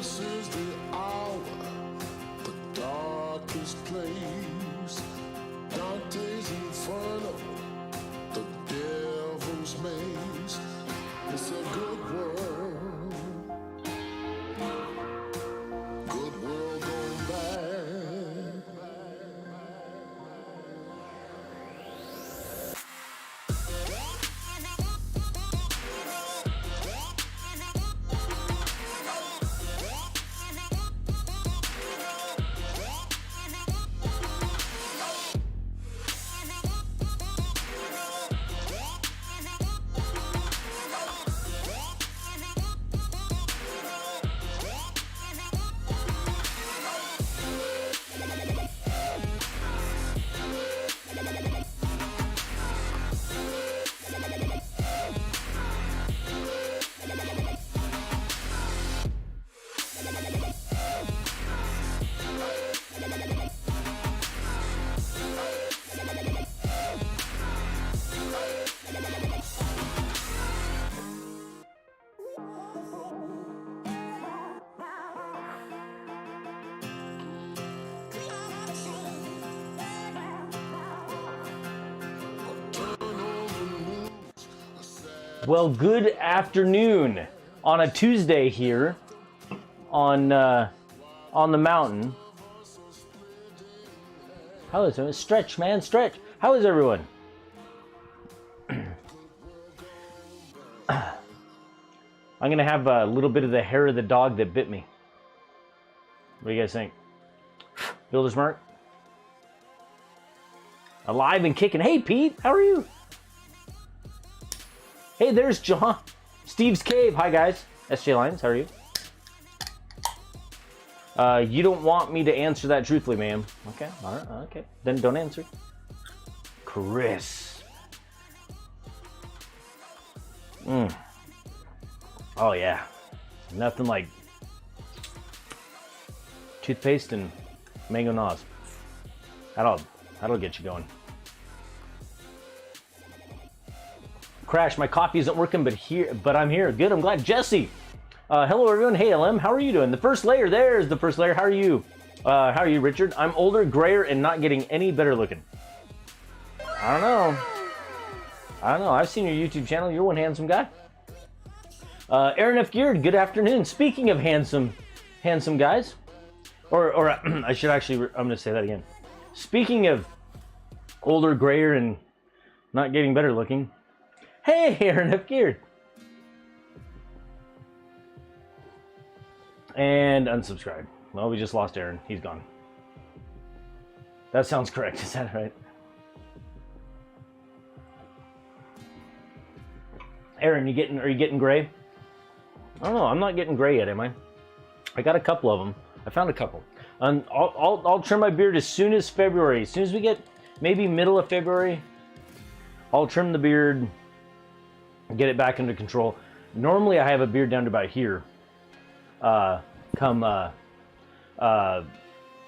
This is the hour, the darkest place. Dante's Inferno, the devil's maze. It's a good world, good world going bad. Well, good afternoon on a Tuesday here on the mountain. How is it? Stretch, man, stretch. How is everyone? I'm gonna have a little bit of the hair of the dog that bit me. What do you guys think? Builder's Mark? Alive and kicking. Hey, Pete, how are you? Hey, there's John. Steve's Cave. Hi, guys. SJ Lines, how are you? You don't want me to answer that truthfully, ma'am. Okay, all right, okay. Then don't answer. Crisp. Oh, yeah. Nothing like toothpaste and mango Nas. That'll get you going. Crash, my coffee isn't working, but I'm here. Good, I'm glad. Jesse, hello everyone. Hey LM, how are you doing? The first layer, there's the first layer. How are you? How are you, Richard? I'm older, grayer, and not getting any better looking. I don't know. I've seen your YouTube channel. You're one handsome guy. Aaron F. Geared, good afternoon. Speaking of handsome guys, or I should actually, I'm gonna say that again. Speaking of older, grayer, and not getting better looking. Hey, Aaron F. Geared. And unsubscribe. Well, we just lost Aaron. He's gone. That sounds correct. Is that right? Aaron, are you getting gray? I don't know. I'm not getting gray yet, am I? I got a couple of them. I found a couple. I'll trim my beard as soon as February. As soon as we get maybe middle of February, I'll trim the beard. Get it back under control. Normally I have a beard down to about here come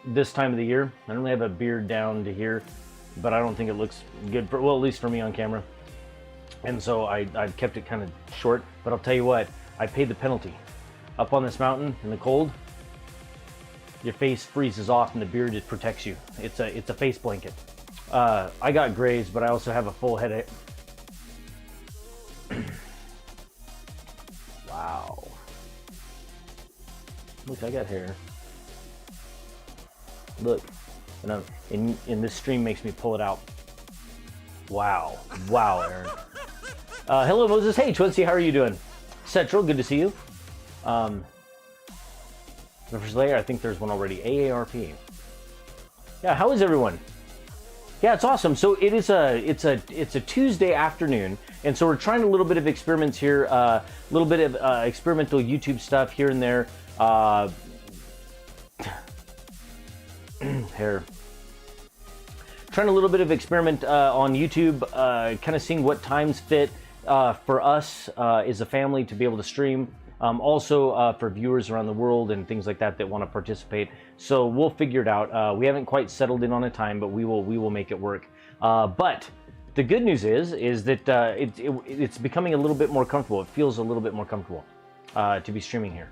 this time of the year. I normally have a beard down to here, but I don't think it looks good for, well, at least for me on camera. And so I've kept it kind of short, but I'll tell you what, I paid the penalty. Up on this mountain in the cold, your face freezes off and the beard just protects you. It's a face blanket. I got grays, but I also have a full head of wow. Look, I got hair. Look, and this stream makes me pull it out. Wow. Wow, Aaron. Hello, Moses. Hey, Twincy, how are you doing? Central, good to see you. The first layer, I think there's one already. AARP. Yeah, how is everyone? Yeah, it's awesome. So it's a Tuesday afternoon, and so we're trying a little bit of experiments here, a little bit of experimental YouTube stuff here and there. Hair. Trying a little bit of experiment on YouTube, kind of seeing what times fit for us as a family to be able to stream. Also for viewers around the world and things like that that want to participate. So we'll figure it out. We haven't quite settled in on a time, but we will make it work. But the good news is that it's becoming a little bit more comfortable. It feels a little bit more comfortable to be streaming here.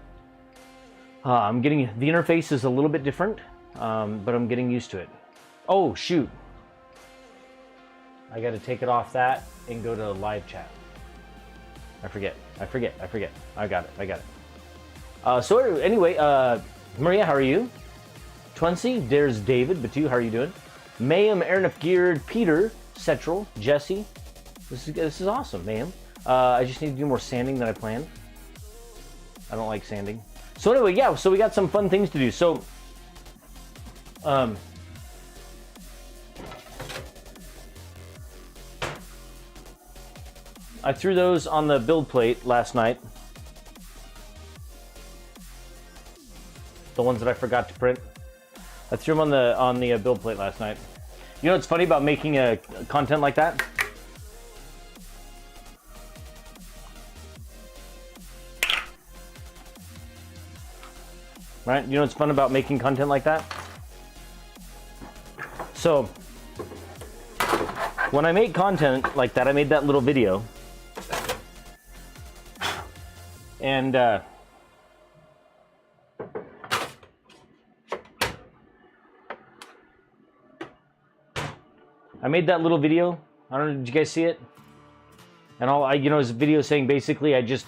I'm getting, the interface is a little bit different, but I'm getting used to it. Oh, shoot. I got to take it off that and go to live chat. I forget. I got it. So anyway, Maria, how are you? Twency, there's David, Batu, how are you doing? Mayhem, Ernest Geared, Peter, Central, Jesse. This is awesome, Mayhem. I just need to do more sanding than I planned. I don't like sanding. So anyway, yeah, so we got some fun things to do. So, I threw those on the build plate last night. The ones that I forgot to print. I threw them on the build plate last night. You know what's funny about making a content like that? Right? You know what's fun about making content like that? So, when I make content like that, I made that little video. And, I made that little video. I don't know, did you guys see it? And it was a video saying basically I just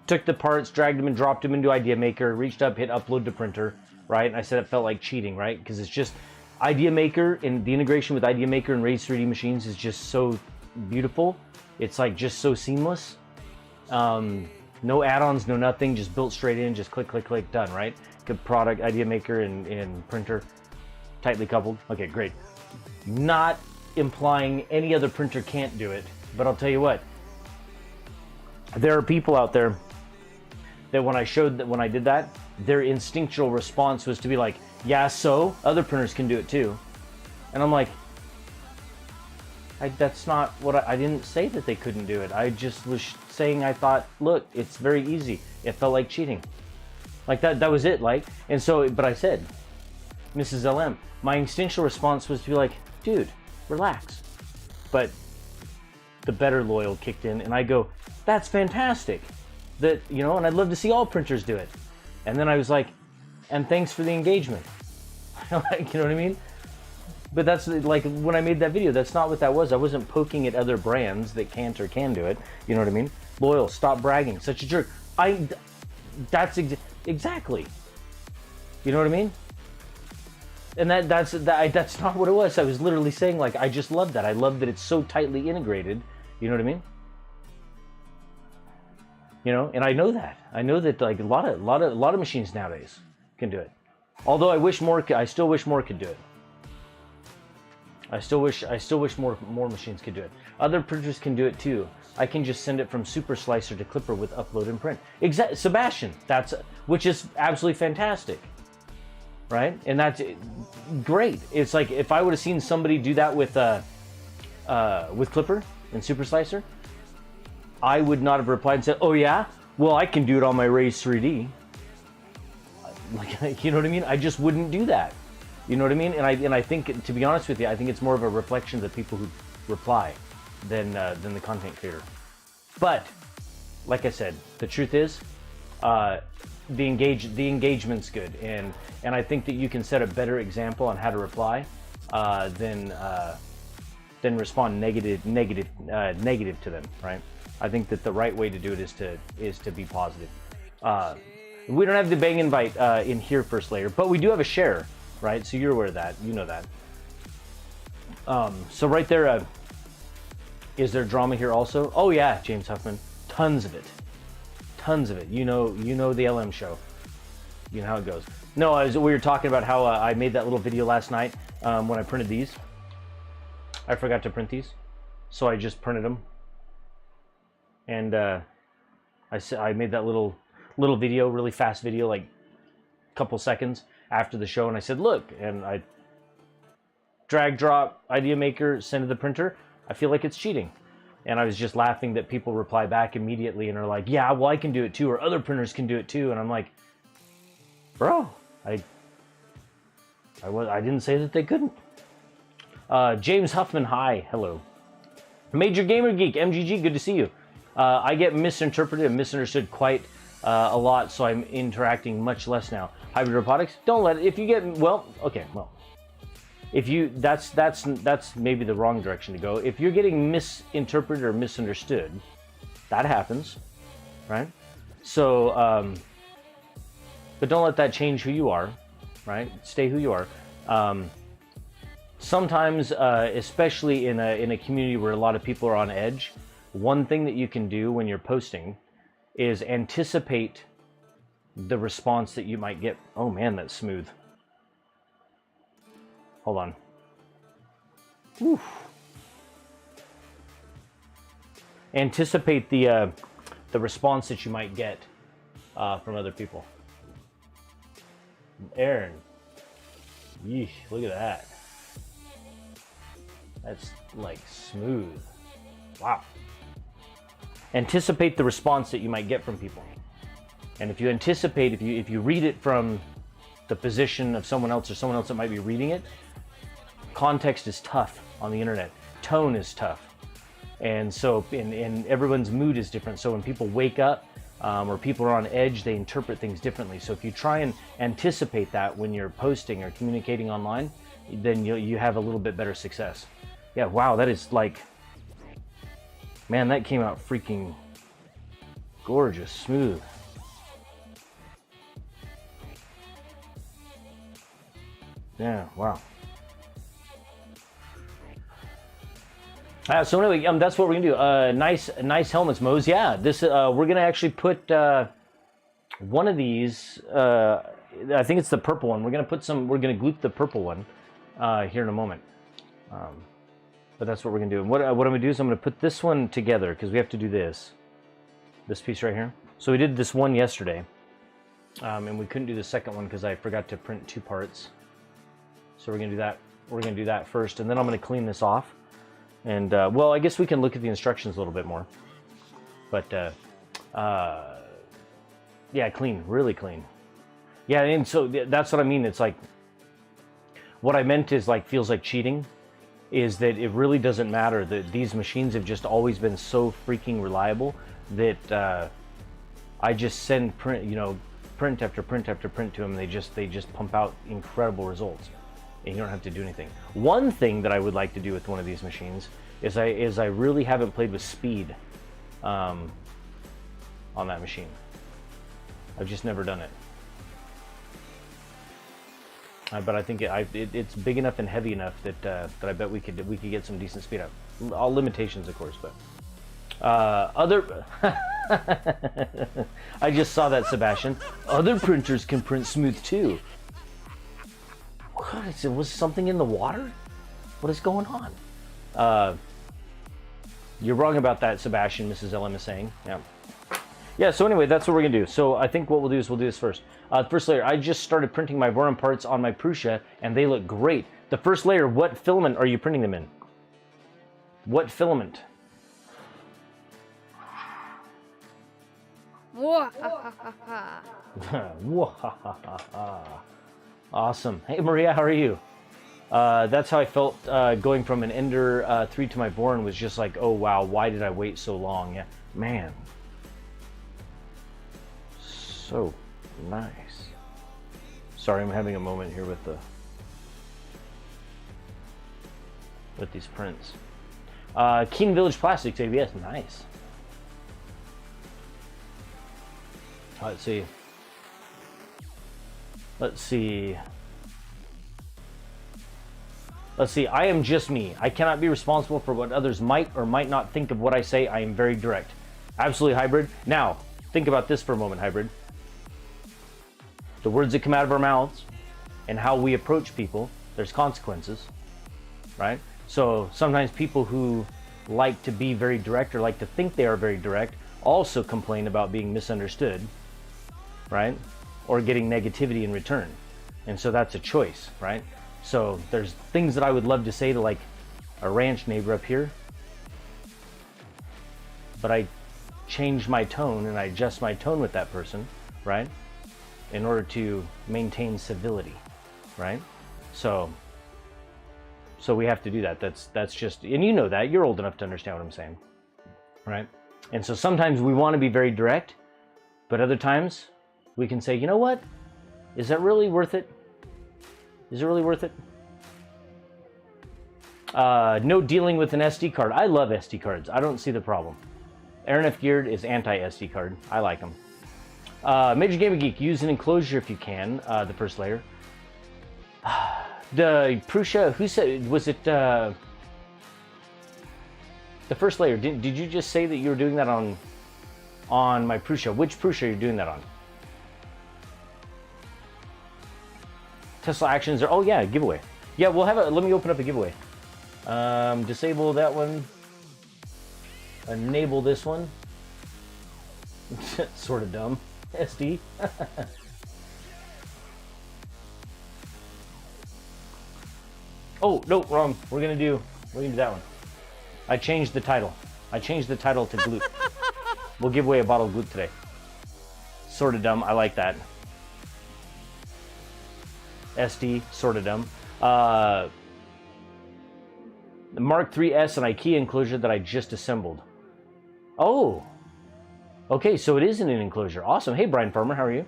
took the parts, dragged them and dropped them into Idea Maker, reached up, hit upload to printer, right? And I said it felt like cheating, right? Because it's just Idea Maker, and the integration with Idea Maker and Raise 3D machines is just so beautiful. It's like just so seamless. No add-ons, no nothing, just built straight in, just click, click, click, done, right? Good product, Idea Maker and printer, tightly coupled. Okay, great. Not implying any other printer can't do it, but I'll tell you what, there are people out there that when I did that, their instinctual response was to be like, yeah, so other printers can do it too. And I'm like, that's not what I didn't say that they couldn't do it. I just was saying, I thought, look, it's very easy. It felt like cheating. Like that was it. Like, and so, but I said, Mrs. LM, my instinctual response was to be like, dude, relax. But the better loyal kicked in and I go, that's fantastic. That, and I'd love to see all printers do it. And then I was like, and thanks for the engagement. Like, you know what I mean? But that's like when I made that video, that's not what that was. I wasn't poking at other brands that can't or can do it. You know what I mean? Loyal, stop bragging. Such a jerk. That's exactly. You know what I mean? And that's not what it was. I was literally saying, like, I just love that. I love that it's so tightly integrated. You know what I mean? And I know that. I know that like a lot of machines nowadays can do it. Although I still wish more could do it. I still wish more machines could do it. Other printers can do it too. I can just send it from Super Slicer to Clipper with upload and print. Sebastian, which is absolutely fantastic. Right? And that's great. It's like if I would have seen somebody do that with Clipper and Super Slicer, I would not have replied and said, oh yeah? Well, I can do it on my Raise 3D. Like, you know what I mean? I just wouldn't do that. You know what I mean? And I think, to be honest with you, I think it's more of a reflection of the people who reply than the content creator. But, like I said, the truth is, the engagement's good, and I think that you can set a better example on how to reply than respond negative to them, right? I think that the right way to do it is to be positive. We don't have the bang invite in here, First Layer, but we do have a share, right? So you're aware of that, you know that. So right there, is there drama here also? Oh yeah, James Huffman, tons of it. You know the LM show. You know how it goes. No, we were talking about how I made that little video last night when I printed these. I forgot to print these, so I just printed them. And I made that little video, really fast video, like a couple seconds after the show, and I said, look, and I drag, drop, Idea Maker, send to the printer. I feel like it's cheating. And I was just laughing that people reply back immediately and are like, yeah, well, I can do it too, or other printers can do it too. And I'm like, bro, I didn't say that they couldn't. James Huffman, hi, hello. Major Gamer Geek, MGG, good to see you. I get misinterpreted and misunderstood quite a lot, so I'm interacting much less now. Hybrid robotics, don't let it, if you get, well, okay, well, if you, that's maybe the wrong direction to go. If you're getting misinterpreted or misunderstood, that happens, right? So, but don't let that change who you are, right? Stay who you are. Sometimes, especially in a community where a lot of people are on edge, one thing that you can do when you're posting is anticipate the response that you might get. Oh man, that's smooth. Hold on. Oof. Anticipate the response that you might get from other people. Aaron. Yeesh, look at that. That's like smooth. Wow. Anticipate the response that you might get from people. And if you anticipate, if you read it from the position of someone else or someone else that might be reading it, context is tough on the internet. Tone is tough. And so, and everyone's mood is different. So when people wake up or people are on edge, they interpret things differently. So if you try and anticipate that when you're posting or communicating online, then you have a little bit better success. Yeah, wow, that is like, man, that came out freaking gorgeous, smooth. Yeah, wow. So anyway, that's what we're gonna do. Nice helmets, Mose. Yeah, this we're gonna actually put one of these. I think it's the purple one. We're gonna put some. We're gonna gloop the purple one here in a moment. But that's what we're gonna do. And what I'm gonna do is I'm gonna put this one together because we have to do this piece right here. So we did this one yesterday, and we couldn't do the second one because I forgot to print 2 parts. So we're gonna do that. We're gonna do that first, and then I'm gonna clean this off. And well, I guess we can look at the instructions a little bit more. But yeah, clean, really clean. Yeah, and so that's what I mean. It's like, what I meant is like, feels like cheating, is that it really doesn't matter that these machines have just always been so freaking reliable that I just send print after print after print to them. They just pump out incredible results. And you don't have to do anything. One thing that I would like to do with one of these machines is I really haven't played with speed on that machine. I've just never done it. But I think it's big enough and heavy enough that I bet we could get some decent speed up. All limitations, of course, but other. I just saw that, Sebastian. Other printers can print smooth too. What? Was something in the water? What is going on? You're wrong about that, Sebastian, Mrs. LM is saying. Yeah, so anyway, that's what we're going to do. So I think what we'll do is we'll do this first. First layer, I just started printing my Voron parts on my Prusa, and they look great. The first layer, what filament are you printing them in? What filament? Awesome. Hey, Maria, how are you? That's how I felt going from an Ender 3 to my Voron, was just like, oh wow, why did I wait so long? Yeah, man. So nice. Sorry, I'm having a moment here with these prints. Keen Village Plastics ABS, nice. Let's see. Let's see. I am just me. I cannot be responsible for what others might or might not think of what I say. I am very direct. Absolutely, Hybrid. Now, think about this for a moment, Hybrid. The words that come out of our mouths and how we approach people, there's consequences, right? So sometimes people who like to be very direct or like to think they are very direct also complain about being misunderstood, right? Or getting negativity in return. And so that's a choice, right? So there's things that I would love to say to like a ranch neighbor up here, but I change my tone and I adjust my tone with that person, right? In order to maintain civility, right? So we have to do that. That's just, and you know that, you're old enough to understand what I'm saying, right? And so sometimes we want to be very direct, But other times, we can say, you know what? Is that really worth it? Is it really worth it? No dealing with an SD card. I love SD cards. I don't see the problem. Aaron F. Geared is anti-SD card. I like them. Major Gaming Geek, use an enclosure if you can. The first layer. The Prusa, who said, was it the first layer? Did you just say that you were doing that on my Prusa? Which Prusa are you doing that on? Tesla actions are, oh yeah, giveaway. Yeah, we'll have a, let me open up a giveaway. Disable that one. Enable this one. Sort of dumb. SD. Oh, no, wrong. We're gonna do that one. I changed the title. I changed the title to Gloop. We'll give away a bottle of Gloop today. Sort of dumb. I like that. SD, sort of dumb. The Mark 3S and IKEA enclosure that I just assembled. Oh, okay, so it is in an enclosure. Awesome. Hey, Brian Farmer, how are you?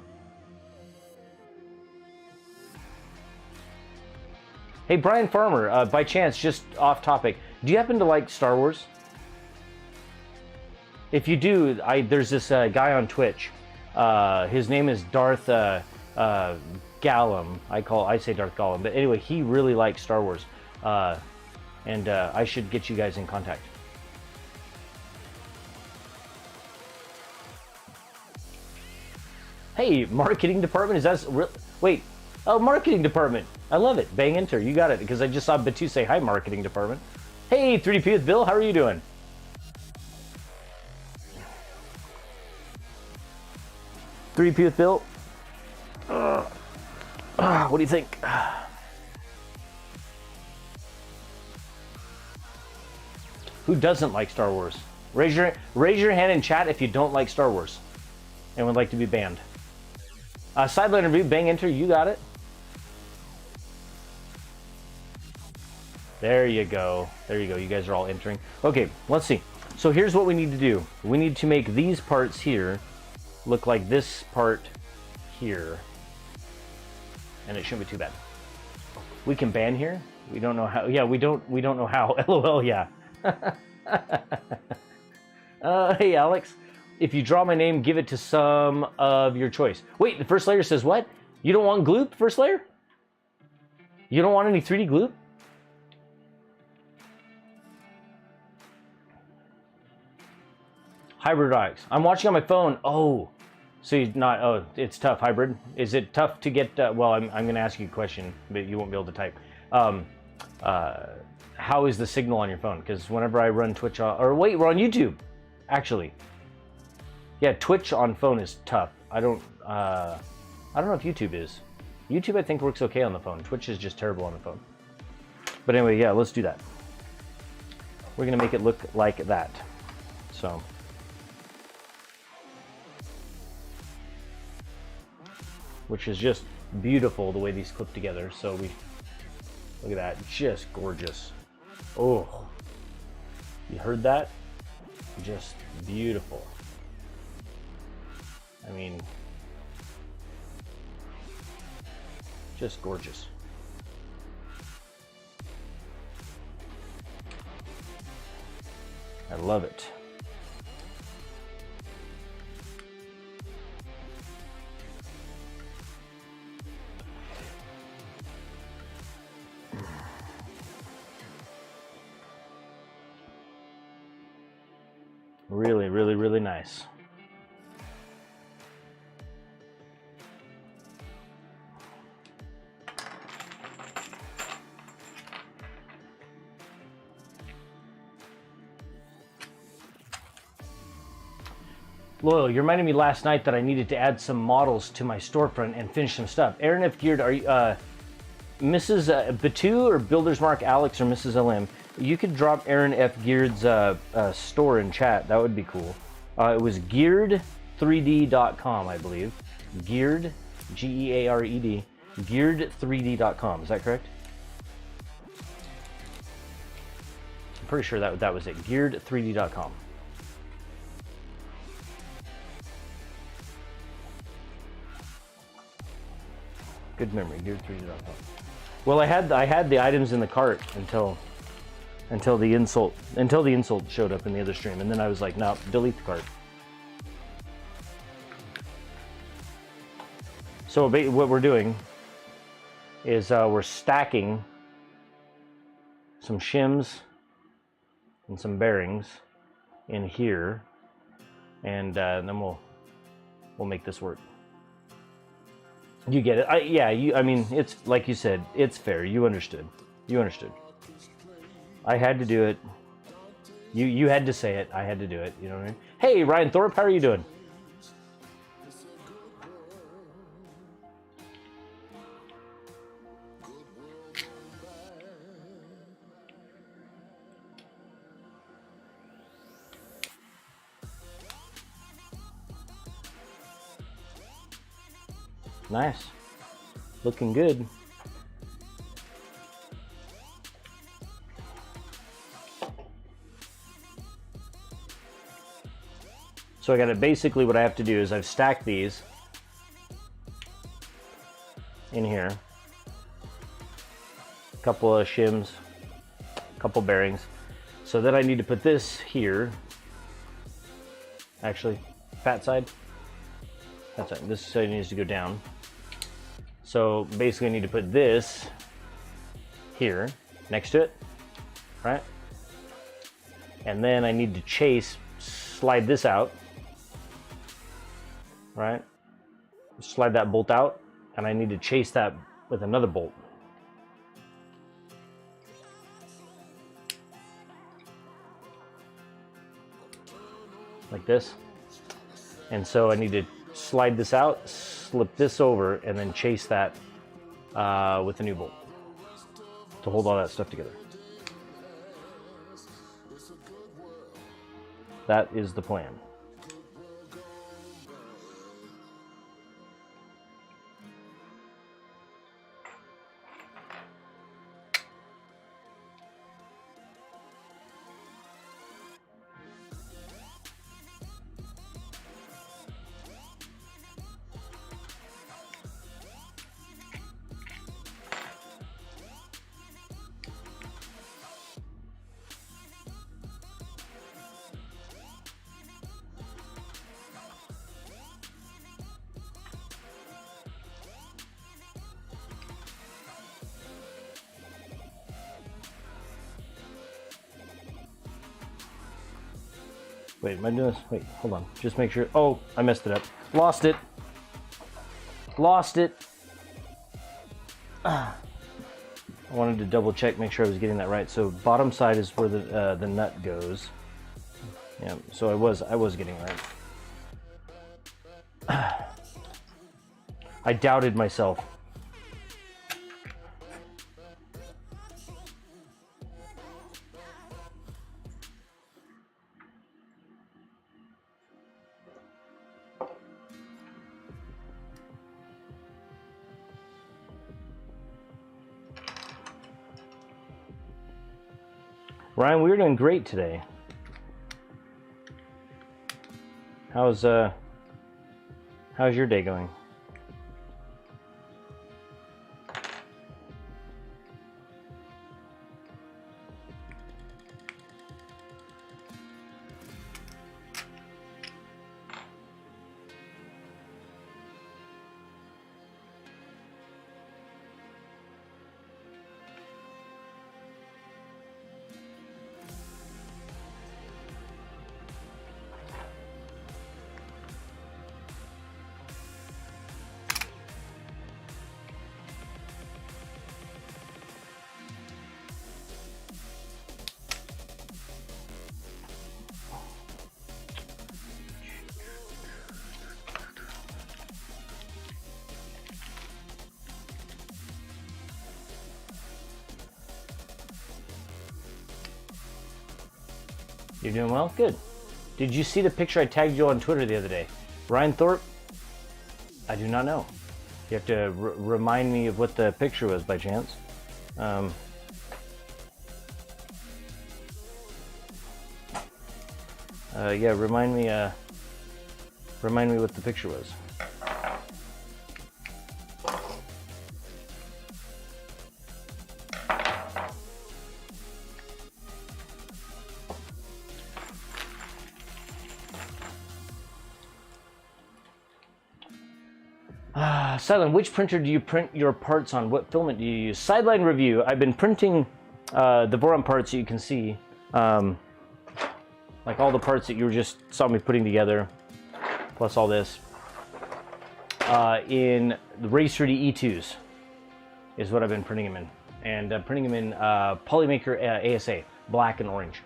Hey, Brian Farmer, by chance, just off topic, do you happen to like Star Wars? If you do, there's this guy on Twitch. His name is Darth Gallum. I say Darth Gollum, but anyway, he really likes Star Wars, and I should get you guys in contact. Hey, marketing department, is that wait? Oh, marketing department. I love it. Bang enter. You got it, because I just saw Batu say hi, marketing department. Hey, 3DP with Bill. How are you doing? 3DP with Bill. What do you think? Who doesn't like Star Wars? Raise your hand in chat if you don't like Star Wars and would like to be banned. Sideline review. Bang enter. You got it. There you go. There you go. You guys are all entering. Okay, let's see. So here's what we need to do. We need to make these parts here look like this part here. And it shouldn't be too bad. We can ban here. We don't know how. Yeah, we don't know how. LOL, yeah. Hey, Alex. If you draw my name, give it to some of your choice. Wait, the first layer says what? You don't want Gloop, first layer? You don't want any 3D Gloop? Hybrid Onyx. I'm watching on my phone. Oh, so you're not, oh, it's tough. Hybrid. Is it tough to get, well, I'm going to ask you a question, but you won't be able to type. How is the signal on your phone? Because whenever I run Twitch, or wait, we're on YouTube, actually. Yeah, Twitch on phone is tough. I don't know if YouTube is. YouTube, I think, works okay on the phone. Twitch is just terrible on the phone. But anyway, yeah, let's do that. We're going to make it look like that. So. Which is just beautiful the way these clip together. So we, look at that, just gorgeous. Oh, you heard that? Just beautiful. I mean, just gorgeous. I love it. Really, really, really nice. Loyal, you reminded me last night that I needed to add some models to my storefront and finish some stuff. Aaron F. Geared, are you, Mrs. Batu or Builder's Mark Alex or Mrs. LM? You could drop Aaron F. Geared's store in chat. That would be cool. It was geared3d.com, I believe. Geared, G-E-A-R-E-D, geared3d.com. Is that correct? I'm pretty sure that was it. Geared3d.com. Good memory. Well, I had the items in the cart until the insult showed up in the other stream, and then I was like, no, delete the cart. So what we're doing is we're stacking some shims and some bearings in here, and then we'll make this work. You get it? I mean, it's like you said, it's fair. You understood. I had to do it. You had to say it. I had to do it. You know what I mean? Hey, Ryan Thorpe, how are you doing? Nice. Looking good. So I got it. Basically what I have to do is I've stacked these in here. A couple of shims, a couple bearings. So then I need to put this here. Actually, fat side. This side needs to go down. So basically I need to put this here next to it, right? And then I need to slide this out, right? Slide that bolt out, and I need to chase that with another bolt. Like this. And so I need to slide this out, slip this over, and then chase that with a new bolt to hold all that stuff together. That is the plan. Wait, am I doing this? Wait, hold on. Just make sure. Oh, I messed it up. Lost it. I wanted to double check, make sure I was getting that right. So bottom side is where the nut goes. Yeah, so I was getting it right. I doubted myself. Ryan, we're doing great today. How's your day going? You're doing well? Good. Did you see the picture I tagged you on Twitter the other day? Ryan Thorpe? I do not know. You have to remind me of what the picture was by chance. Yeah, remind me what the picture was. Sideline, which printer do you print your parts on? What filament do you use? Sideline review. I've been printing the Voron parts, you can see. Like all the parts that you just saw me putting together, plus all this. In the Race Ready E2s is what I've been printing them in. And printing them in Polymaker ASA, black and orange.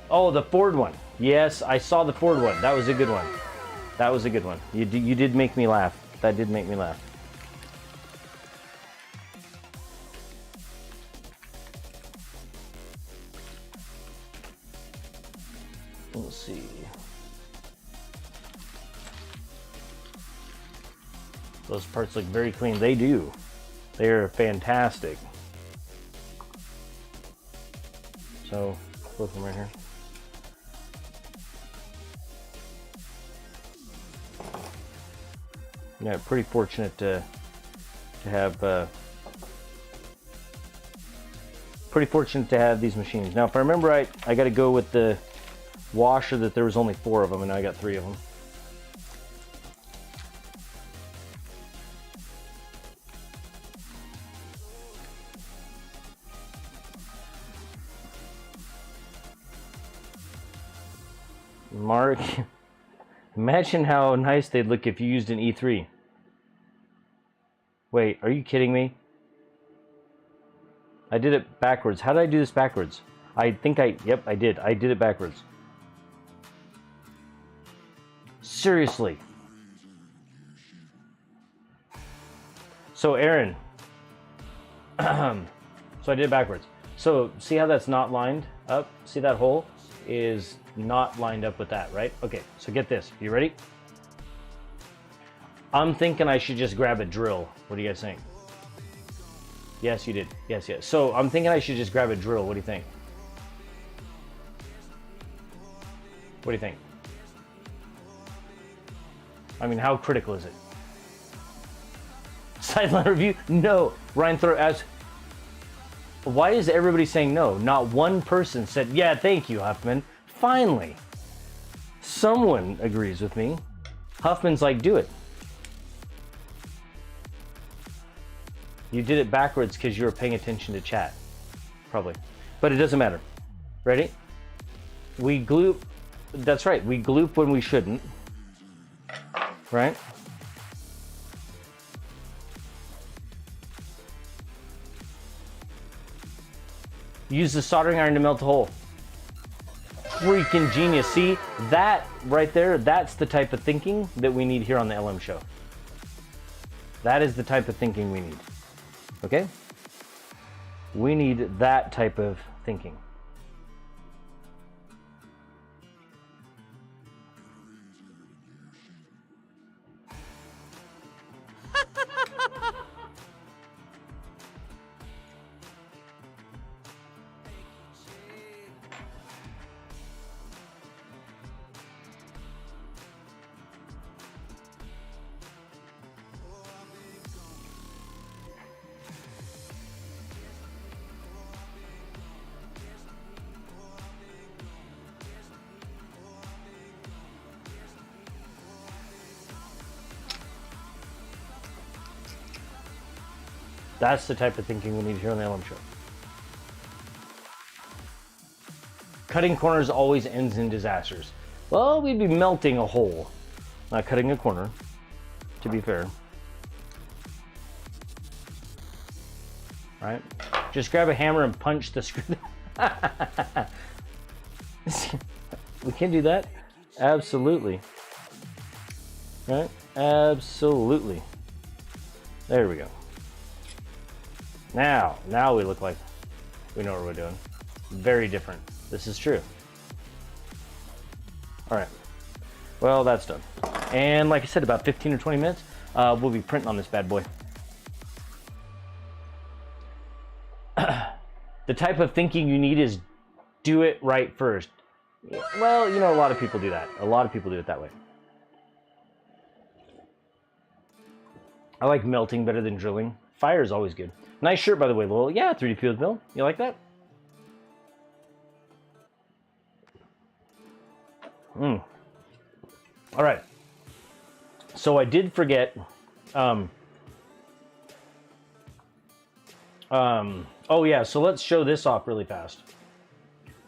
Oh, the Ford one. Yes, I saw the Ford one. That was a good one. That was a good one. You did make me laugh. That did make me laugh. Let's see. Those parts look very clean. They do. They're fantastic. So, both of them right here. Yeah, pretty fortunate to have these machines. Now, if I remember right, I got to go with the washer that there was only 4 of them, and now I got 3 of them. Mark, imagine how nice they'd look if you used an E3. Wait, are you kidding me? I did it backwards. How did I do this backwards? Yep, I did. I did it backwards. Seriously. So, Aaron. So I did it backwards. So, see how that's not lined up? See that hole is not lined up with that, right? Okay, so get this. You ready? I'm thinking I should just grab a drill. What do you guys think? Yes, you did. Yes, yes. So I'm thinking I should just grab a drill. What do you think? What do you think? I mean, how critical is it? Sideline review? No. Ryan Throw as. Why is everybody saying no? Not one person said, yeah, thank you, Huffman. Finally. Someone agrees with me. Huffman's like, do it. You did it backwards because you were paying attention to chat. Probably. But it doesn't matter. Ready? We gloop. That's right. We gloop when we shouldn't. Right? Use the soldering iron to melt the hole. Freaking genius. See, that right there, that's the type of thinking that we need here on the LM show. That is the type of thinking we need. Okay? We need that type of thinking. That's the type of thinking we need here on the LM show. Cutting corners always ends in disasters. Well, we'd be melting a hole, not cutting a corner, to be fair. Right? Just grab a hammer and punch the screw. We can do that? Absolutely. Right? Absolutely. There we go. Now we look like we know what we're doing. Very different. This is true. All right. Well, that's done. And like I said, about 15 or 20 minutes, we'll be printing on this bad boy. The type of thinking you need is do it right first. Well, you know, a lot of people do that. A lot of people do it that way. I like melting better than drilling. Fire is always good. Nice shirt, by the way, Lowell. Yeah, 3D Field Bill. You like that? All right. So I did forget. Oh yeah. So let's show this off really fast.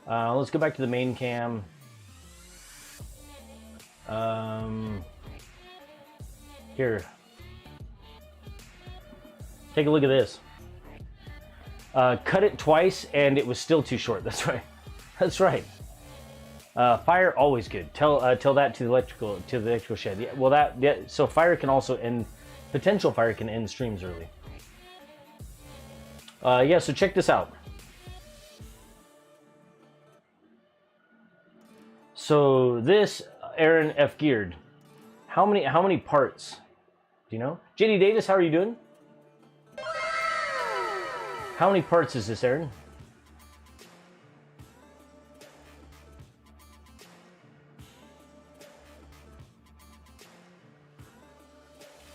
Let's go back to the main cam. Here. Take a look at this. Cut it twice and it was still too short. That's right. That's right. Fire always good. Tell that to the electrical shed. Yeah, well so fire can also end, potential fire can end streams early. Yeah, so check this out. So this Aaron F geared. How many parts? Do you know? JD Davis, how are you doing? How many parts is this, Aaron?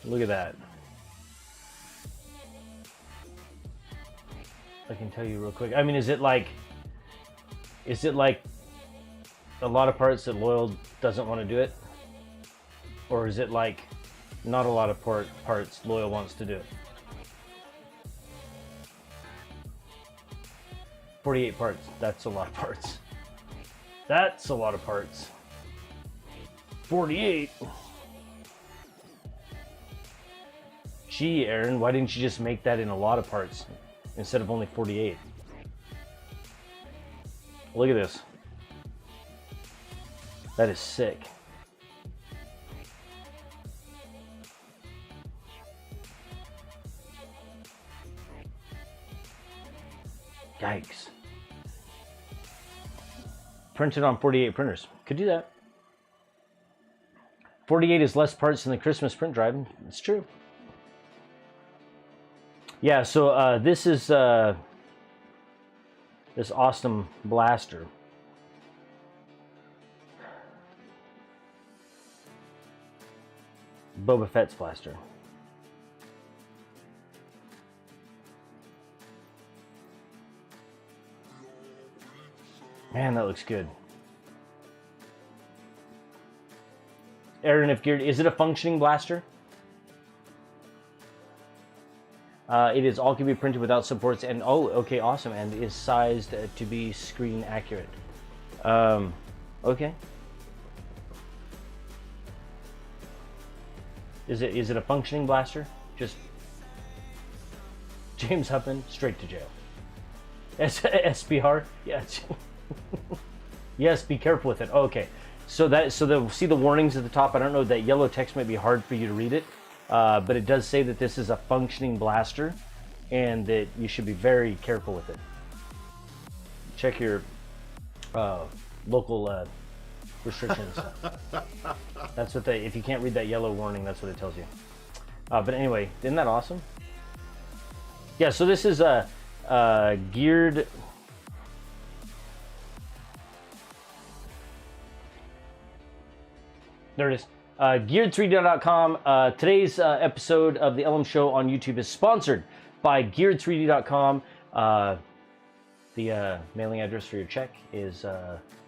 Look at that. I can tell you real quick. I mean, is it like a lot of parts that Loyal doesn't want to do it? Or is it like not a lot of parts Loyal wants to do it? 48 parts. That's a lot of parts. That's a lot of parts. 48. Gee, Aaron, why didn't you just make that in a lot of parts instead of only 48? Look at this. That is sick. Yikes. Printed on 48 printers. Could do that. 48 is less parts than the Christmas print drive. It's true. Yeah, so this is this awesome blaster. Boba Fett's blaster. Man, that looks good. Aaron, if geared, is it a functioning blaster? It is all can be printed without supports, and oh, okay, awesome, and is sized to be screen accurate. Okay. Is it a functioning blaster? Just James Huffman straight to jail. SPR, yeah. Yes, be careful with it. Okay, so see the warnings at the top. I don't know, that yellow text might be hard for you to read it. But it does say that this is a functioning blaster and that you should be very careful with it. Check your local restrictions. That's what if you can't read that yellow warning, that's what it tells you. But anyway, isn't that awesome? Yeah, so this is a geared. There it is. Geared3D.com. Today's episode of the LM Show on YouTube is sponsored by Geared3D.com. The mailing address for your check is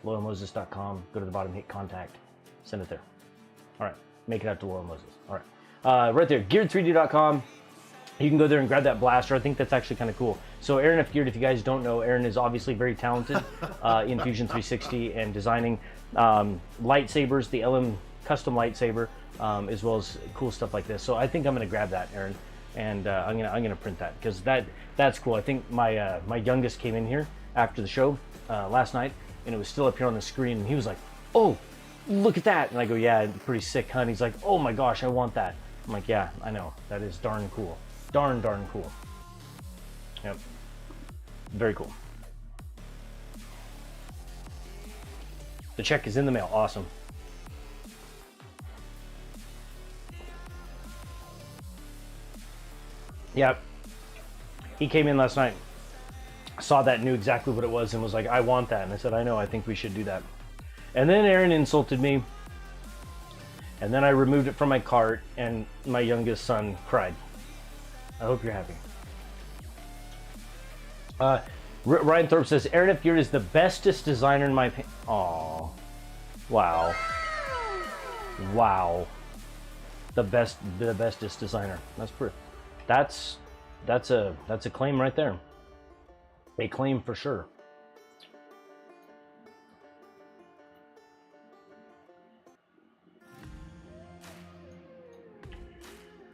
loyalmoses.com. Go to the bottom, hit contact, send it there. All right, make it out to Loyal Moses. All right, right there, Geared3D.com. You can go there and grab that blaster. I think that's actually kind of cool. So Aaron F. Geared, if you guys don't know, Aaron is obviously very talented in Fusion 360 and designing lightsabers, the LM custom lightsaber, as well as cool stuff like this. So I think I'm gonna grab that, Aaron, and I'm gonna print that because that's cool. I think my my youngest came in here after the show last night, and it was still up here on the screen, and he was like, "Oh, look at that!" And I go, "Yeah, pretty sick, huh?" And he's like, "Oh my gosh, I want that." I'm like, "Yeah, I know. That is darn cool. Darn cool." Yep, very cool. The check is in the mail. Awesome. Yeah, he came in last night, saw that, knew exactly what it was, and was like, "I want that." And I said, "I know, I think we should do that." And then Aaron insulted me, and then I removed it from my cart, and my youngest son cried. I hope you're happy. Ryan Thorpe says, Aaron F. Geared is the bestest designer in my opinion. Aww. Wow. Wow. The bestest designer. That's pretty. That's a claim right there. A claim for sure.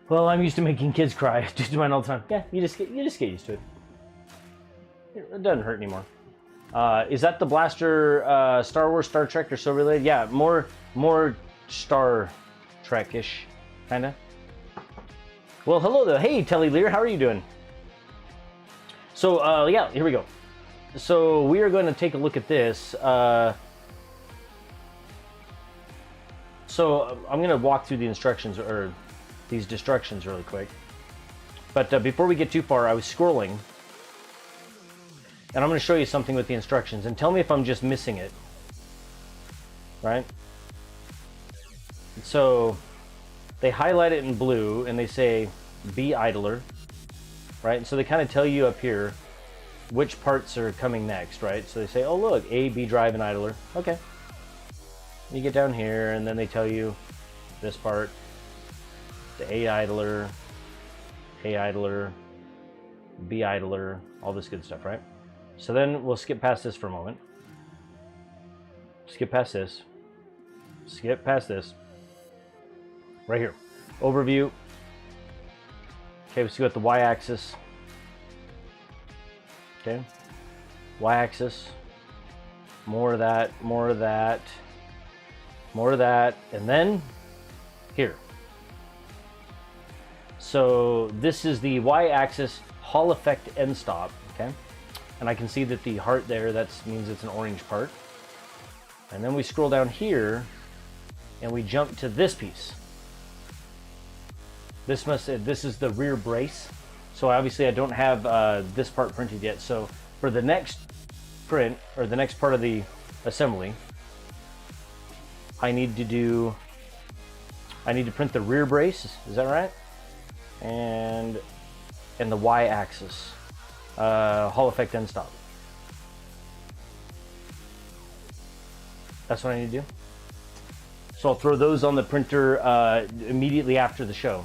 Well, I'm used to making kids cry. Just do mine all the time. Yeah, you just get used to it. It doesn't hurt anymore. Is that the blaster Star Wars, Star Trek, or so related? Yeah, more Star Trek-ish, kinda. Well, hello there. Hey, Telly Lear, how are you doing? So, yeah, here we go. So we are going to take a look at this. So I'm going to walk through the instructions, or these destructions really quick. But before we get too far, I was scrolling, and I'm going to show you something with the instructions, and tell me if I'm just missing it. Right? So they highlight it in blue, and they say, be idler. Right? And so they kind of tell you up here which parts are coming next, right? So they say, oh look, A, B drive, and idler. Okay. You get down here, and then they tell you this part, the A idler, B idler, all this good stuff, right? So then we'll skip past this for a moment. Skip past this. Skip past this. Right here. Overview. Okay, so we got the y-axis. Okay. Y-axis. More of that, more of that, more of that, and then here. So this is the y-axis Hall effect end stop, okay? And I can see that the heart there, that means it's an orange part. And then we scroll down here and we jump to this piece. This is the rear brace. So obviously I don't have this part printed yet. So for the next print, or the next part of the assembly, I need to print the rear brace, is that right? And the y-axis, Hall effect end stop. That's what I need to do. So I'll throw those on the printer immediately after the show.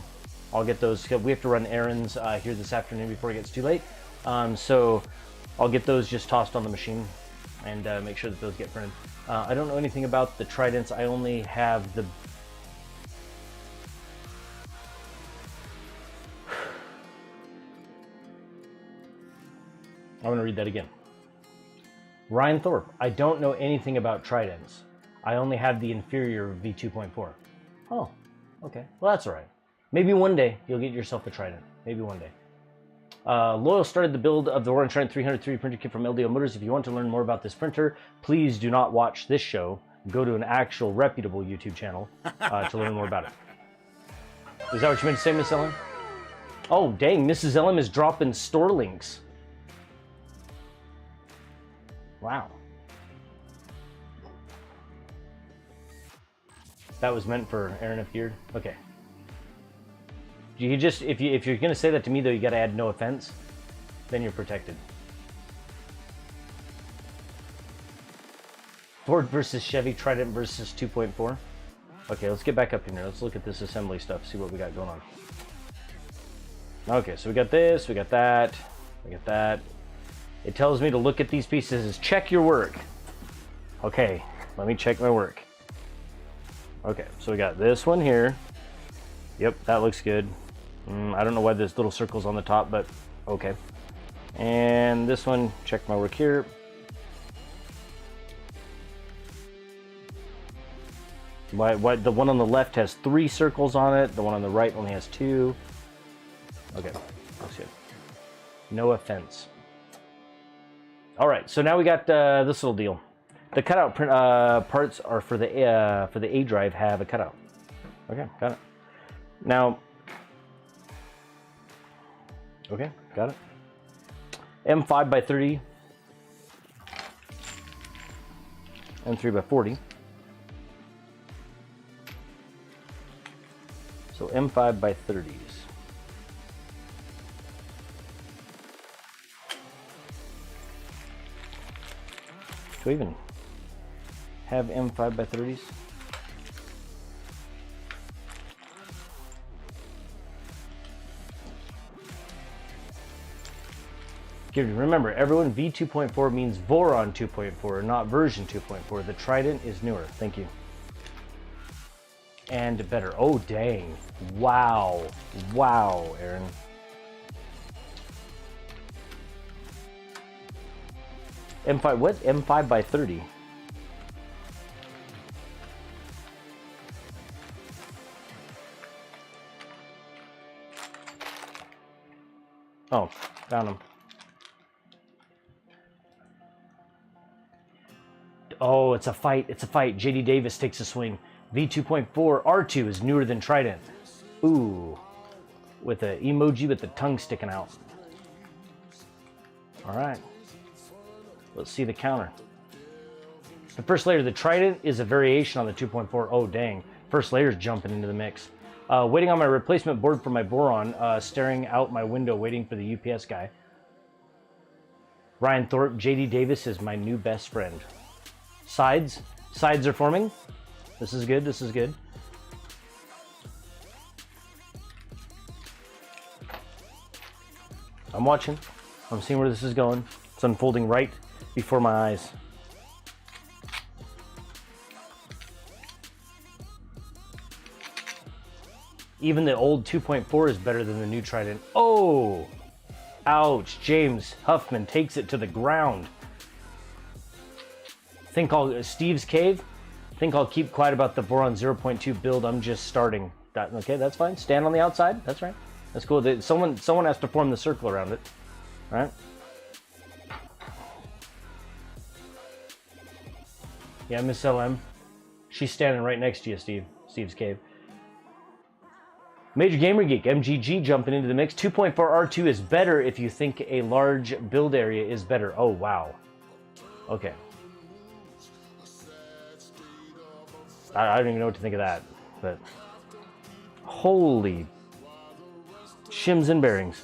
I'll get those. We have to run errands here this afternoon before it gets too late. So I'll get those just tossed on the machine and make sure that those get printed. I don't know anything about the tridents. I only have the... I'm going to read that again. Ryan Thorpe, I don't know anything about tridents. I only have the inferior V2.4. Oh, okay. Well, that's all right. Maybe one day you'll get yourself a trident. Maybe one day. Loyal started the build of the Voron Trident 303 printer kit from LDO Motors. If you want to learn more about this printer, please do not watch this show. Go to an actual reputable YouTube channel to learn more about it. Is that what you meant to say, Miss Ellen? Oh, dang, Mrs. Ellen is dropping store links. Wow. That was meant for Aaron F. Geared? Okay. You just, if you're gonna say that to me though, you gotta add no offense, then you're protected. Ford versus Chevy, Trident versus 2.4. Okay, let's get back up in here. Let's look at this assembly stuff, see what we got going on. Okay, so we got this, we got that, we got that. It tells me to look at these pieces, check your work. Okay, let me check my work. Okay, so we got this one here. Yep, that looks good. I don't know why there's little circles on the top, but okay. And this one, check my work here. Why the one on the left has 3 circles on it, the one on the right only has 2. Okay, looks good. No offense. All right, so now we got this little deal. The cutout print, parts are for the A drive have a cutout. Okay, got it. Now, okay, got it. M5 by 30, M3 by 40. So M5 by 30s. So even have M5 by 30s? Remember, everyone, V2.4 means Voron 2.4, not version 2.4. The Trident is newer. Thank you. And better. Oh, dang. Wow. Wow, Aaron. M5, what? M5 by 30. Oh, found him. Oh, it's a fight. It's a fight. JD Davis takes a swing. V2.4 R2 is newer than Trident. Ooh. With an emoji with the tongue sticking out. All right. Let's see the counter. The first layer, the Trident, is a variation on the 2.4. Oh, dang. First layer is jumping into the mix. Waiting on my replacement board for my Voron. Staring out my window, waiting for the UPS guy. Ryan Thorpe, JD Davis is my new best friend. Sides are forming. This is good. This is good. I'm watching. I'm seeing where this is going. It's unfolding right before my eyes. Even the old 2.4 is better than the new Trident. Oh! Ouch. James Huffman takes it to the ground. Think I'll Steve's Cave. Think I'll keep quiet about the Voron 0.2 build. I'm just starting. Okay, that's fine. Stand on the outside. That's right. That's cool. Someone has to form the circle around it. All right. Yeah, Miss LM. She's standing right next to you, Steve. Steve's Cave. Major Gamer Geek, MGG jumping into the mix. 2.4 R2 is better if you think a large build area is better. Oh, wow. Okay. I don't even know what to think of that, but holy shims and bearings.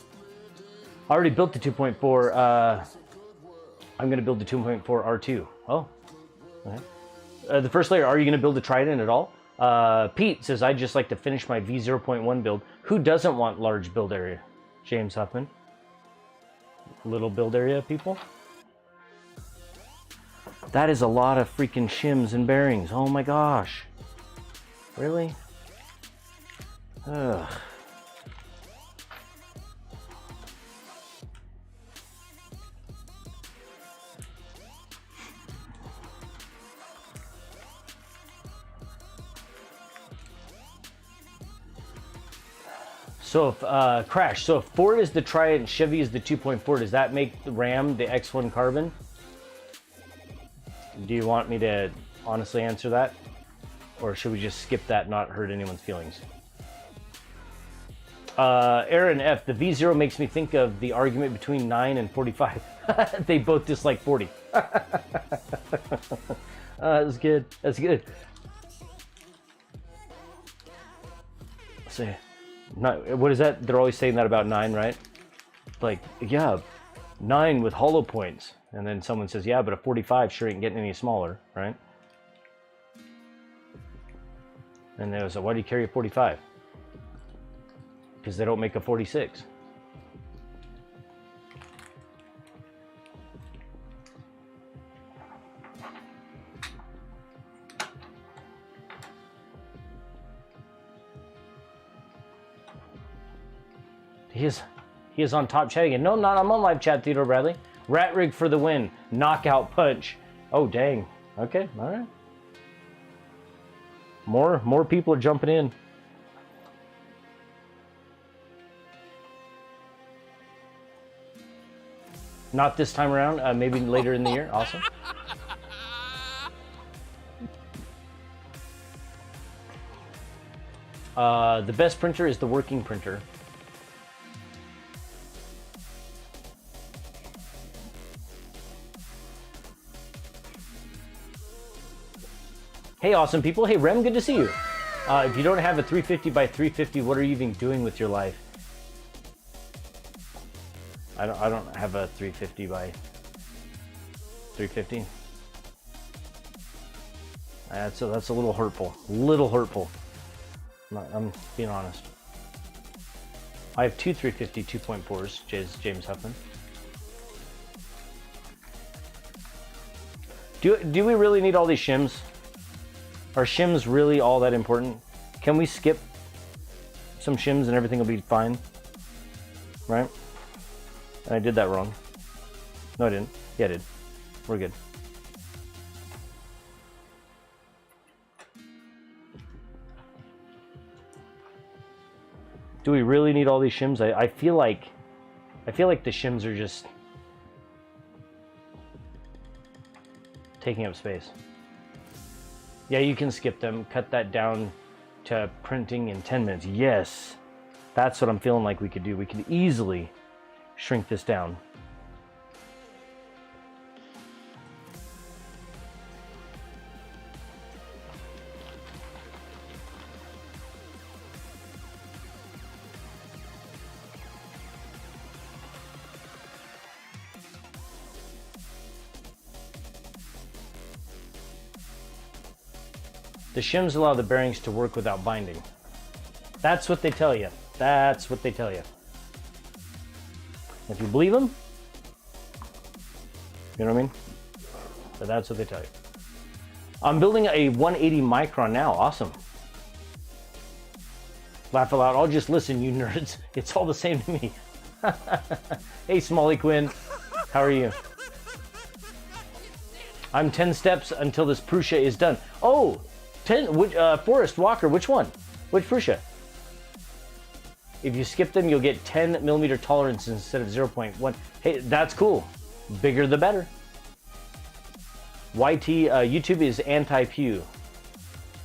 I already built the 2.4. I'm going to build the 2.4 R2. Oh, okay. The first layer, are you going to build a Trident at all? Pete says, I'd just like to finish my V0.1 build. Who doesn't want large build area? James Huffman. Little build area, people? That is a lot of freaking shims and bearings. Oh my gosh. Really? Ugh. So if, Crash, so if Ford is the Trident and Chevy is the 2.4, does that make the Ram the X1 Carbon? Do you want me to honestly answer that? Or should we just skip that, not hurt anyone's feelings? Aaron F, the V0 makes me think of the argument between 9 and 45. They both dislike 40. That's good. That's good. Let's see. What is that? They're always saying that about 9, right? Like, yeah, 9 with hollow points. And then someone says, yeah, but a 45 sure ain't getting any smaller, right? And they was like, why do you carry a 45? Because they don't make a 46. He is on top chat again. No, I'm not. I'm on live chat, Theodore Bradley. Rat Rig for the win. Knockout punch. Oh, dang. Okay, all right. More people are jumping in. Not this time around. Maybe later in the year. Awesome. The best printer is the working printer. Hey, awesome people. Hey, Rem, good to see you. If you don't have a 350 by 350, what are you even doing with your life? I don't have a 350 by 350. That's a little hurtful. Little hurtful. I'm being honest. I have two 350 2.4s, James Huffman. Do we really need all these shims? Are shims really all that important? Can we skip some shims and everything will be fine? Right? And I did that wrong. No, I didn't. Yeah, I did. We're good. Do we really need all these shims? I feel like the shims are just taking up space. Yeah, you can skip them. Cut that down to printing in 10 minutes. Yes, that's what I'm feeling like we could do. We could easily shrink this down. The shims allow the bearings to work without binding. That's what they tell you. That's what they tell you. If you believe them, you know what I mean? But that's what they tell you. I'm building a 180 micron now. Awesome. Laugh aloud. I'll just listen, you nerds. It's all the same to me. Hey, Smalley Quinn. How are you? I'm 10 steps until this Prusa is done. Oh! 10, Forrest Walker, which one? Which Prusa? If you skip them, you'll get 10 millimeter tolerance instead of 0.1. Hey, that's cool. Bigger the better. YT, YouTube is anti-pew.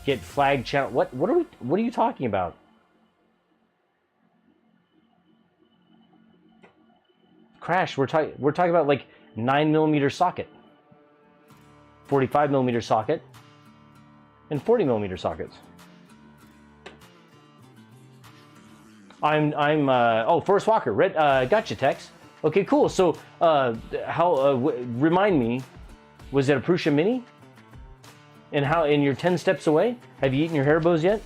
Get flag channel. What are you talking about? Crash, we're talking about like 9 millimeter socket, 45 millimeter socket, and 40 millimeter sockets. Oh, Forrest Walker, gotcha, Tex. Okay, cool. So, remind me, was it a Prusa Mini? And you're 10 steps away? Have you eaten your Haribo's yet?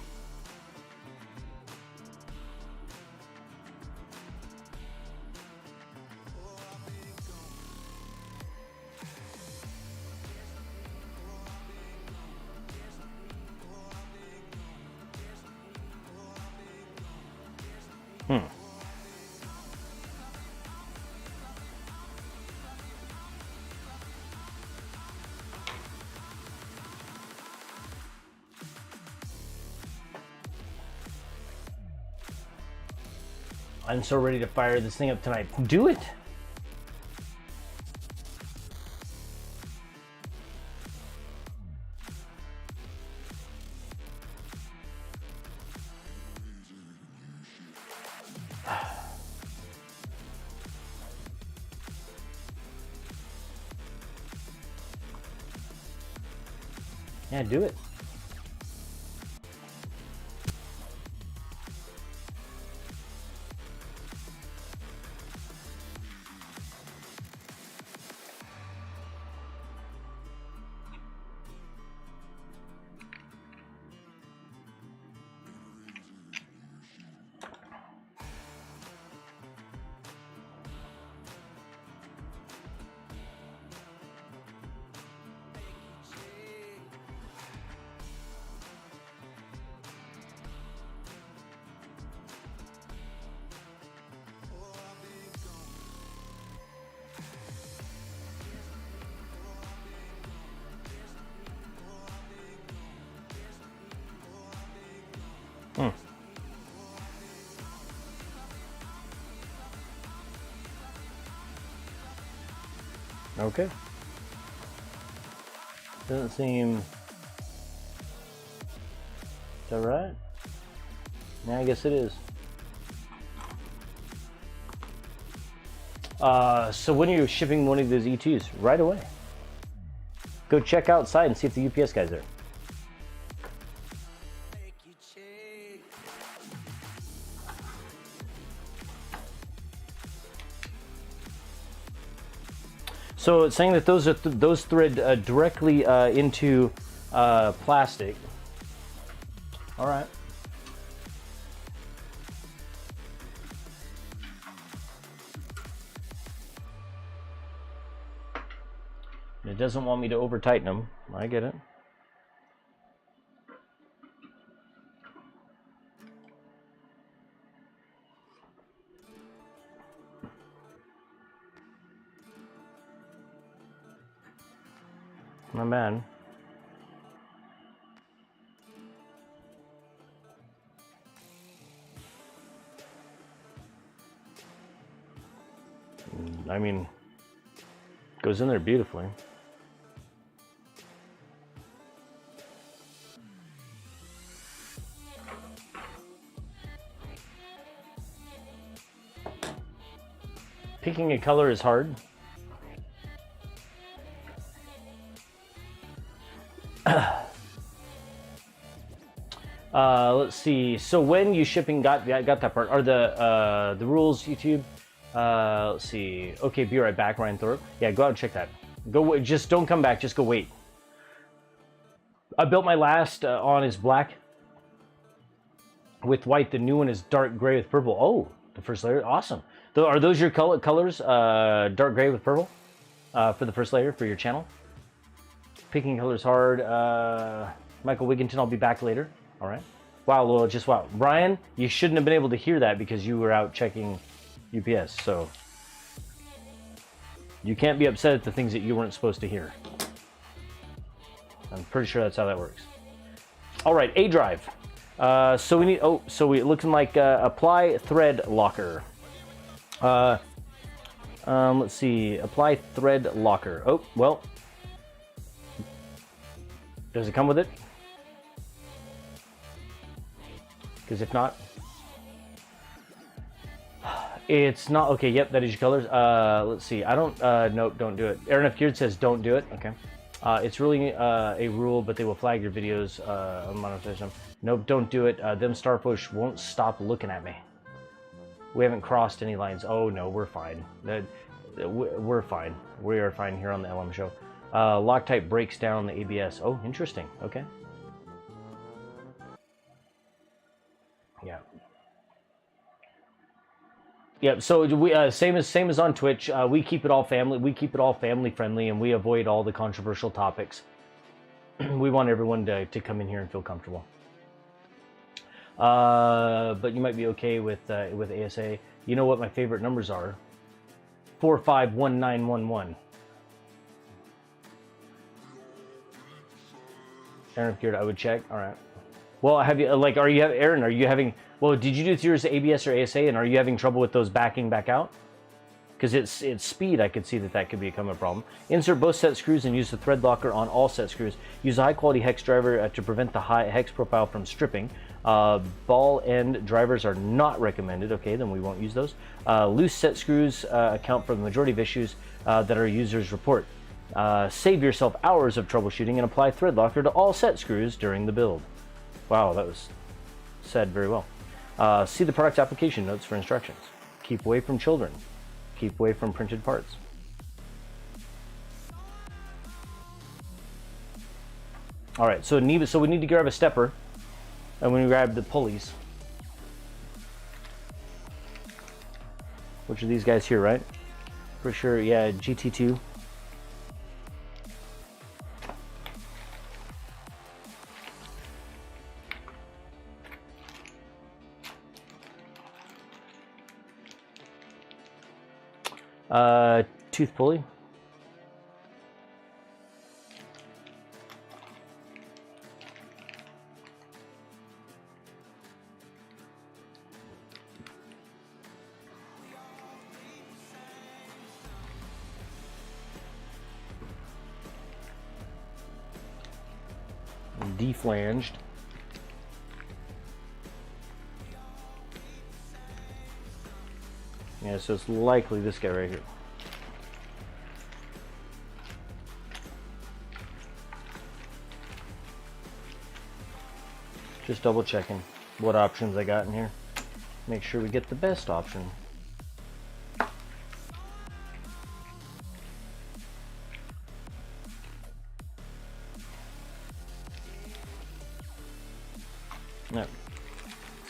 I'm so ready to fire this thing up tonight. Do it. Yeah, do it. Okay. Doesn't seem... Is that right? Yeah, I guess it is. So when are you shipping one of those E2s? Right away. Go check outside and see if the UPS guy's there. So it's saying that those thread directly into plastic. All right. It doesn't want me to over tighten them. I get it. Not bad. I mean, goes in there beautifully. Picking a color is hard. Let's see. So when you shipping got that part? Are the rules YouTube? Let's see. Okay, be right back, Ryan Thorpe. Yeah, go out and check that. Go. Just don't come back. Just go wait. I built my last on is black with white. The new one is dark gray with purple. Oh, the first layer. Awesome. Are those your colors? Dark gray with purple for the first layer for your channel. Picking colors hard. Michael Wigginton, I'll be back later. All right. Wow, well, just wow. Brian, you shouldn't have been able to hear that because you were out checking UPS. So you can't be upset at the things that you weren't supposed to hear. I'm pretty sure that's how that works. All right, A drive. So we need. Oh, so we're looking like apply thread locker. Let's see. Apply thread locker. Oh, well. Does it come with it? Because if not, it's not. Okay, yep, that is your colors. Let's see. I don't, nope, don't do it. Aaron F. Geared says don't do it. Okay. It's really a rule, but they will flag your videos on monetization. Nope, don't do it. Them starfish won't stop looking at me. We haven't crossed any lines. Oh no, we're fine. We're fine. We are fine here on the LM show. Loctite breaks down the ABS. Oh, interesting. Okay. Yeah. Yeah. So we same as on Twitch. We keep it all family. We keep it all family friendly, and we avoid all the controversial topics. We want everyone to come in here and feel comfortable. But you might be okay with ASA. You know what my favorite numbers are? 451911. Aaron Geared, I would check. All right. Well, have you Aaron? Are you having? Well, did you do yours ABS or ASA, and are you having trouble with those backing back out? Because it's speed. I could see that could become a problem. Insert both set screws and use the thread locker on all set screws. Use a high quality hex driver to prevent the high hex profile from stripping. Ball end drivers are not recommended. Okay, then we won't use those. Loose set screws account for the majority of issues that our users report. Save yourself hours of troubleshooting and apply thread locker to all set screws during the build. Wow, that was said very well. See the product application notes for instructions. Keep away from children. Keep away from printed parts. All right, so we need to grab a stepper, and we grab the pulleys, which are these guys here, right? For sure, yeah, GT2. Tooth pulley. Deflanged. Yeah, so it's likely this guy right here. Just double checking what options I got in here. Make sure we get the best option.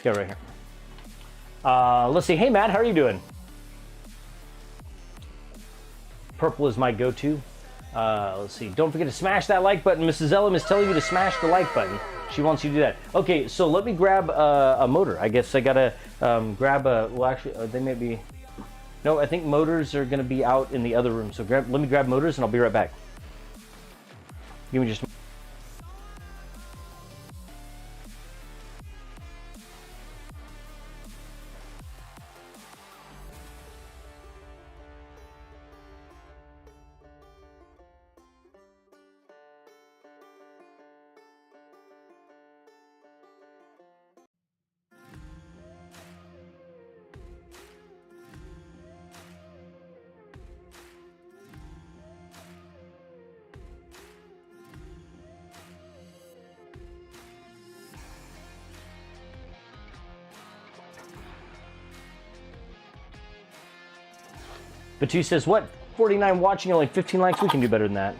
This guy right here. Let's see. Hey, Matt, how are you doing? Purple is my go-to. Let's see. Don't forget to smash that like button. Mrs. Ellum is telling you to smash the like button. She wants you to do that. Okay, so let me grab a motor. I guess I gotta grab a. Well, actually, they may be. No, I think motors are gonna be out in the other room. So let me grab motors, and I'll be right back. Give me just. Batu says, what? 49 watching, only 15 likes? We can do better than that.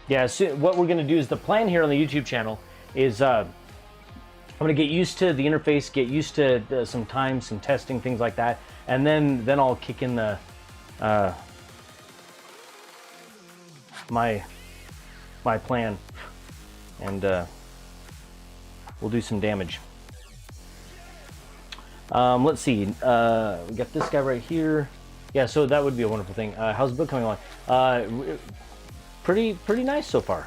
Yeah, so what we're going to do is the plan here on the YouTube channel is I'm going to get used to the interface, get used to some time, some testing, things like that. And then I'll kick in the my plan. And we'll do some damage. Let's see. We got this guy right here. Yeah, so that would be a wonderful thing. How's the book coming along? Pretty nice so far.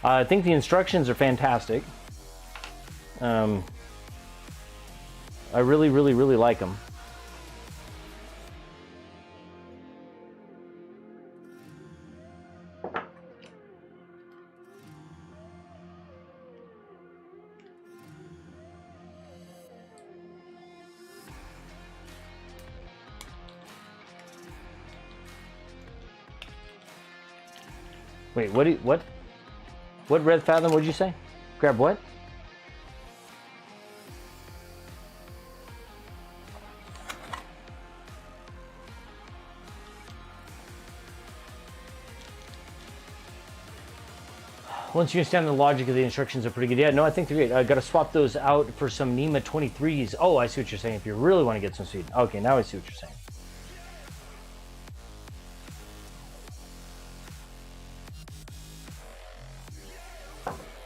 I think the instructions are fantastic. I really like them. Wait, what Red Fathom, what'd you say? Grab what? Once you understand the logic of the instructions are pretty good. Yeah, no, I think they're great. I got to swap those out for some NEMA 23s. Oh, I see what you're saying. If you really want to get some speed. Okay, now I see what you're saying.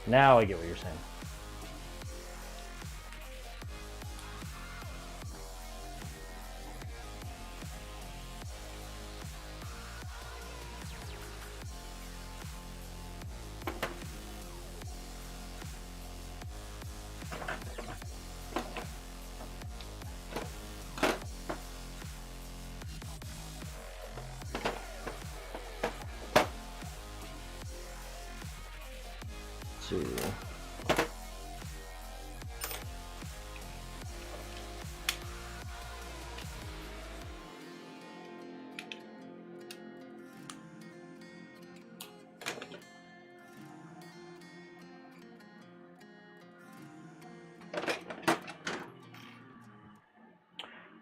Now I get what you're saying. See.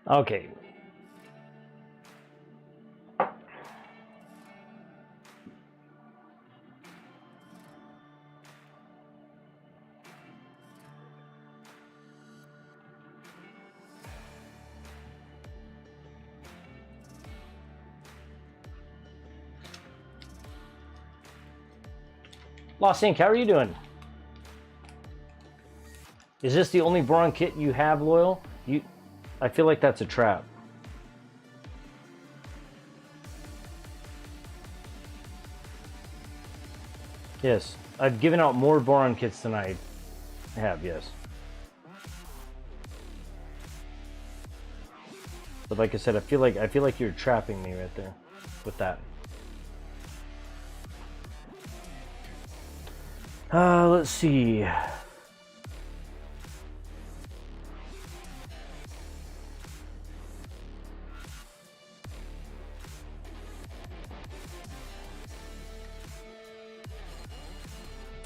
Okay. Lost Ink, how are you doing? Is this the only Voron kit you have, Loyal? I feel like that's a trap. Yes, I've given out more Voron kits than I have, yes. But like I said, I feel like you're trapping me right there with that. Let's see.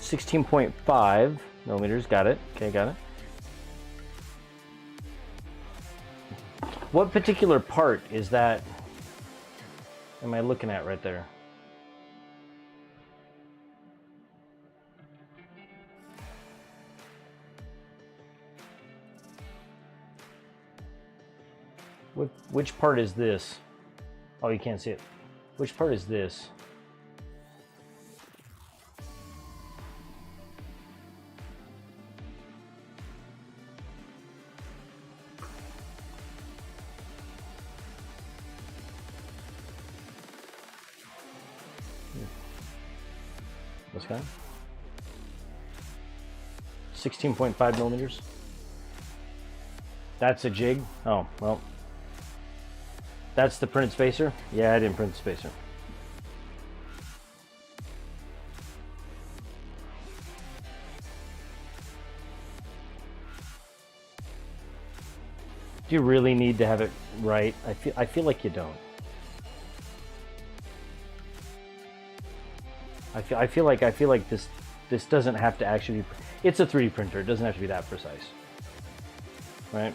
.5 millimeters. Got it. Okay, got it. What particular part is that? Am I looking at right there? Which part is this? Oh, you can't see it. Which part is this? This guy? 16.5 millimeters. That's a jig. Oh, well. That's the printed spacer? Yeah, I didn't print the spacer. Do you really need to have it right? I feel like you don't. I feel like this doesn't have to actually be, it's a 3D printer. It doesn't have to be that precise. Right?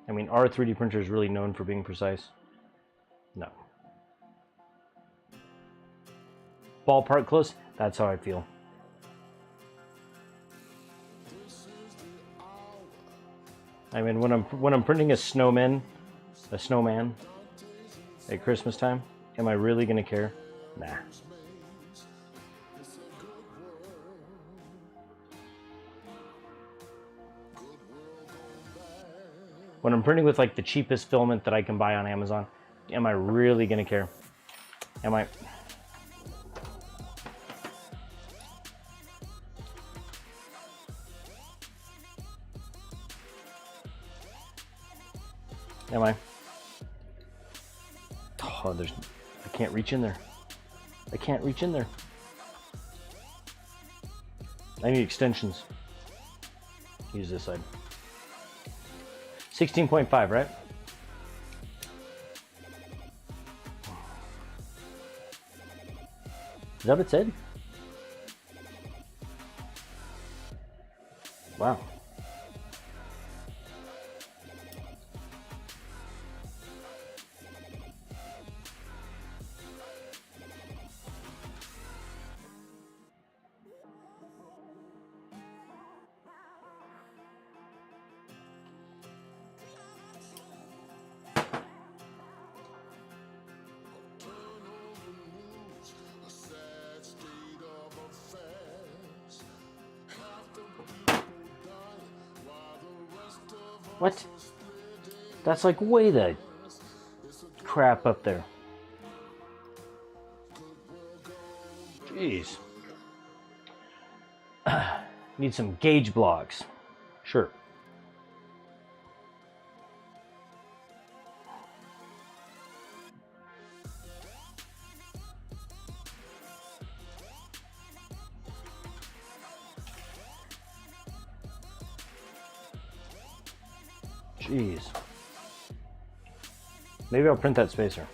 I mean, are 3D printers really known for being precise? No. Ballpark close? That's how I feel. I mean, when I'm printing a snowman at Christmas time, am I really gonna care? Nah. When I'm printing with like the cheapest filament that I can buy on Amazon, am I really gonna care? Am I? Am I? Oh, I can't reach in there. I can't reach in there. I need extensions. Use this side. 16.5, right? Is that what it said? Wow. What? That's like way the crap up there. Jeez. Need some gauge blocks. Sure. Jeez. Maybe I'll print that spacer.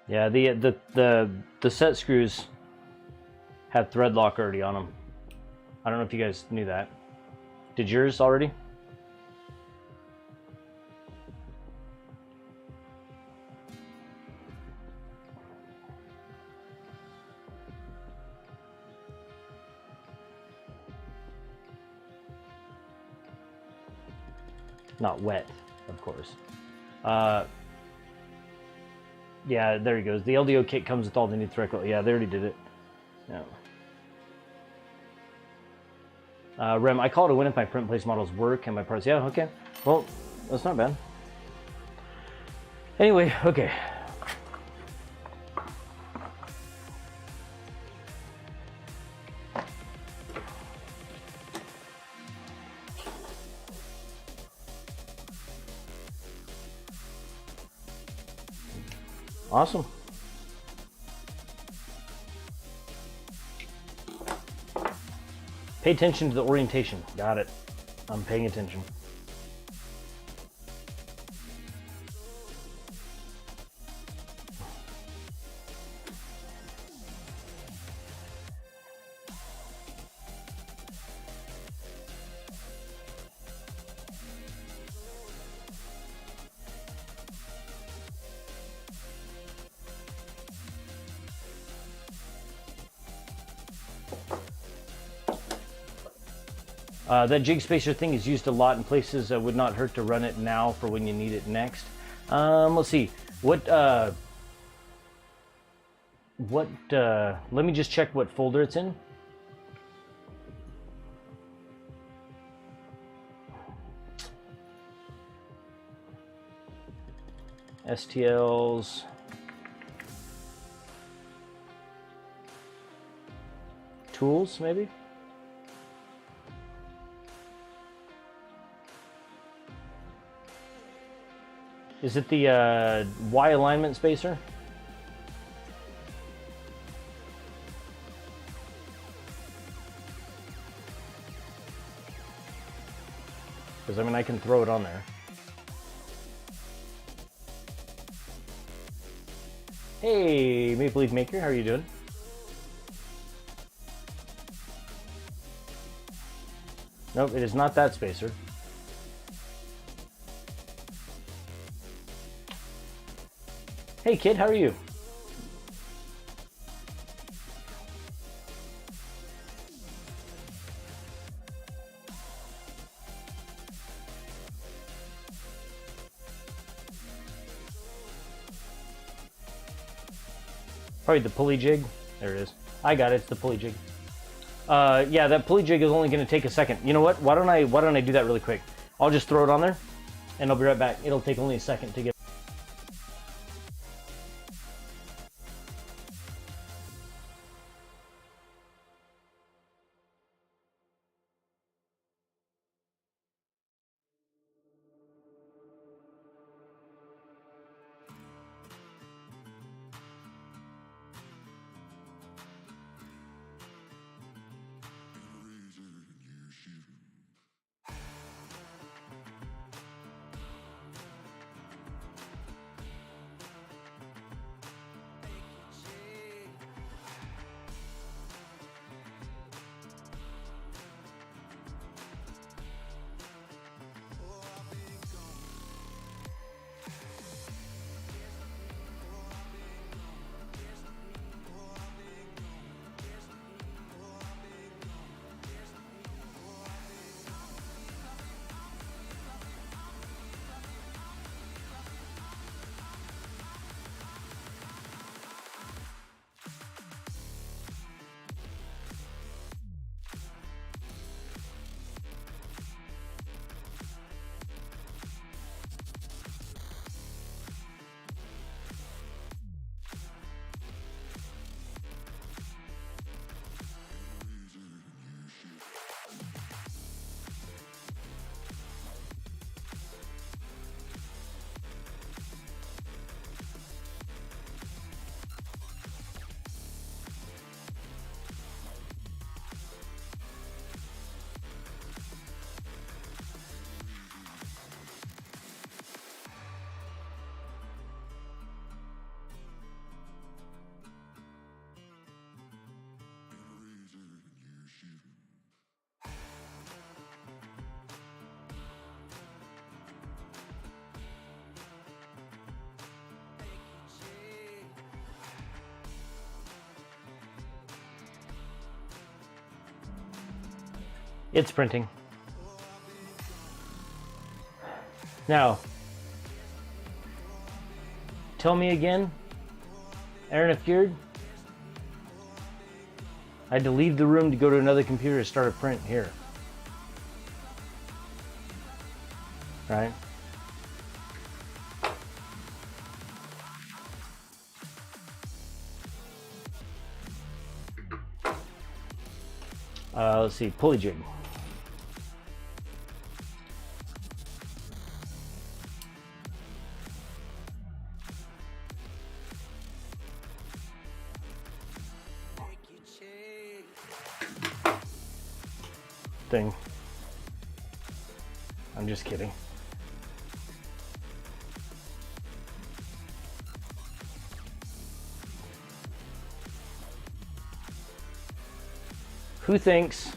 Yeah, the set screws had thread lock already on them. I don't know if you guys knew that. Did yours already? Not wet, of course. Yeah, there he goes. The LDO kit comes with all the new thread lock. Yeah, they already did it. Yeah. Rem, I call it a win if my print place models work and my parts. Yeah, okay. Well, that's not bad. Anyway, okay. Awesome. Pay attention to the orientation. Got it. I'm paying attention. That jig spacer thing is used a lot in places. Would not hurt to run it now for when you need it next. Let's see. Let me just check what folder it's in. STLs. Tools, maybe? Is it the Y alignment spacer? Because I mean, I can throw it on there. Hey, Maple Leaf Maker, how are you doing? Nope, it is not that spacer. Hey kid, how are you? Probably the pulley jig. There it is. I got it. It's the pulley jig. Yeah, that pulley jig is only going to take a second. You know what? Why don't I do that really quick? I'll just throw it on there, and I'll be right back. It'll take only a second to get. It's printing. Now, tell me again, Aaron Afgeard. I had to leave the room to go to another computer to start a print here. Right? Let's see, pulley jig. thing. I'm just kidding. Who thinks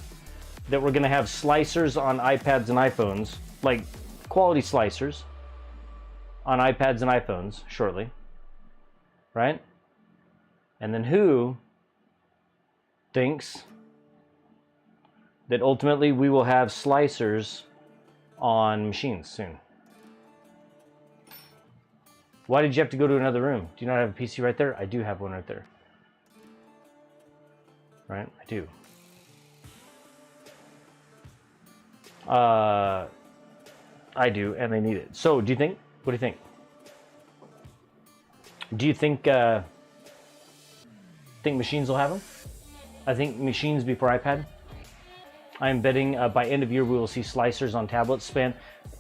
that we're gonna have slicers on iPads and iPhones, like quality slicers on iPads and iPhones shortly, right? And then who thinks that ultimately we will have slicers on machines soon? Why did you have to go to another room? Do you not have a PC right there? I do have one right there. Right? I do. I do, and they need it. So, do you think? What do you think? Do you think machines will have them? I think machines before iPad. I'm betting by end of year we will see slicers on tablets.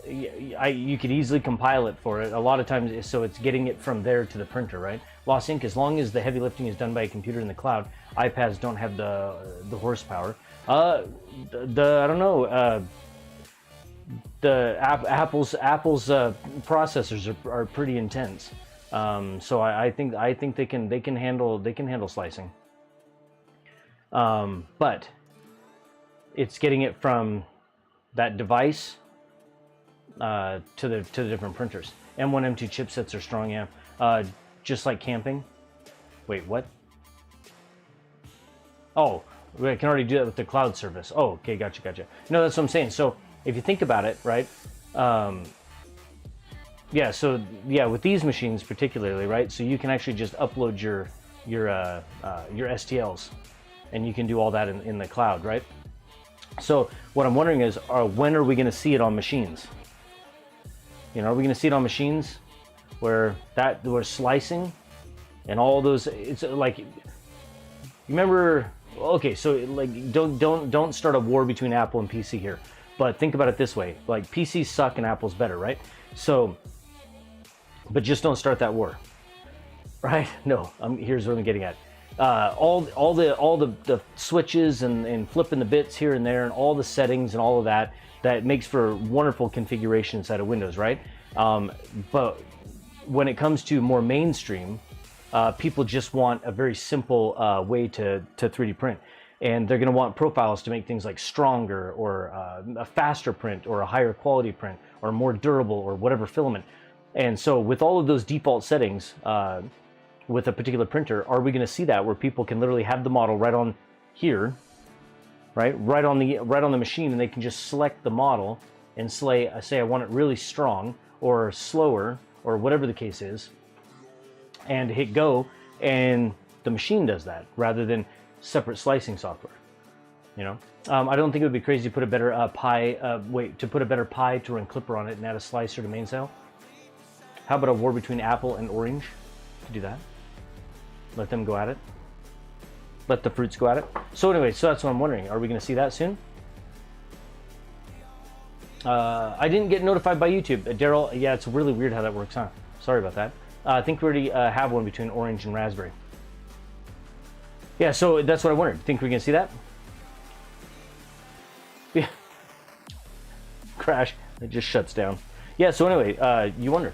You could easily compile it for it. A lot of times, so it's getting it from there to the printer, right? Lost ink. As long as the heavy lifting is done by a computer in the cloud, iPads don't have the horsepower. I don't know. The Apple's processors are pretty intense. So I think they can handle slicing. But it's getting it from that device to the different printers. M1, M2 chipsets are strong, yeah. Just like camping. Wait, what? Oh, I can already do that with the cloud service. Oh, okay, gotcha. No, that's what I'm saying. So if you think about it, right? Yeah, so yeah, with these machines particularly, right? So you can actually just upload your STLs, and you can do all that in the cloud, right? So what I'm wondering is, when are we going to see it on machines? You know, are we going to see it on machines where we're slicing and all those? It's like, you remember? Okay, so like, don't start a war between Apple and PC here, but think about it this way: like, PCs suck and Apple's better, right? So, but just don't start that war, right? No, here's what I'm getting at. All the switches and flipping the bits here and there and all the settings and all of that makes for wonderful configuration inside of Windows, right? But when it comes to more mainstream, people just want a very simple way to 3D print, and they're going to want profiles to make things like stronger or a faster print or a higher quality print or more durable or whatever filament. And so with all of those default settings, with a particular printer, are we going to see that where people can literally have the model right on here, right on the machine, and they can just select the model and say I want it really strong or slower or whatever the case is, and hit go, and the machine does that rather than separate slicing software. You know, I don't think it would be crazy to put a better to put a better Pi to run Clipper on it and add a slicer to main cell. How about a war between Apple and Orange to do that? Let them go at it. Let the fruits go at it. So anyway, so that's what I'm wondering. Are we going to see that soon? I didn't get notified by YouTube. Daryl, yeah, it's really weird how that works, huh? Sorry about that. I think we already have one between Orange and Raspberry. Yeah, so that's what I wondered. Think we're going to see that? Yeah. Crash. It just shuts down. Yeah, so anyway, you wonder.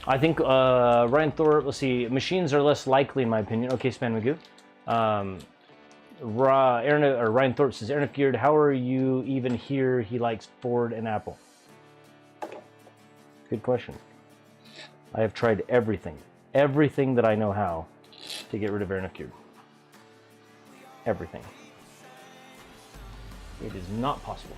I think Ryan Thor, let's see, machines are less likely in my opinion. Okay, Span Magoo. Ryan Thorpe says, Aaron Geared, how are you even here? He likes Ford and Apple. Good question. I have tried everything that I know how to get rid of Aaron Geared. Everything. It is not possible.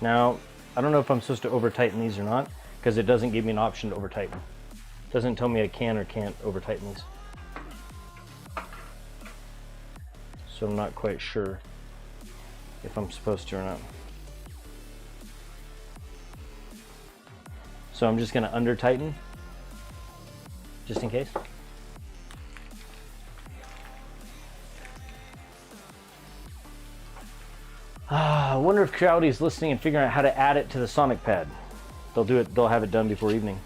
Now, I don't know if I'm supposed to over tighten these or not, because it doesn't give me an option to over tighten. Doesn't tell me I can or can't over tighten these. So I'm not quite sure if I'm supposed to or not. So I'm just going to under tighten, just in case. I wonder if Crowdy's listening and figuring out how to add it to the Sonic pad. They'll do it. They'll have it done before evening.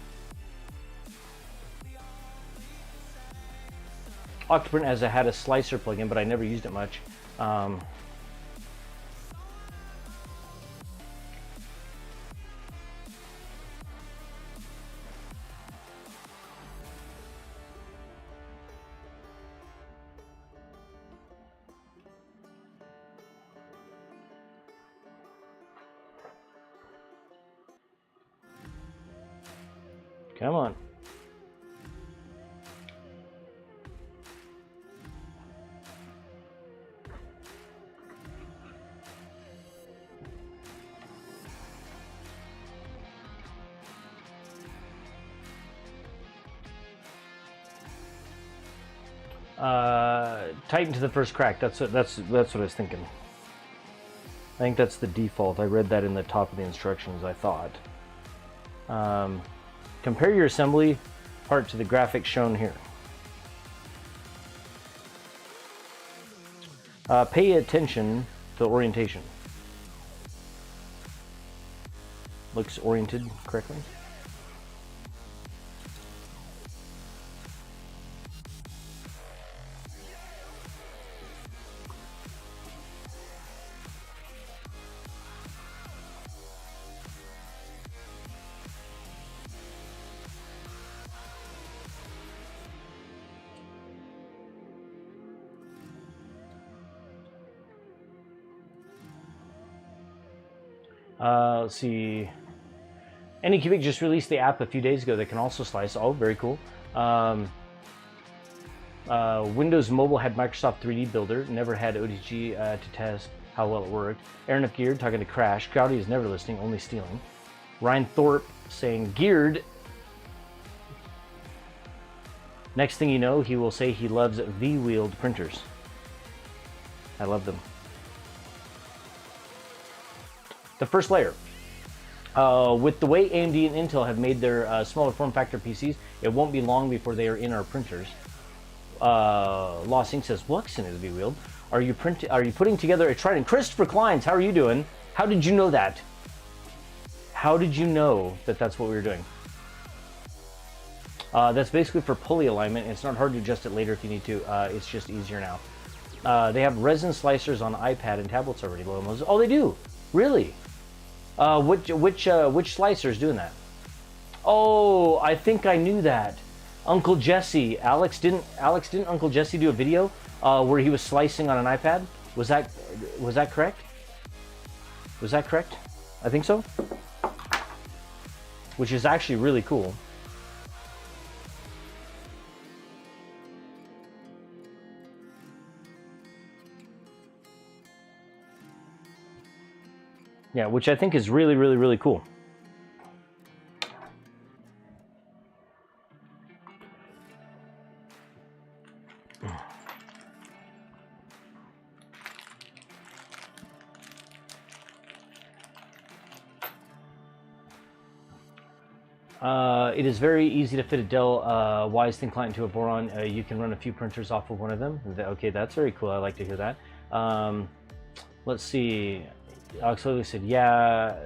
Octoprint had a slicer plugin, but I never used it much. Come on. Tighten to the first crack. That's what I was thinking. I think that's the default. I read that in the top of the instructions, I thought. Compare your assembly part to the graphics shown here. Pay attention to the orientation. Looks oriented correctly. Let's see. Anycubic just released the app a few days ago that can also slice. Oh, very cool. Windows Mobile had Microsoft 3D Builder, never had OTG to test how well it worked. Aaron of Geared talking to Crash. Crowdy is never listening, only stealing. Ryan Thorpe saying Geared. Next thing you know, he will say he loves V-wheeled printers. I love them. The first layer. With the way AMD and Intel have made their smaller form factor PCs, it won't be long before they are in our printers. Lost Ink says, Luxon is V-wheeled. Are you putting together a Trident? Christopher Kleins, how are you doing? How did you know that? How did you know that that's what we were doing? That's basically for pulley alignment. It's not hard to adjust it later if you need to. It's just easier now. They have resin slicers on iPad and tablets already. Oh, they do? Really? Which slicer is doing that? Oh, I think I knew that. Uncle Jesse, Alex didn't Uncle Jesse do a video where he was slicing on an iPad? Was that correct? Was that correct? I think so. Which is actually really cool. Yeah, which I think is really, really, really cool. It is very easy to fit a Dell Wise Thin Client into a Voron. You can run a few printers off of one of them. Okay, that's very cool. I like to hear that. Let's see. Alex Lilly said, yeah,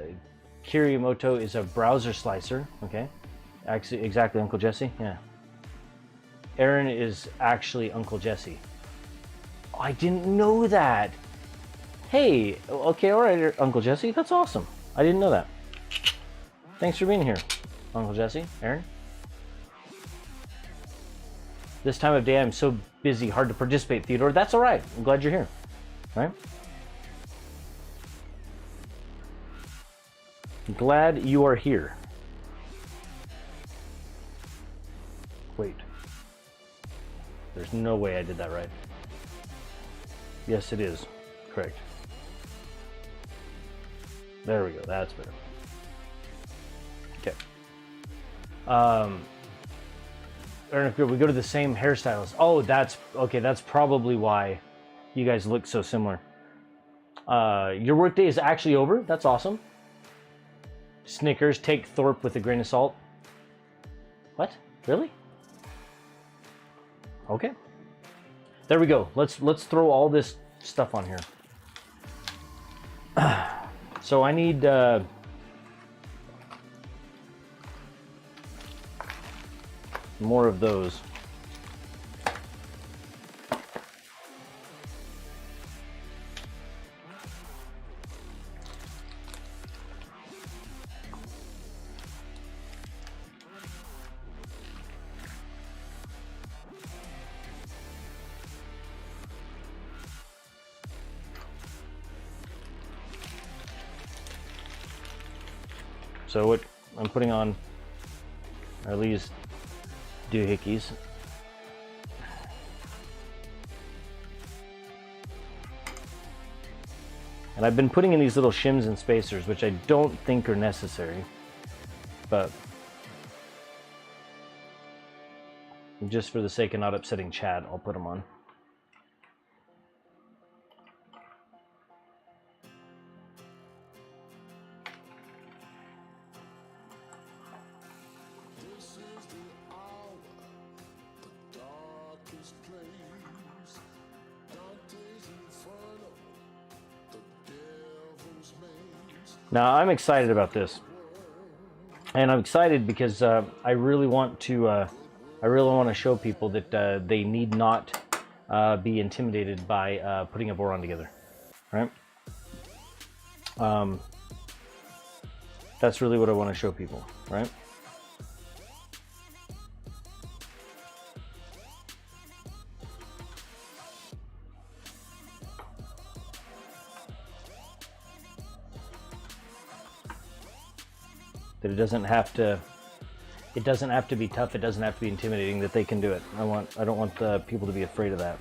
Kirimoto is a browser slicer. Okay. Actually, exactly, Uncle Jesse. Yeah. Aaron is actually Uncle Jesse. Oh, I didn't know that. Hey, okay, all right, Uncle Jesse. That's awesome. I didn't know that. Thanks for being here, Uncle Jesse. Aaron? This time of day, I'm so busy, hard to participate, Theodore. That's all right. I'm glad you're here. All right? Glad you are here. Wait. There's no way I did that right. Yes, it is. Correct. There we go. That's better. Okay. or if we go to the same hairstylist. Oh, that's okay. That's probably why you guys look so similar. Your workday is actually over. That's awesome. Snickers, take Thorpe with a grain of salt. What? Really? Okay. There we go. Let's throw all this stuff on here. So I need more of those. So what I'm putting on are these doohickeys. And I've been putting in these little shims and spacers, which I don't think are necessary, but just for the sake of not upsetting Chad, I'll put them on. Now I'm excited about this, and I'm excited because I really want to show people that they need not be intimidated by putting a Voron together, right? That's really what I want to show people, right? That it doesn't have to be tough, it doesn't have to be intimidating, that they can do it. I don't want people to be afraid of that.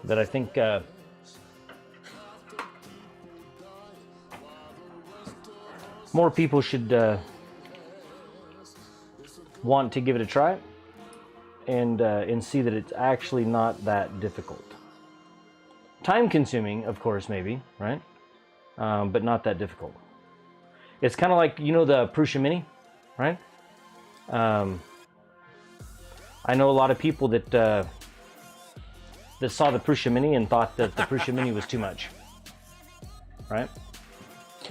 That I think more people should want to give it a try and see that it's actually not that difficult. Time consuming, of course, maybe, right? But not that difficult. It's kind of like, you know, the Prusa Mini, right? I know a lot of people that saw the Prusa Mini and thought that the Prusa Mini was too much, right?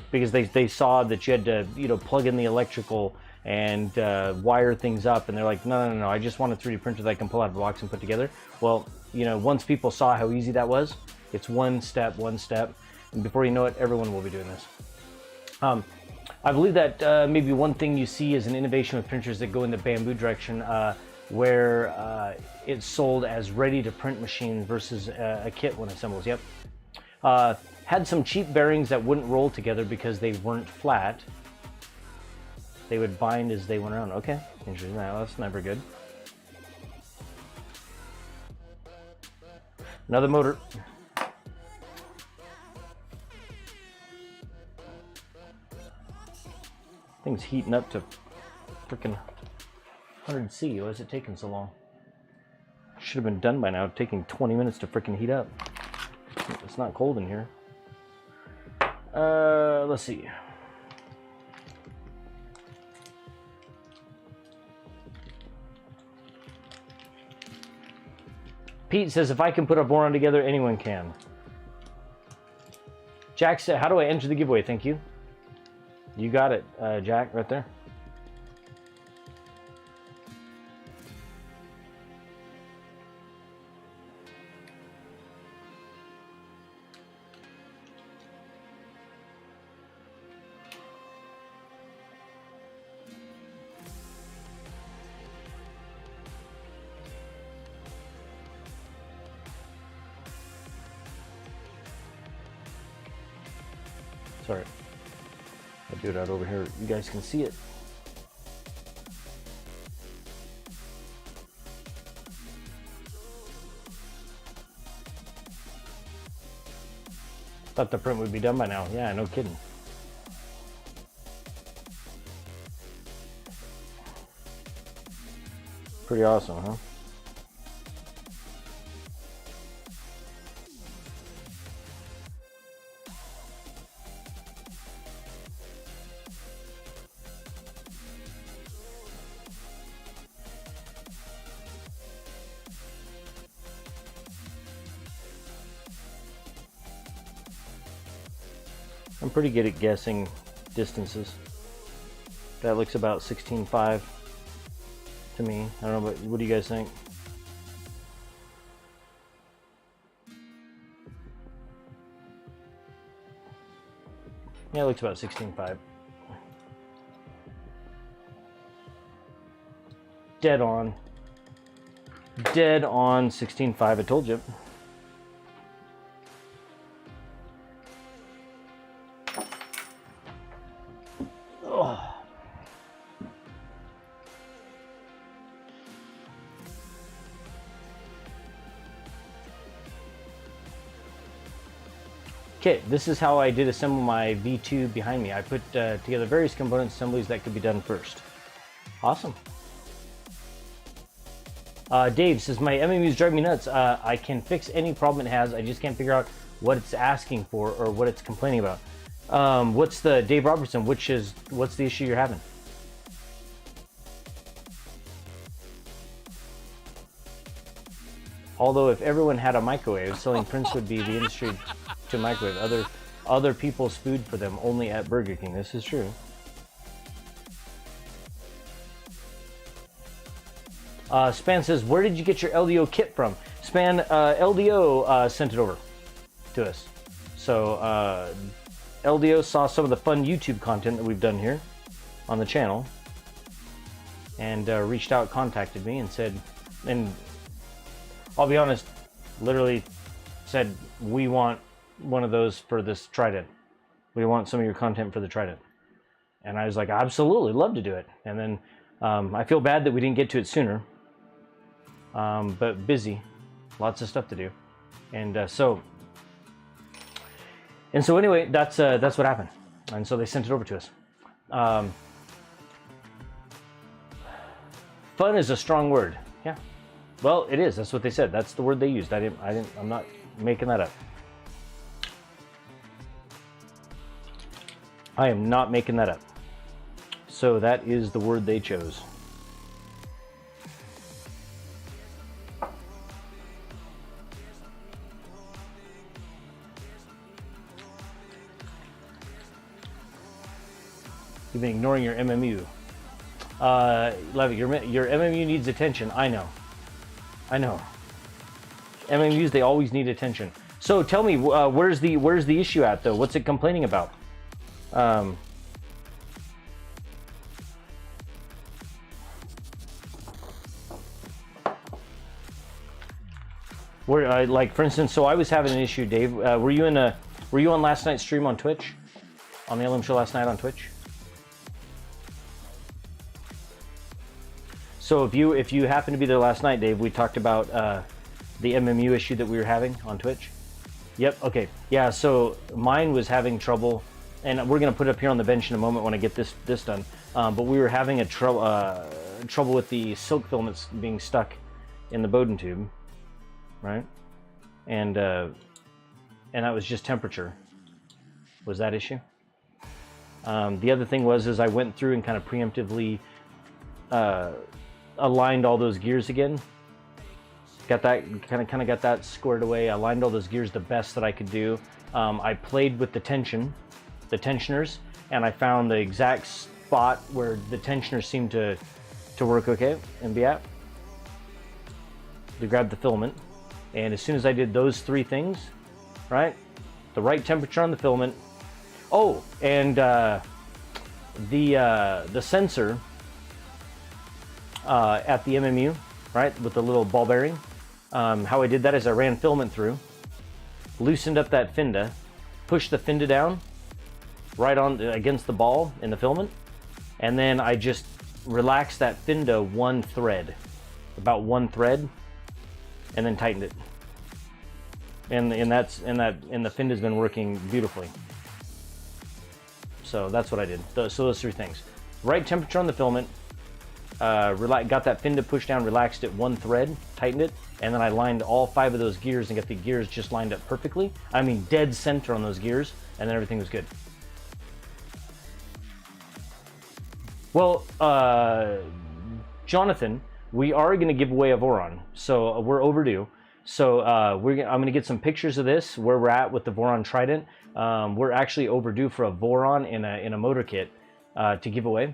Because they saw that you had to, you know, plug in the electrical and wire things up, and they're like, no, I just want a 3D printer that I can pull out of the box and put together. Well, you know, once people saw how easy that was, it's one step, and before you know it, everyone will be doing this. I believe that maybe one thing you see is an innovation with printers that go in the bamboo direction, where it's sold as ready-to-print machine versus a kit when assembles. Yep. Had some cheap bearings that wouldn't roll together because they weren't flat. They would bind as they went around. Okay, interesting. That's never good. Another motor. Thing's heating up to freaking 100C. Why is it taking so long? Should have been done by now. Taking 20 minutes to freaking heat up. It's not cold in here. Let's see. Pete says, if I can put a Voron together, anyone can. Jack said, how do I enter the giveaway? Thank you. You got it, Jack, right there. Sorry. I'll do it out over here. You guys can see it. Thought the print would be done by now. Yeah, no kidding. Pretty awesome, huh? I'm pretty good at guessing distances. That looks about 16.5 to me. I don't know, but what do you guys think? Yeah, it looks about 16.5. Dead on. Dead on 16.5, I told you. Okay, this is how I did assemble my V2 behind me. I put together various component assemblies that could be done first. Awesome. Dave says, my MMUs drive me nuts. I can fix any problem it has. I just can't figure out what it's asking for or what it's complaining about. What's the, Dave Robertson, what's the issue you're having? Although if everyone had a microwave, selling prints would be the industry to microwave other people's food for them only at Burger King. This is true. Span says, where did you get your LDO kit from? Span, LDO sent it over to us. So LDO saw some of the fun YouTube content that we've done here on the channel and reached out, contacted me and said, and I'll be honest, literally said, we want one of those for this Trident. We want some of your content for the Trident. And I was like, absolutely, love to do it. And then I feel bad that we didn't get to it sooner. But busy, lots of stuff to do. And so anyway, that's what happened. And so they sent it over to us. Fun is a strong word. Yeah. Well, it is. That's what they said. That's the word they used. I'm not making that up. I am not making that up. So that is the word they chose. You've been ignoring your MMU. Levy, your MMU needs attention. I know. MMUs, they always need attention. So tell me, where's the issue at though? What's it complaining about? Where, like for instance, so I was having an issue, Dave. Were you on last night's stream on Twitch? On the LM show last night on Twitch? So if you happen to be there last night, Dave, we talked about the MMU issue that we were having on Twitch. Yep. Okay. Yeah. So mine was having trouble, and we're gonna put it up here on the bench in a moment when I get this done. But we were having a trouble with the silk filaments being stuck in the Bowden tube, right? And that was just temperature. Was that issue? The other thing is I went through and kind of preemptively aligned all those gears again. Got that kind of got that squared away. I aligned all those gears the best that I could do. I played with the tensioners, and I found the exact spot where the tensioners seemed to work okay and be at. To grab the filament, and as soon as I did those three things, right, the right temperature on the filament. Oh, and the sensor at the MMU, right, with the little ball bearing. How I did that is I ran filament through, loosened up that fenda, pushed the fenda down, right on against the ball in the filament, and then I just relaxed that fin to one thread, about one thread, and then tightened it. And the fin has been working beautifully. So that's what I did. So those three things: right temperature on the filament, got that fin to push down, relaxed it one thread, tightened it, and then I lined all 5 of those gears and got the gears just lined up perfectly. I mean, dead center on those gears, and then everything was good. Well, Jonathan, we are going to give away a Voron, so we're overdue. So I'm going to get some pictures of this, where we're at with the Voron Trident. We're actually overdue for a Voron in a motor kit to give away.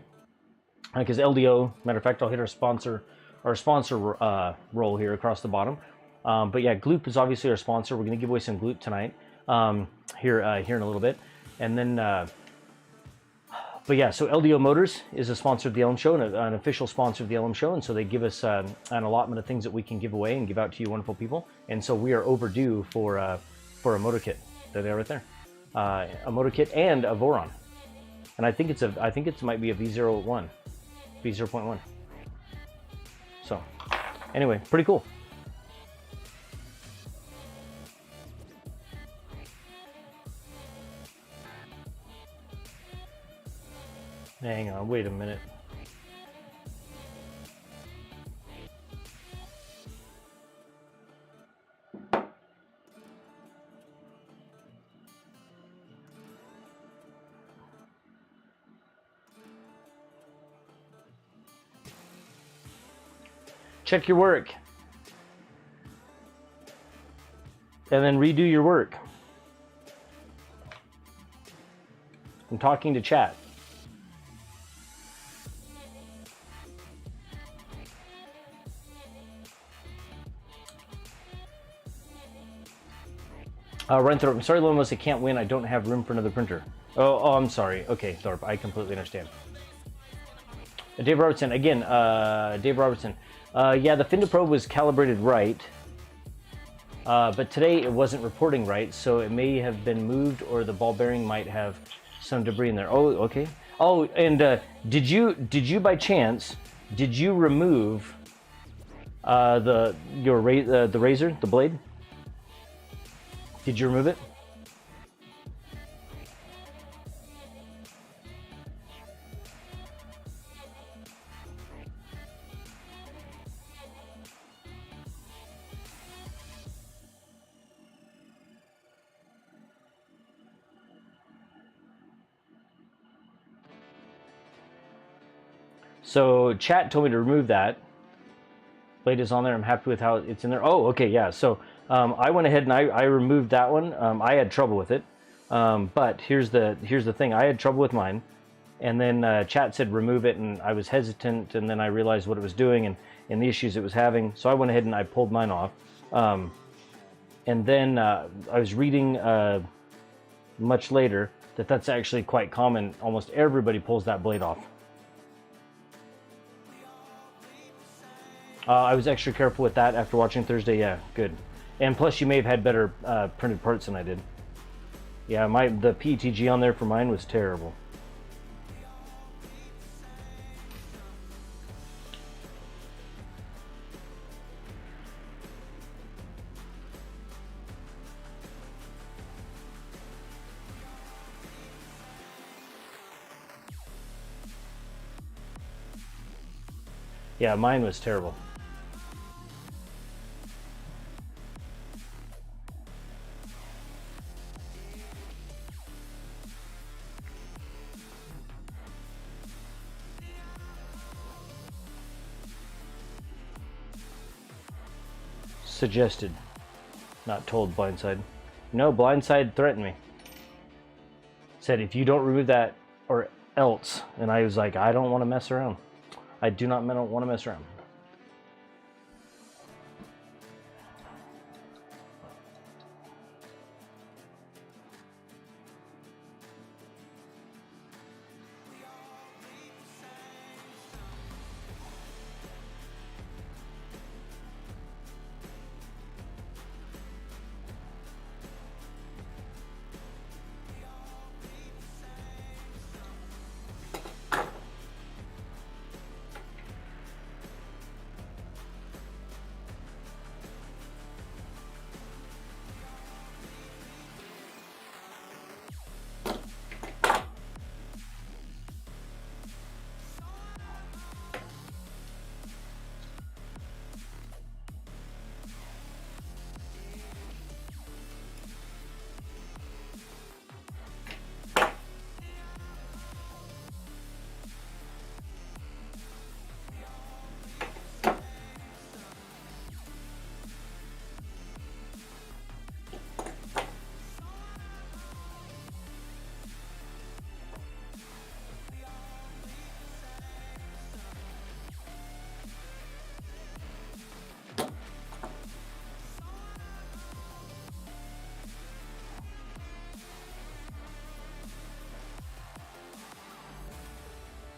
Because LDO, matter of fact, I'll hit our sponsor roll here across the bottom. But yeah, Gloop is obviously our sponsor. We're going to give away some Gloop tonight here in a little bit. And then, but yeah, so LDO Motors is a sponsor of the LM Show, and an official sponsor of the LM Show. And so they give us an allotment of things that we can give away and give out to you wonderful people. And so we are overdue for a motor kit. There they are right there. A motor kit and a Voron. And I think it might be a V01. V0.1. So, anyway, pretty cool. Hang on, wait a minute. Check your work. And then redo your work. I'm talking to chat. Renthorpe, I'm sorry, Lomos, I can't win. I don't have room for another printer. Oh, I'm sorry. Okay, Thorpe, I completely understand. Dave Robertson, again, Dave Robertson. Yeah, the fin to probe was calibrated right, but today it wasn't reporting right, so it may have been moved, or the ball bearing might have some debris in there. Oh, okay. Oh, and did you by chance remove the razor, the blade? Did you remove it? So chat told me to remove that. Blade is on there. I'm happy with how it's in there. Oh, okay, yeah. So I went ahead and I removed that one. I had trouble with it, but here's the thing. I had trouble with mine, and then chat said remove it, and I was hesitant, and then I realized what it was doing and the issues it was having. So I went ahead and I pulled mine off, and then I was reading much later that that's actually quite common. Almost everybody pulls that blade off. I was extra careful with that after watching Thursday. Yeah, good. And plus, you may have had better printed parts than I did. Yeah, the PETG on there for mine was terrible. Yeah, mine was terrible. Suggested, not told. Blindside. No, Blindside threatened me. Said if you don't remove that or else, and I was like, I don't want to mess around. I do not want to mess around.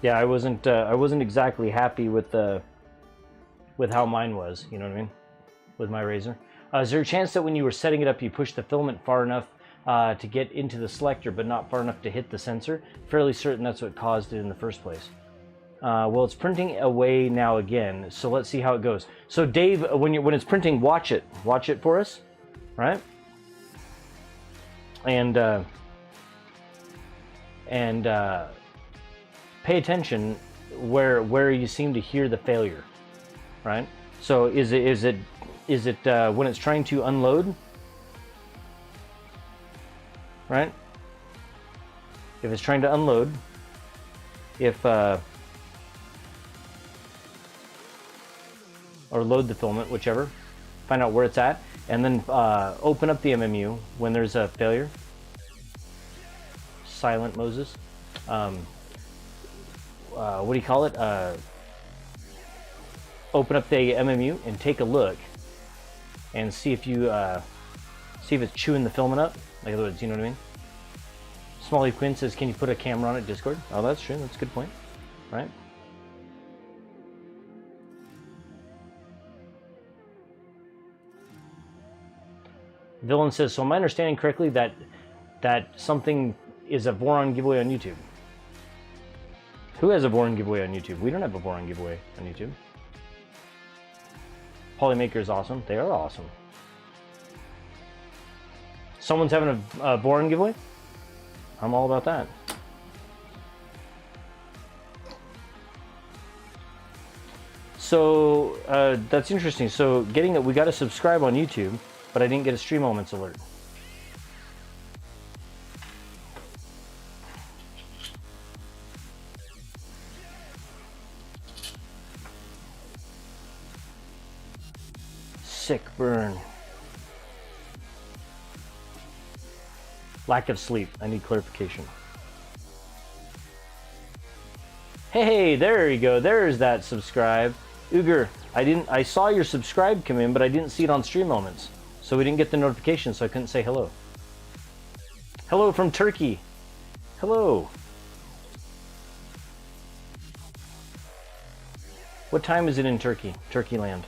Yeah, I wasn't exactly happy with how mine was. You know what I mean? With my razor. Is there a chance that when you were setting it up, you pushed the filament far enough to get into the selector, but not far enough to hit the sensor? Fairly certain that's what caused it in the first place. Well, it's printing away now again, so let's see how it goes. So Dave, when it's printing, watch it for us, right? And pay attention where you seem to hear the failure, right? So is it when it's trying to unload, right? If it's trying to unload, or load the filament, whichever, find out where it's at, and then open up the MMU when there's a failure. Silent Moses. What do you call it? Open up the MMU and take a look and see if it's chewing the filament up. Like, in other words, you know what I mean? Smalley Quinn says, can you put a camera on it, Discord? Oh, that's true. That's a good point. Right? Villain says, so am I understanding correctly that something is a Voron giveaway on YouTube? Who has a Voron giveaway on YouTube? We don't have a Voron giveaway on YouTube. Polymaker is awesome. They are awesome. Someone's having a Voron giveaway? I'm all about that. So that's interesting. So getting it, we got to subscribe on YouTube, but I didn't get a Stream Moments alert. Sick burn. Lack of sleep. I need clarification. Hey, there you go. There's that subscribe. Uger, I saw your subscribe come in, but I didn't see it on Stream Moments. So we didn't get the notification, so I couldn't say hello. Hello from Turkey. Hello. What time is it in Turkey? Turkey land.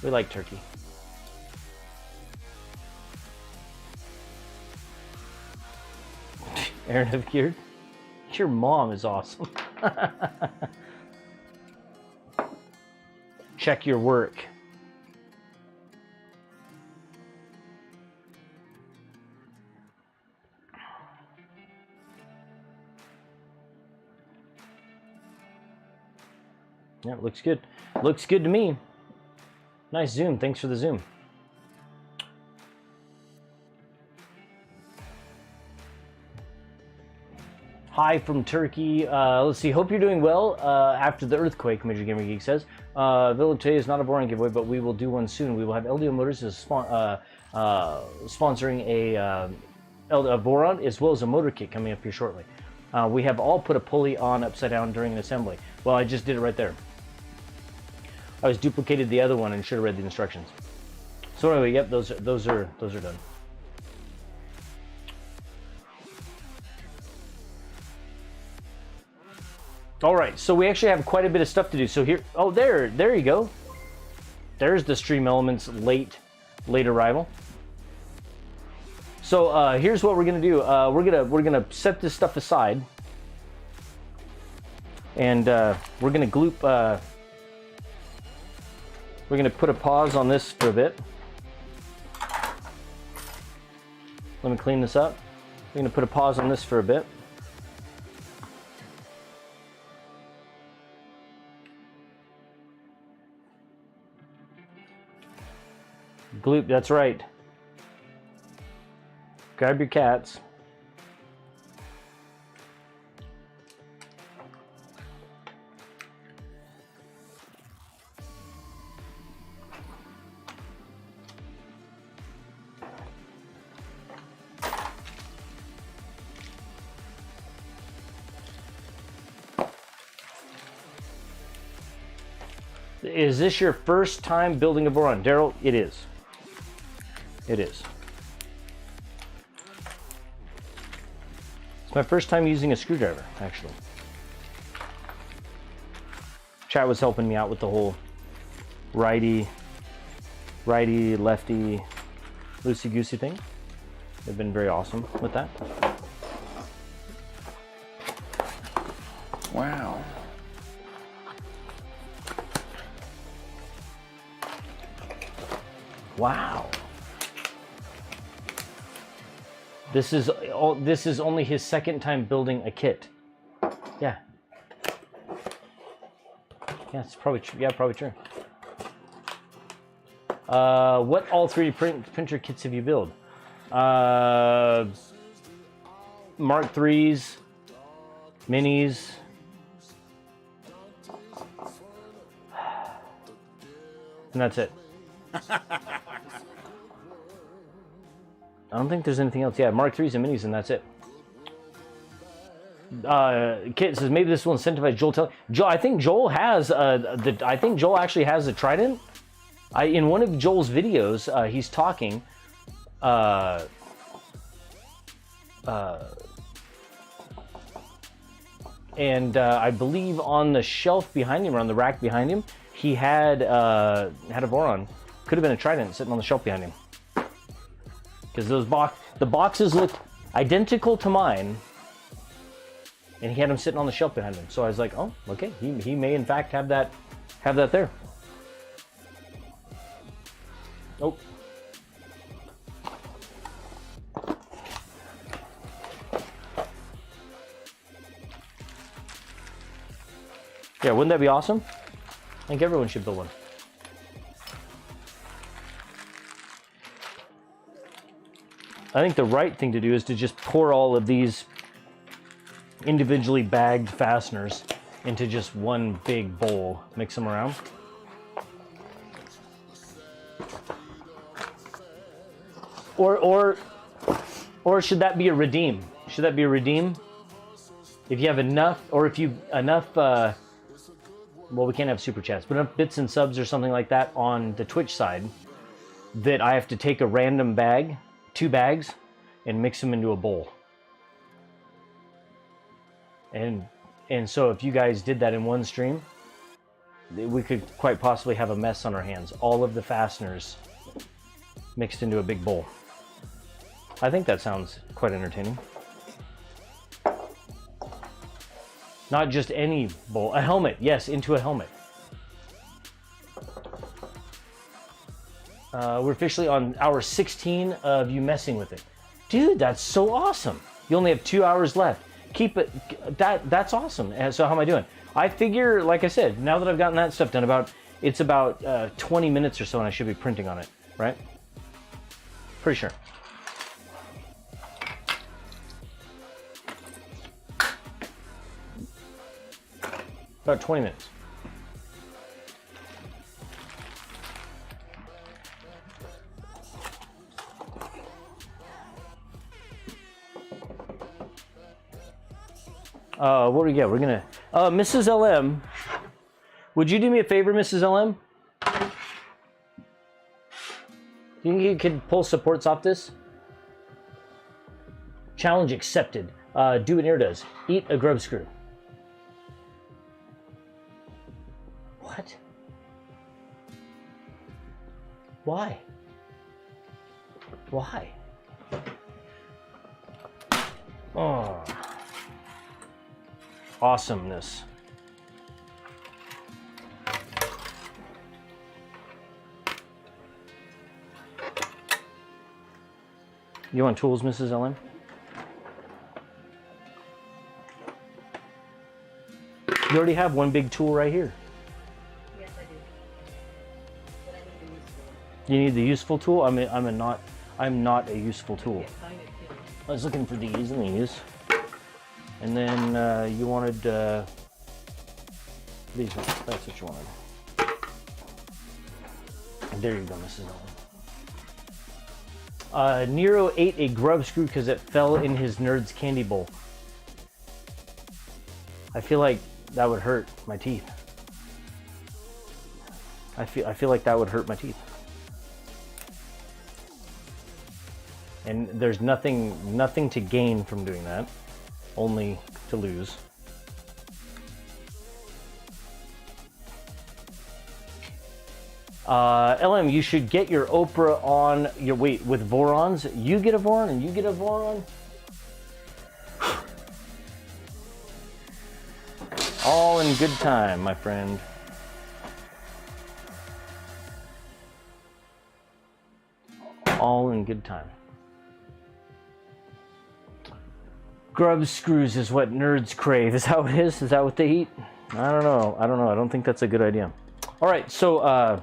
We like Turkey. Aaron have cured? Your mom is awesome. Check your work. Yeah, it looks good. Looks good to me. Nice zoom. Thanks for the zoom. Hi from Turkey. Let's see. Hope you're doing well after the earthquake, Major Gamer Geek says. Village today is not a boring giveaway, but we will do one soon. We will have LDO Motors as sponsoring a Voron as well as a motor kit coming up here shortly. We have all put a pulley on upside down during an assembly. Well, I just did it right there. I was duplicated the other one and should have read the instructions. So anyway, yep, those are done. All right, so we actually have quite a bit of stuff to do. So here, oh, there you go. There's the Stream Elements late arrival. So here's what we're gonna do. We're gonna set this stuff aside, and we're gonna gloop. We're gonna put a pause on this for a bit. Let me clean this up. We're gonna put a pause on this for a bit. Gloop, that's right. Grab your cats. Is this your first time building a Voron? Daryl, it is. It is. It's my first time using a screwdriver, actually. Chat was helping me out with the whole righty, lefty, loosey-goosey thing. They've been very awesome with that. Wow. Wow. This is only his second time building a kit. Yeah. Yeah, it's probably true. Yeah, probably true. What all 3D printer kits have you built? Mark 3s, minis. And that's it. I don't think there's anything else. Yeah, Mark 3s and minis, and that's it. Kit says maybe this will incentivize Joel. I think Joel has I think Joel actually has a trident. In one of Joel's videos, he's talking. And I believe on the shelf behind him, or on the rack behind him, he had a Voron. Could have been a trident sitting on the shelf behind him. Because the boxes looked identical to mine, and he had them sitting on the shelf behind him. So I was like, oh, okay, he may in fact have that there. Oh. Yeah, wouldn't that be awesome? I think everyone should build one. I think the right thing to do is to just pour all of these individually bagged fasteners into just one big bowl. Mix them around. Or should that be a redeem? Should that be a redeem? If you have enough, or if you enough, well, we can't have super chats, but enough bits and subs or something like that on the Twitch side, that I have to take a random bag, 2 bags, and mix them into a bowl. And so if you guys did that in one stream, we could quite possibly have a mess on our hands. All of the fasteners mixed into a big bowl. I think that sounds quite entertaining. Not just any bowl, a helmet, yes, into a helmet. We're officially on hour 16 of you messing with it. Dude, that's so awesome. You only have 2 hours left. Keep it, that's awesome. So how am I doing? I figure, like I said, now that I've gotten that stuff done, it's about 20 minutes or so and I should be printing on it, right? Pretty sure. About 20 minutes. What do we get? We're gonna, Mrs. LM, would you do me a favor, Mrs. LM? You think you could pull supports off this? Challenge accepted. Do what Air does. Eat a grub screw. What? Why? Why? Oh. Awesomeness. You want tools, Mrs. LM? You already have one big tool right here. Yes, I do. But I need the useful. You need the useful tool? I'm not a useful tool. Yeah, find it too. I was looking for these and these. And then you wanted these ones. That's what you wanted. There you go, Mrs. Ellen. Nero ate a grub screw because it fell in his nerd's candy bowl. I feel like that would hurt my teeth. I feel like that would hurt my teeth. And there's nothing to gain from doing that. only to lose. LM, you should get your Oprah on your wait with Vorons. You get a Voron and you get a Voron. All in good time, my friend. All in good time. Grub screws is what nerds crave. Is that what it is? Is that what they eat? I don't know. I don't think that's a good idea. All right, so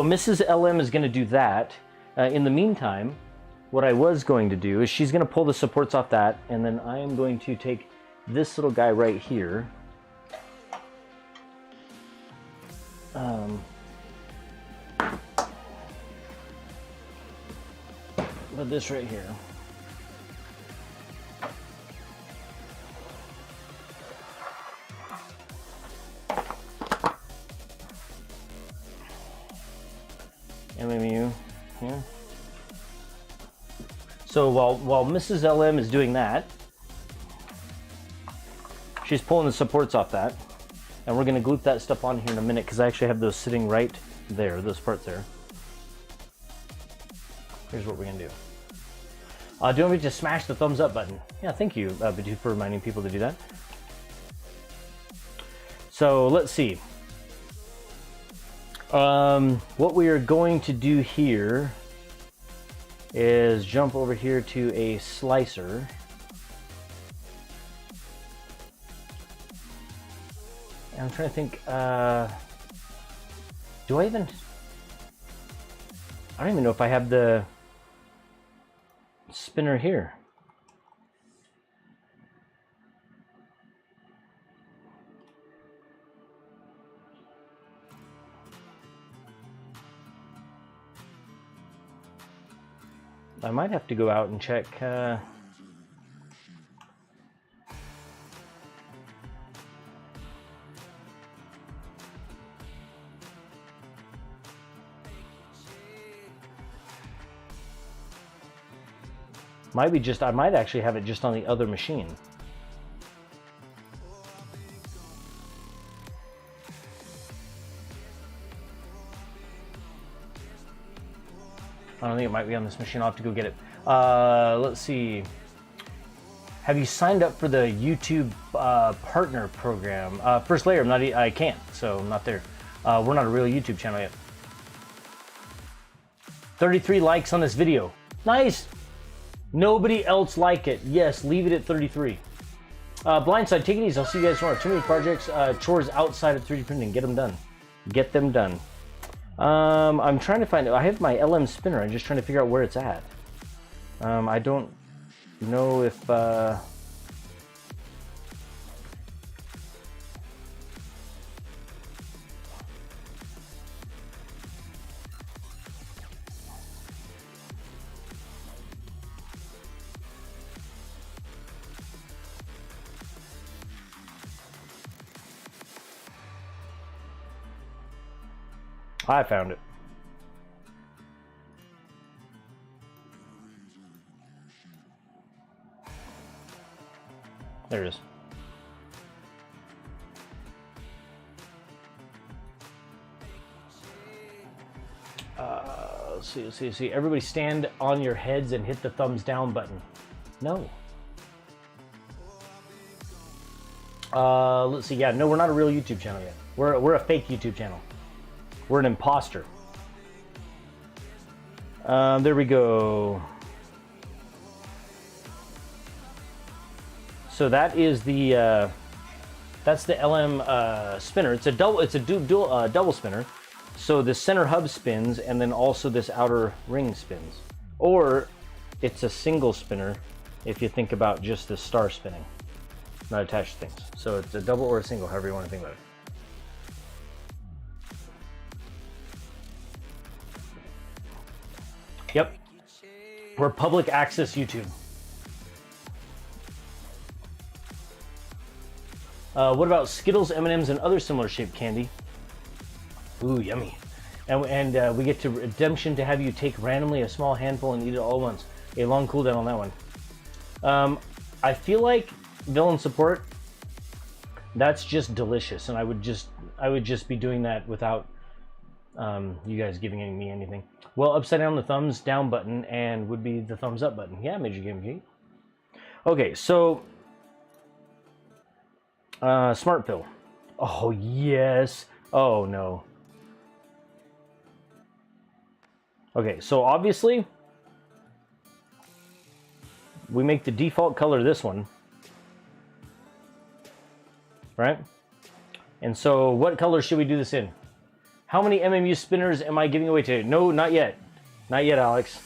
Mrs. LM is going to do that. In the meantime, what I was going to do is she's going to pull the supports off that, and then I am going to take this little guy right here. But this right here. MMU here. So while Mrs. LM is doing that, she's pulling the supports off that, and we're going to gloop that stuff on here in a minute because I actually have those sitting right there, those parts there. Here's what we're going to do. Do you want me to smash the thumbs up button? Yeah, thank you, Badu, for reminding people to do that. So let's see. What we are going to do here is jump over here to a slicer. And I'm trying to think, do I don't even know if I have the spinner here. I might have to go out and check. Might be just, I might actually have it just on the other machine. I don't think it might be on this machine. I'll have to go get it. Let's see. Have you signed up for the YouTube partner program? First layer, I can't, so I'm not there. We're not a real YouTube channel yet. 33 likes on this video. Nice. Nobody else like it. Yes, leave it at 33. Blindside, take it easy. I'll see you guys tomorrow. Too many projects, chores outside of 3D printing. Get them done. Get them done. I'm trying to find. I have my LM spinner. I'm just trying to figure out where it's at. I don't know if. I found it. There it is. Let's see. Everybody stand on your heads and hit the thumbs down button. No. Let's see. Yeah, no, we're not a real YouTube channel yet. We're a fake YouTube channel. We're an imposter. There we go. So that is the that's the LM spinner. It's a double spinner. So the center hub spins, and then also this outer ring spins. Or it's a single spinner if you think about just the star spinning, not attached things. So it's a double or a single, however you want to think about it. Yep, we're public access YouTube. What about Skittles, M&Ms, and other similar shaped candy? Ooh, yummy. And we get to redemption to have you take randomly a small handful and eat it all at once. A long cooldown on that one. I feel like villain support, that's just delicious, and I would just be doing that without you guys giving me anything. Well, upside down the thumbs down button and would be the thumbs up button. Yeah, Major Game Geek. Okay, so smart fill. Oh yes. Oh no. Okay, so obviously we make the default color this one, right? And so what color should we do this in? How many MMU spinners am I giving away today? No, not yet. Not yet, Alex.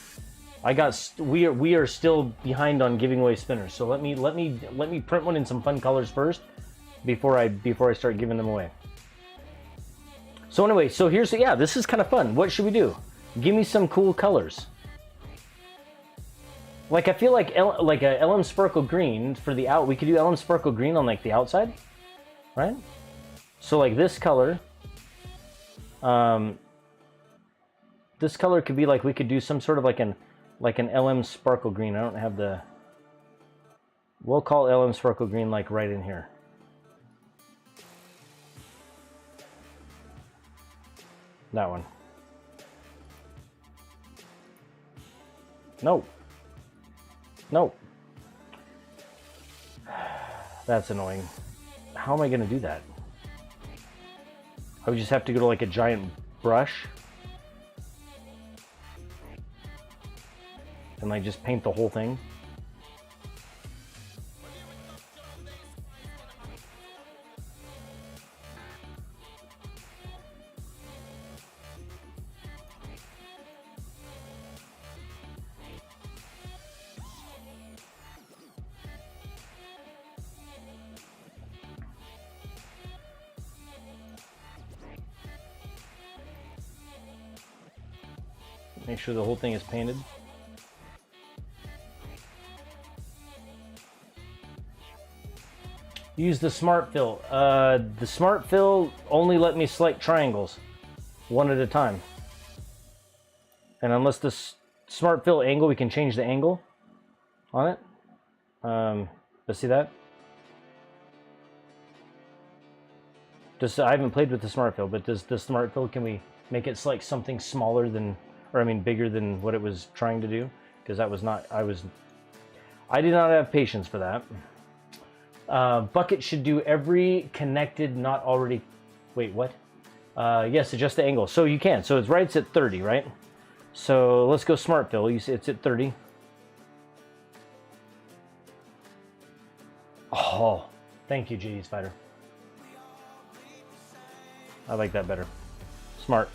We are still behind on giving away spinners. So let me print one in some fun colors first before I start giving them away. So anyway, so here's yeah, this is kind of fun. What should we do? Give me some cool colors. Like I feel like a LM Sparkle Green for the out. We could do LM Sparkle Green on like the outside, right? So like this color. This color could be like, we could do some sort of like an LM Sparkle Green. I don't have the, we'll call LM Sparkle Green like right in here. That one. No. No. That's annoying. How am I going to do that? I would just have to go to like a giant brush and like just paint the whole thing. Make sure the whole thing is painted. Use the smart fill. The smart fill only let me select triangles one at a time. And unless this smart fill angle, we can change the angle on it. Let's see that. I haven't played with the smart fill, but does the smart fill, can we make it select something smaller than, or I mean bigger than what it was trying to do? Because that was not, I did not have patience for that. Bucket should do every connected, not already, wait, what? Yes, adjust the angle. So you can, so it's right, it's at 30, right? So let's go smart fill, you see it's at 30. Oh, thank you, JD Spider. I like that better. Smart.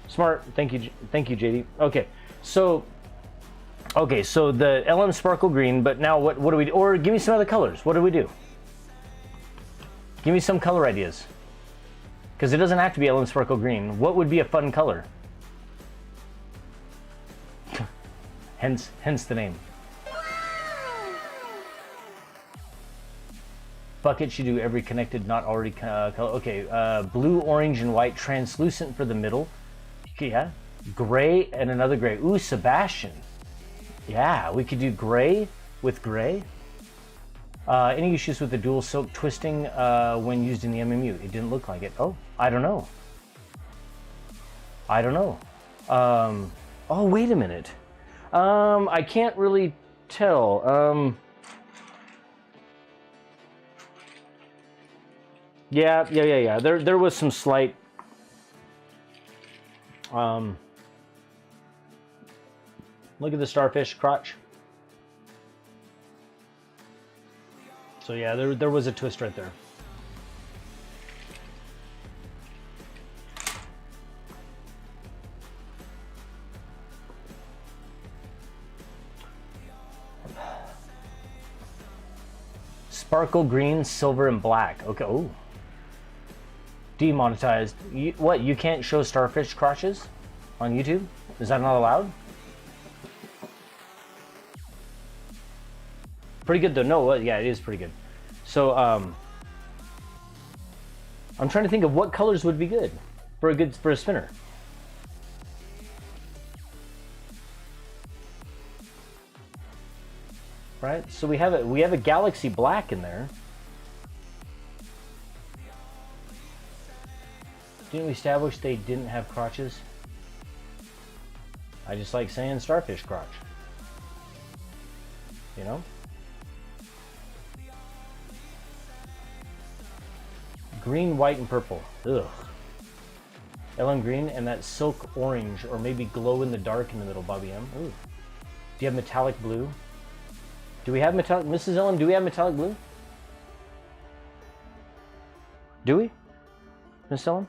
Smart. Thank you, JD. Okay, so the LM Sparkle Green, but now what do we do? Or give me some other colors. What do we do? Give me some color ideas. Because it doesn't have to be LM Sparkle Green. What would be a fun color? hence the name. Bucket should do every connected, not already color. Okay, blue, orange, and white, translucent for the middle. Yeah, gray and another gray. Ooh, Sebastian. Yeah, we could do gray with gray. Any issues with the dual silk twisting when used in the MMU? It didn't look like it. Oh, I don't know. I don't know. Oh, wait a minute. I can't really tell. Yeah. There was some slight. Look at the starfish crotch. So yeah, there was a twist right there. Sparkle green, silver, and black. Okay. Oh. Demonetized. What? You can't show starfish crotches on YouTube? Is that not allowed? Pretty good though. No, yeah, it is pretty good. So I'm trying to think of what colors would be good for a spinner. right? So we have a galaxy black in there. Didn't we establish they didn't have crotches? I just like saying starfish crotch. You know? Green, white, and purple. Ugh. LM green and that silk orange, or maybe glow in the dark in the middle, Bobby M. Ooh. Do you have metallic blue? Do we have metallic, Mrs. LM, do we have metallic blue? Do we? Miss LM?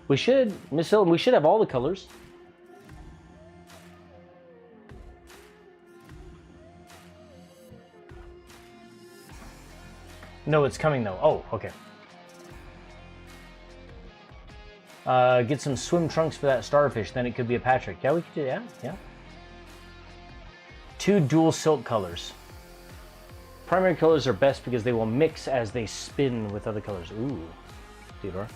We should, Miss LM, we should have all the colors. No, it's coming though. Oh, okay. Get some swim trunks for that starfish, then it could be a Patrick. Yeah, we could do that. Yeah. 2 dual silk colors. Primary colors are best because they will mix as they spin with other colors. Ooh, Theodore.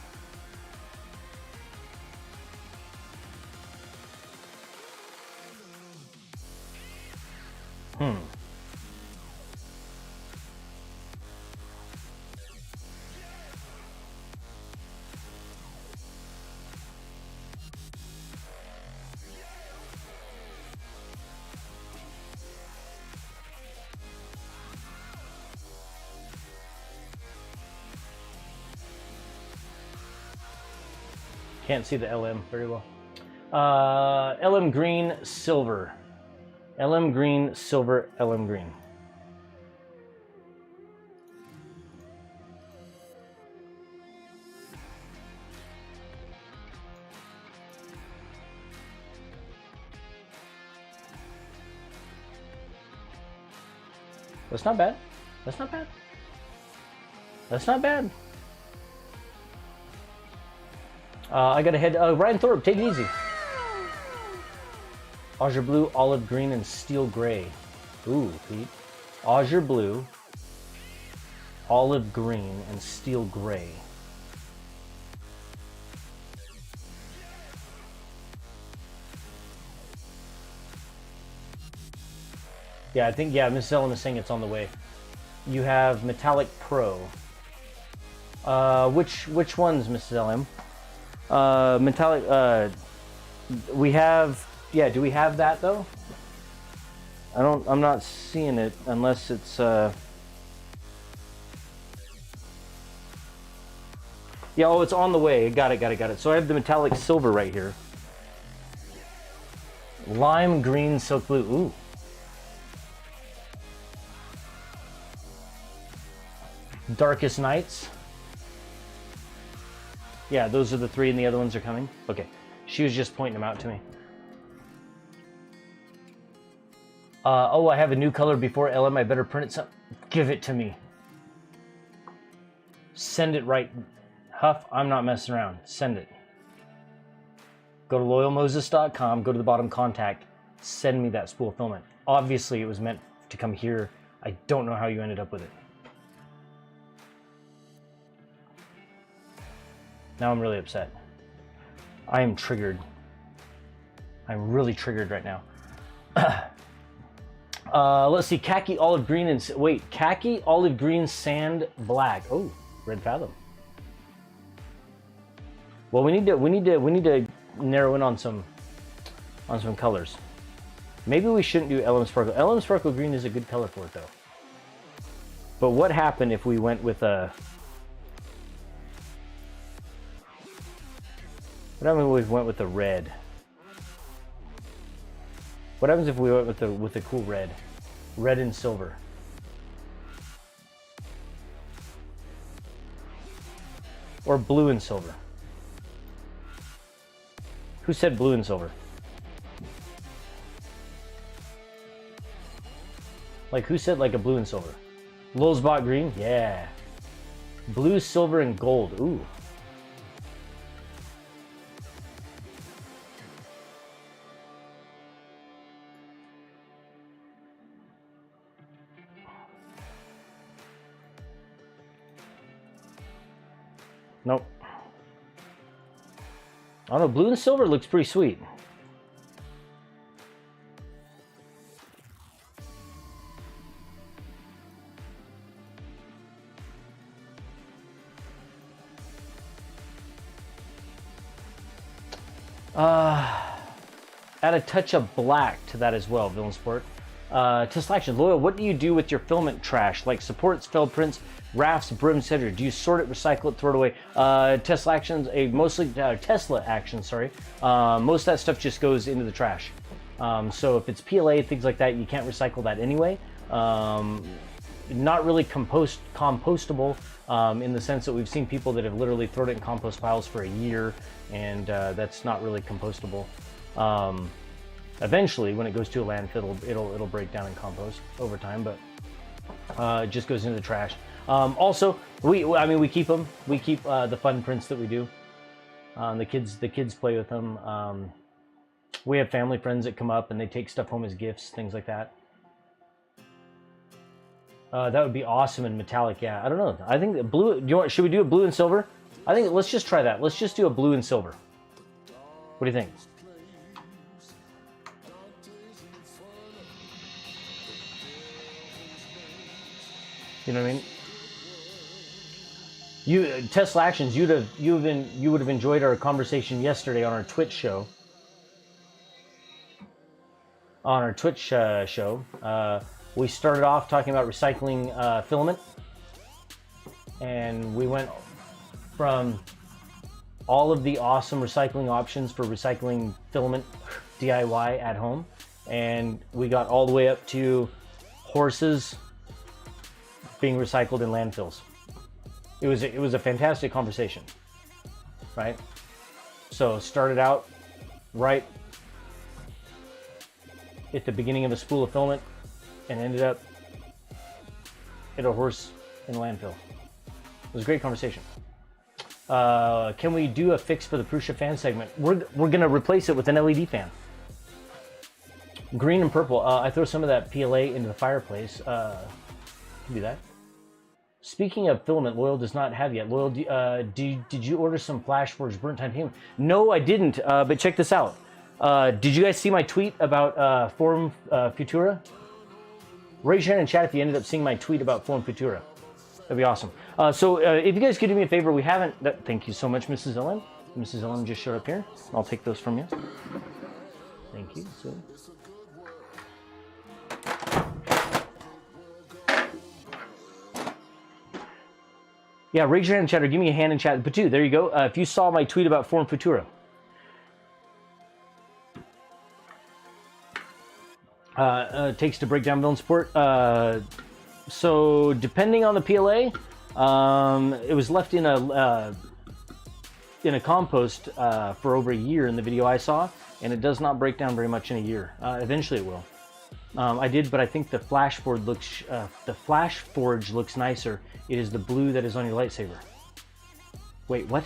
Can't see the LM very well. LM green, silver. LM green, silver, LM green. That's not bad. That's not bad. That's not bad. I gotta head. Ryan Thorpe, take it easy. Azure blue, olive green, and steel gray. Ooh, Pete. Azure blue, olive green, and steel gray. Yeah, I think, yeah, Miss Ellen is saying it's on the way. You have Metallic Pro. Which ones, Mrs. LM? Metallic, we have, yeah, do we have that though? I'm not seeing it unless it's, yeah, oh, it's on the way. Got it. So I have the metallic silver right here. Lime green, silk blue, ooh. Darkest Nights. Yeah, those are the 3 and the other ones are coming. Okay, she was just pointing them out to me. Oh, I have a new color before LM. I better print it some. Give it to me. Send it right. Huff, I'm not messing around. Send it. Go to loyalmoses.com, go to the bottom contact, send me that spool filament. Obviously, it was meant to come here. I don't know how you ended up with it. Now I'm really upset. I am triggered. I'm really triggered right now. Let's see, khaki, olive green, and wait, khaki, olive green, sand, black. Oh, red fathom. Well, we need to narrow in on some colors. Maybe we shouldn't do LM Sparkle. LM Sparkle Green is a good color for it though. But what happened if we went with a? What happens if we went with the red? What happens if we went with the cool red? Red and silver. Or blue and silver. Who said blue and silver? Like who said like a blue and silver? Lulzbot green? Yeah. Blue, silver, and gold. Ooh. Nope. I don't know, blue and silver looks pretty sweet. Add a touch of black to that as well, Villain Sport. Tesla Action, Loyal, what do you do with your filament trash? Like supports, felt prints, rafts, brims, etc. Do you sort it, recycle it, throw it away? Tesla Actions, mostly Tesla Action, sorry. Most of that stuff just goes into the trash. So if it's PLA, things like that, you can't recycle that anyway. Not really compostable in the sense that we've seen people that have literally thrown it in compost piles for a year, and that's not really compostable. Eventually, when it goes to a landfill, it'll break down in compost over time, but it just goes into the trash. Also, we keep them. We keep the fun prints that we do. The kids play with them. We have family friends that come up and they take stuff home as gifts, things like that. That would be awesome in metallic. Yeah, I don't know. I think that blue. Should we do a blue and silver? I think let's just try that. Let's just do a blue and silver. What do you think? You know what I mean? Tesla Actions, you would have enjoyed our conversation yesterday on our Twitch show. On our Twitch show, we started off talking about recycling filament, and we went from all of the awesome recycling options for recycling filament DIY at home, and we got all the way up to horses being recycled in landfills. It was a fantastic conversation, right? So started out right at the beginning of a spool of filament and ended up at a horse in a landfill. It was a great conversation. Can we do a fix for the Prusa fan segment? We're gonna replace it with an LED fan. Green and purple. I throw some of that PLA into the fireplace. Do that. Speaking of filament, Loyal does not have yet. Loyal, did you order some Flash Forge burnt time payment? No, I didn't. But check this out. Did you guys see my tweet about Form Futura? Raise your hand in chat if you ended up seeing my tweet about Form Futura. That'd be awesome. So if you guys could do me a favor, we haven't. Thank you so much, Mrs. Ellen. Mrs. Ellen just showed up here. I'll take those from you. Thank you. So. Yeah, raise your hand in chat or give me a hand in chat. But too, there you go. If you saw my tweet about Form Futura. Takes to break down Villain Support. So depending on the PLA, it was left in a compost for over a year in the video I saw, and it does not break down very much in a year. Eventually it will. I did, but I think the Flash Forge looks nicer. It is the blue that is on your lightsaber. Wait, what?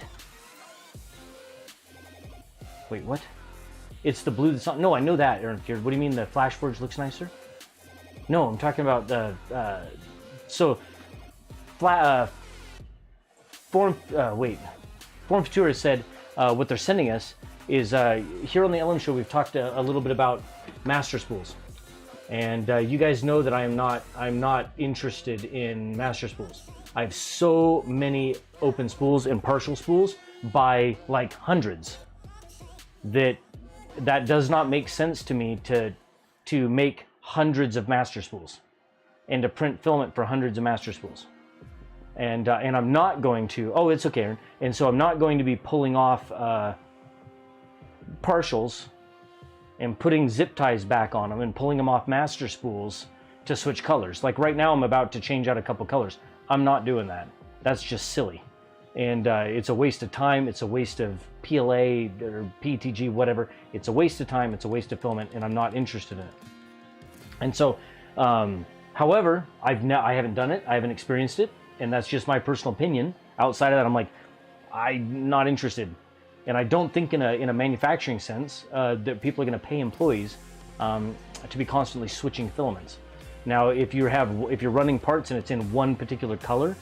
Wait, what? It's the blue that's on. No, I know that, Aaron Feared. What do you mean the Flash Forge looks nicer? No, I'm talking about the. Form Futura said what they're sending us is here on the LM show. We've talked a little bit about master spools. And you guys know that I'm not interested in master spools. I have so many open spools and partial spools by like hundreds that does not make sense to me to make hundreds of master spools and to print filament for hundreds of master spools. And I'm not going to. Oh, it's okay, Aaron. And so I'm not going to be pulling off partials and putting zip ties back on them and pulling them off master spools to switch colors. Like right now I'm about to change out a couple colors. I'm not doing that. That's just silly. And it's a waste of time. It's a waste of PLA or PTG, whatever. It's a waste of time. It's a waste of filament, and I'm not interested in it. And so, however, I haven't done it. I haven't experienced it, and that's just my personal opinion. Outside of that, I'm like, I'm not interested. And I don't think in a manufacturing sense that people are going to pay employees to be constantly switching filaments. Now, if you're running parts and it's in one particular color,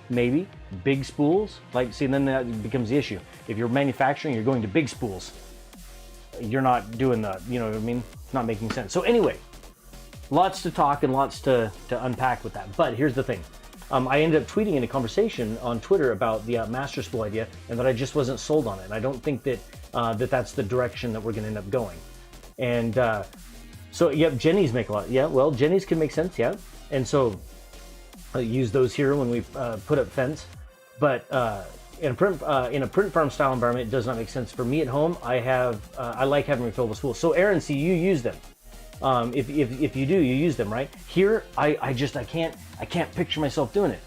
Maybe. Big spools? Like, see, then that becomes the issue. If you're manufacturing, you're going to big spools. You're not doing the, you know what I mean? It's not making sense. So anyway, lots to talk and lots to unpack with that. But here's the thing. I ended up tweeting in a conversation on Twitter about the master spool idea, and that I just wasn't sold on it. And I don't think that that's the direction that we're going to end up going. And so, yep, Jennies make a lot. Yeah, well, Jennies can make sense, yeah. And so I use those here when we put up fence. But in a print farm style environment, it does not make sense. For me at home, I like having refillable spools. So Aaron, see, you use them. If you do, you use them, right? Here, I can't picture myself doing it.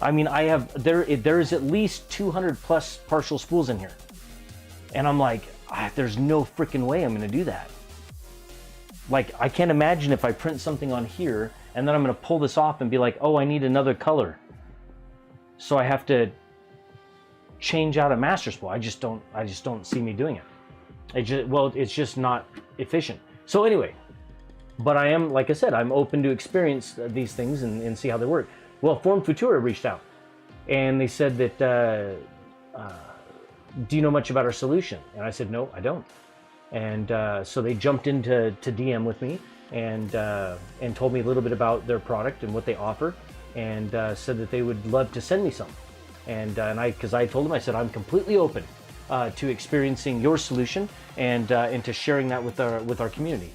I mean, there is at least 200 plus partial spools in here. And I'm like, there's no freaking way I'm going to do that. Like, I can't imagine if I print something on here and then I'm going to pull this off and be like, oh, I need another color. So I have to change out a master spool. I just don't see me doing it. It's just not efficient. So anyway, but I am, like I said, I'm open to experience these things and see how they work. Well, Form Futura reached out and they said that, do you know much about our solution? And I said, no, I don't. And so they jumped into DM with me and told me a little bit about their product and what they offer, and said that they would love to send me some. Because I told them, I said, I'm completely open to experiencing your solution and to sharing that with our community.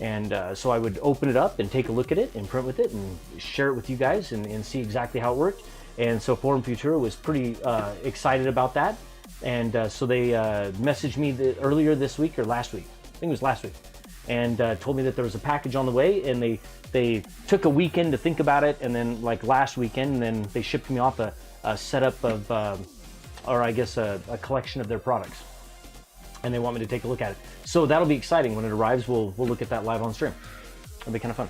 And so I would open it up and take a look at it and print with it and share it with you guys and see exactly how it worked. And so Forum Futura was pretty excited about that. And so they messaged me earlier this week or last week. I think it was last week. And told me that there was a package on the way, and they took a weekend to think about it, and then like last weekend, and then they shipped me off a setup of, or I guess a collection of their products. And they want me to take a look at it. So that'll be exciting. When it arrives, we'll look at that live on stream. It'll be kind of fun.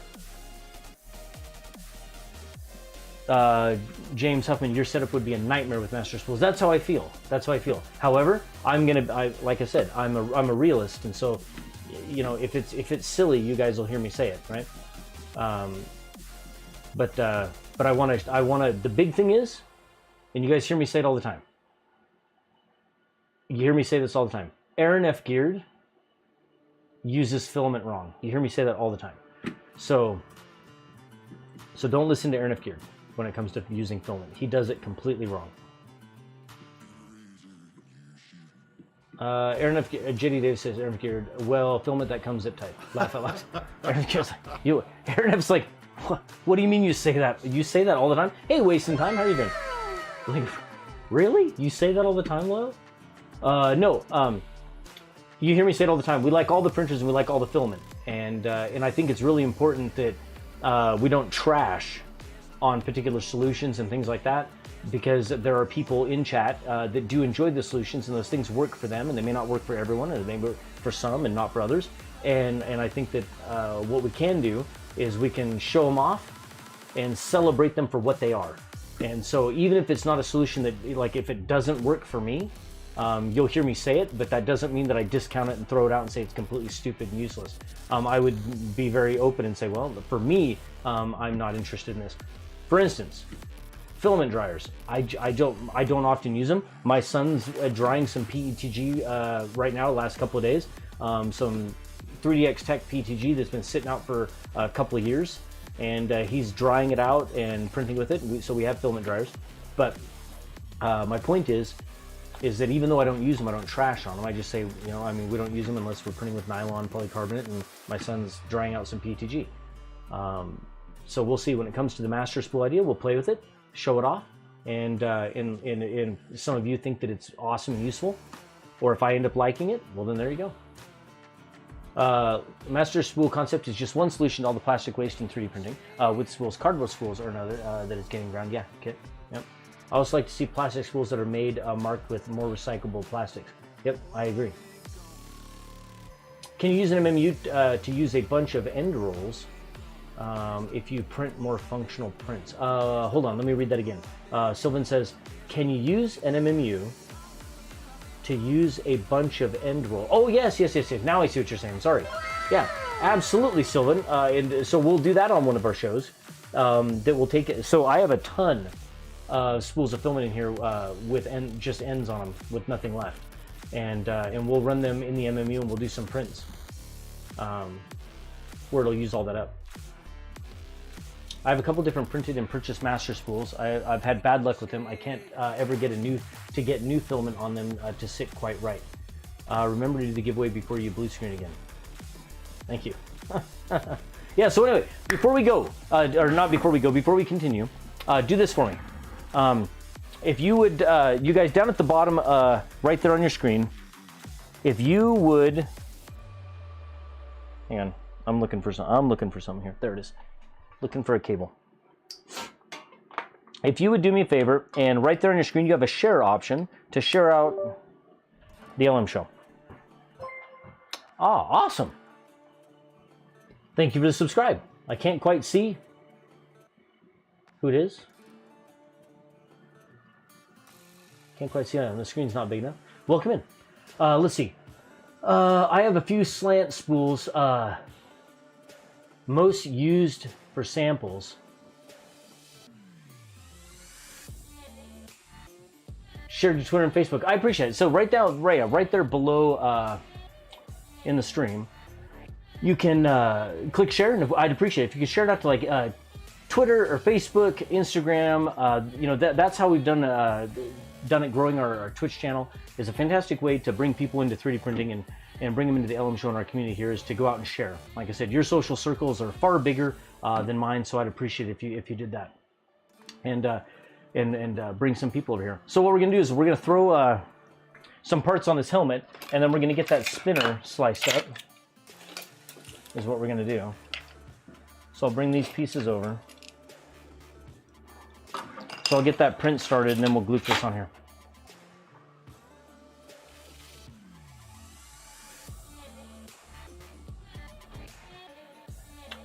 James Huffman, your setup would be a nightmare with master spools. That's how I feel. That's how I feel. However, like I said, I'm a realist, and so, you know, if it's silly, you guys will hear me say it, right? But I want to. The big thing is, and you guys hear me say it all the time. You hear me say this all the time. Aaron F. Geared uses filament wrong. You hear me say that all the time. So don't listen to Aaron F. Geared when it comes to using filament. He does it completely wrong. Aaron F. JD Davis says, Aaron F. Geared, well, filament that comes zip tight. Laugh out loud. Aaron F. Geared's like, Aaron F's like, what do you mean you say that? You say that all the time? Hey, wasting time, how are you doing? Like, really? You say that all the time, Lo? No, you hear me say it all the time. We like all the printers and we like all the filament. And I think it's really important that we don't trash on particular solutions and things like that, because there are people in chat that do enjoy the solutions, and those things work for them, and they may not work for everyone, or they may work for some and not for others. And I think that what we can do is we can show them off and celebrate them for what they are. And so even if it's not a solution that, like, if it doesn't work for me, you'll hear me say it, but that doesn't mean that I discount it and throw it out and say it's completely stupid and useless. I would be very open and say, well, for me, I'm not interested in this. For instance, filament dryers. I don't often use them. My son's drying some PETG right now, last couple of days. Some 3DX Tech PETG that's been sitting out for a couple of years, and he's drying it out and printing with it. So we have filament dryers. But my point is that even though I don't use them, I don't trash on them. I just say, you know, I mean, we don't use them unless we're printing with nylon polycarbonate, and my son's drying out some PETG. So we'll see. When it comes to the master spool idea, we'll play with it, show it off, and some of you think that it's awesome and useful, or if I end up liking it, well, then there you go. Master spool concept is just one solution to all the plastic waste in 3D printing. With spools, cardboard spools are another that is getting around. Yeah, okay, yep. I also like to see plastic spools that are made marked with more recyclable plastics. Yep, I agree. Can you use an MMU to use a bunch of end rolls if you print more functional prints? Hold on, let me read that again. Sylvan says, can you use an MMU to use a bunch of end roll? Oh, yes. Now I see what you're saying. Sorry. Yeah, absolutely, Sylvan. And so we'll do that on one of our shows. That will take it. So I have a ton spools of filament in here with just ends on them with nothing left, and we'll run them in the MMU and we'll do some prints where it'll use all that up. I have a couple different printed and purchased master spools. I've had bad luck with them. I can't ever get new filament on them to sit quite right. Remember to do the giveaway before you blue screen again. Thank you. Yeah, so anyway, before we go, or not before we go, before we continue, do this for me. If you would, you guys down at the bottom, right there on your screen, if you would, hang on, I'm looking for something here. There it is. Looking for a cable. If you would do me a favor, and right there on your screen you have a share option to share out the LM show. Ah, awesome. Thank you for the subscribe. I can't quite see who it is. Can't quite see it. The screen's not big enough. Welcome in. Let's see. I have a few slant spools. Most used for samples. Shared to Twitter and Facebook. I appreciate it. So right there below in the stream, you can click share, and I'd appreciate it if you could share it out to like Twitter or Facebook, Instagram. You know, that's how we've done it. Growing our Twitch channel is a fantastic way to bring people into 3D printing and bring them into the LM show in our community here, is to go out and share. Like I said, your social circles are far bigger than mine, so I'd appreciate it if you did that, and bring some people over here. So what we're gonna do is we're gonna throw some parts on this helmet, and then we're gonna get that spinner sliced up. Is what we're gonna do. So I'll bring these pieces over. So I'll get that print started, and then we'll glue this on here.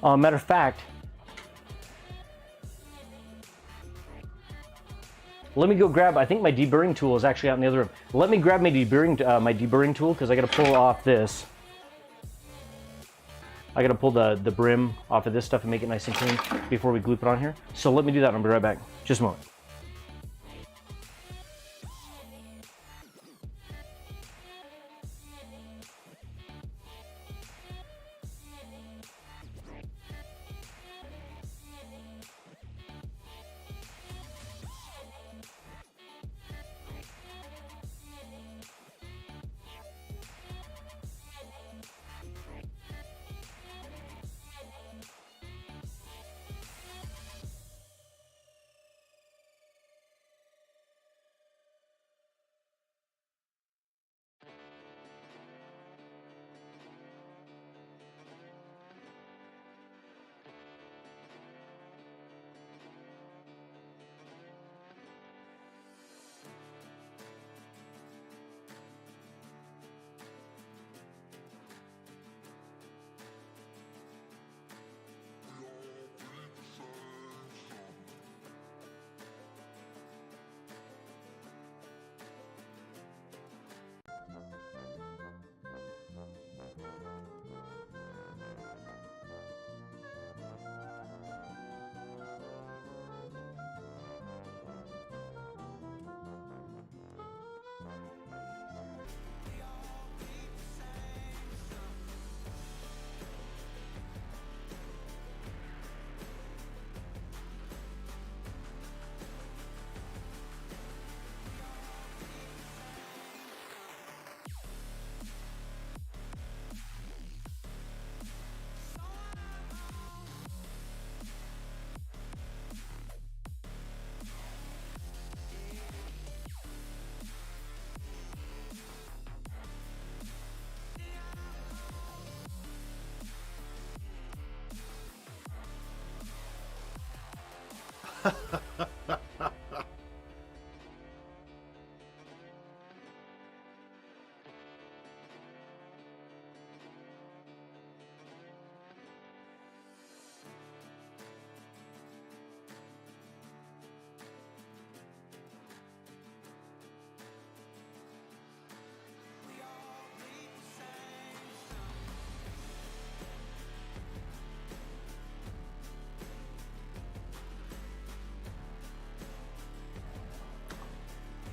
Matter of fact, let me go grab, I think my deburring tool is actually out in the other room. Let me grab my deburring tool, because I got to pull off this. I got to pull the brim off of this stuff and make it nice and clean before we glue it on here. So let me do that and I'll be right back. Just a moment.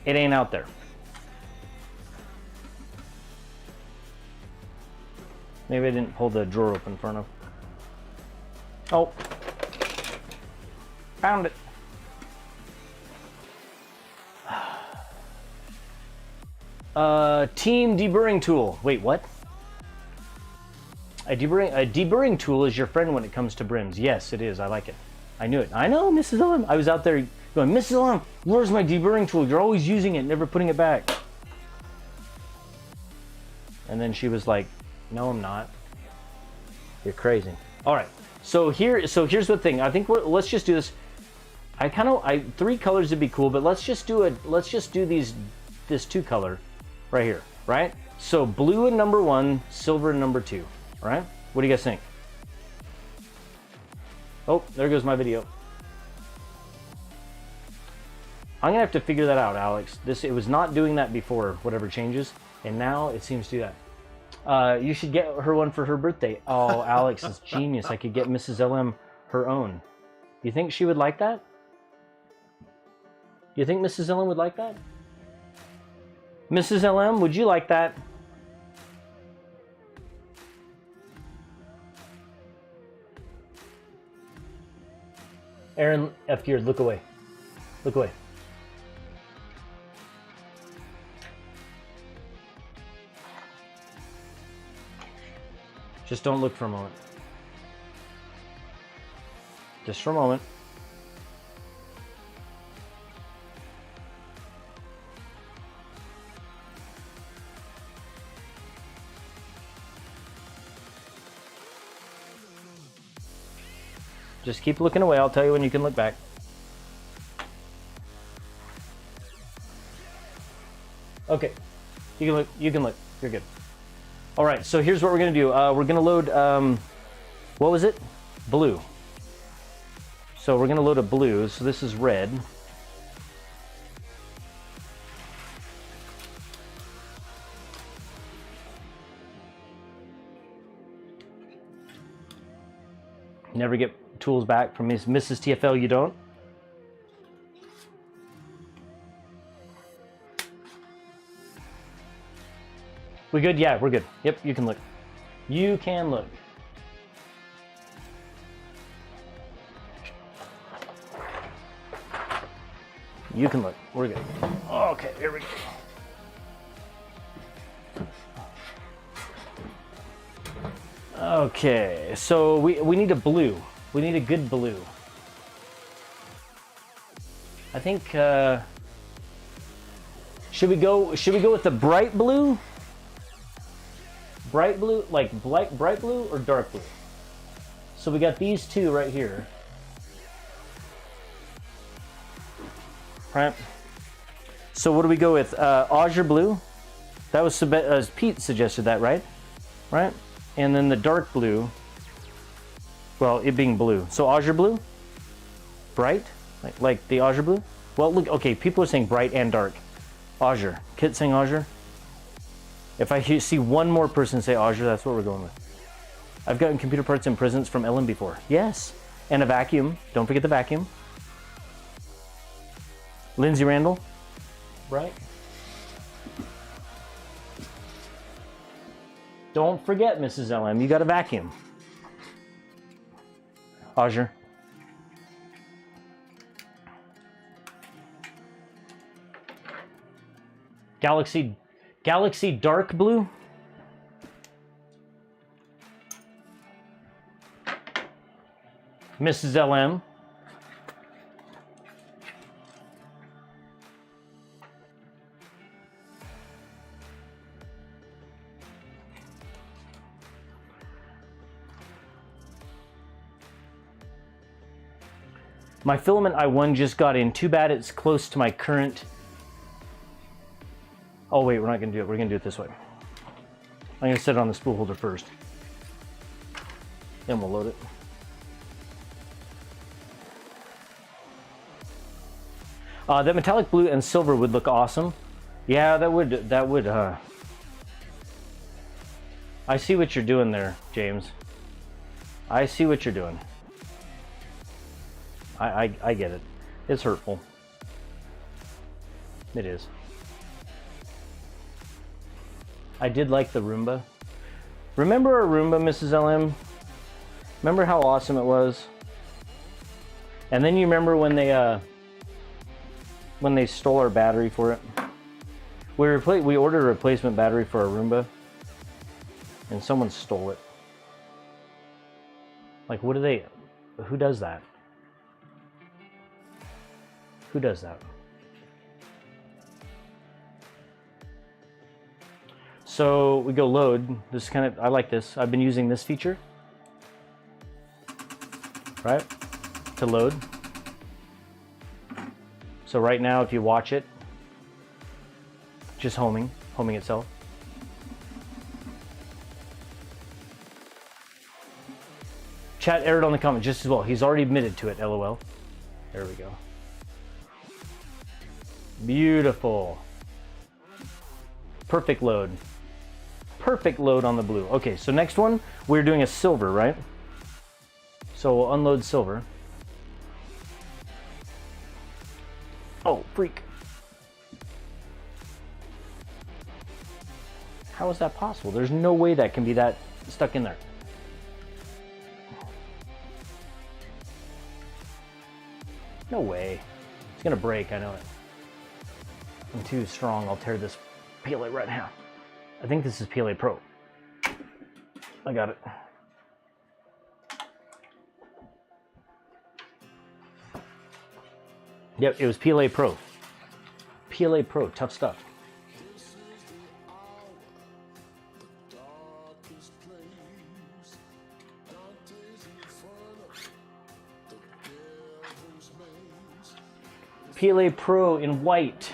It ain't out there. Maybe I didn't pull the drawer open far enough. Oh. Found it. Team deburring tool. Wait, what? A deburring tool is your friend when it comes to brims. Yes, it is. I like it. I knew it. I know, Mrs. Ellen. I was out there going, Mrs. Ellen, where's my deburring tool? You're always using it, never putting it back. And then she was like, no, I'm not. You're crazy. All right. So here's the thing. I think let's just do this. Three colors would be cool, but let's just do this 2 color right here, right? So blue in number 1, silver in number 2, right? What do you guys think? Oh, there goes my video. I'm gonna have to figure that out, Alex. It was not doing that before, whatever changes, and now it seems to do that. You should get her one for her birthday. Oh, Alex is genius. I could get Mrs. LM her own. You think she would like that? You think Mrs. LM would like that? Mrs. LM, would you like that? Aaron F. Gears, look away. Look away. Just don't look for a moment. Just for a moment. Just keep looking away. I'll tell you when you can look back. Okay. You can look. You can look. You're good. All right. So here's what we're going to do. We're going to load, what was it? Blue. So we're going to load a blue. So this is red. Never get tools back from Mrs. TFL, you don't? We good? Yeah, we're good. Yep, you can look. You can look. You can look. We're good. Okay, here we go. Okay, so we need a blue. We need a good blue. I think should we go with the bright blue? Bright blue, like bright blue or dark blue? So we got these two right here. Right. So what do we go with? Azure blue. That was Pete suggested that, right? Right. And then the dark blue, well, it being blue. So Azure blue, bright, like the Azure blue. Well, look, okay, people are saying bright and dark. Azure, Kit saying Azure. If I see one more person say Azure, that's what we're going with. I've gotten computer parts and presents from Ellen before. Yes, and a vacuum. Don't forget the vacuum. Lindsay Randall, bright. Don't forget, Mrs. LM, you got a vacuum. Azure. Galaxy dark blue. Mrs. LM. My filament I1 just got in. Too bad it's close to my current. Oh wait, we're not gonna do it. We're gonna do it this way. I'm gonna set it on the spool holder first. Then we'll load it. That metallic blue and silver would look awesome. Yeah, that would. I see what you're doing there, James. I see what you're doing. I get it. It's hurtful. It is. I did like the Roomba. Remember our Roomba, Mrs. LM? Remember how awesome it was? And then you remember when they stole our battery for it? We ordered a replacement battery for our Roomba, and someone stole it. Like, what do they... Who does that? Who does that? So we go load. This is kind of... I like this. I've been using this feature. Right? To load. So right now, if you watch it, just homing itself. Chat erred on the comment just as well. He's already admitted to it, LOL. There we go. Beautiful. Perfect load. Perfect load on the blue. Okay, so next one, we're doing a silver, right? So we'll unload silver. Oh, freak. How is that possible? There's no way that can be that stuck in there. No way. It's gonna break, I know it. I'm too strong, I'll tear this PLA right in half. I think this is PLA Pro. I got it. Yep, it was PLA Pro. PLA Pro, tough stuff. PLA Pro in white.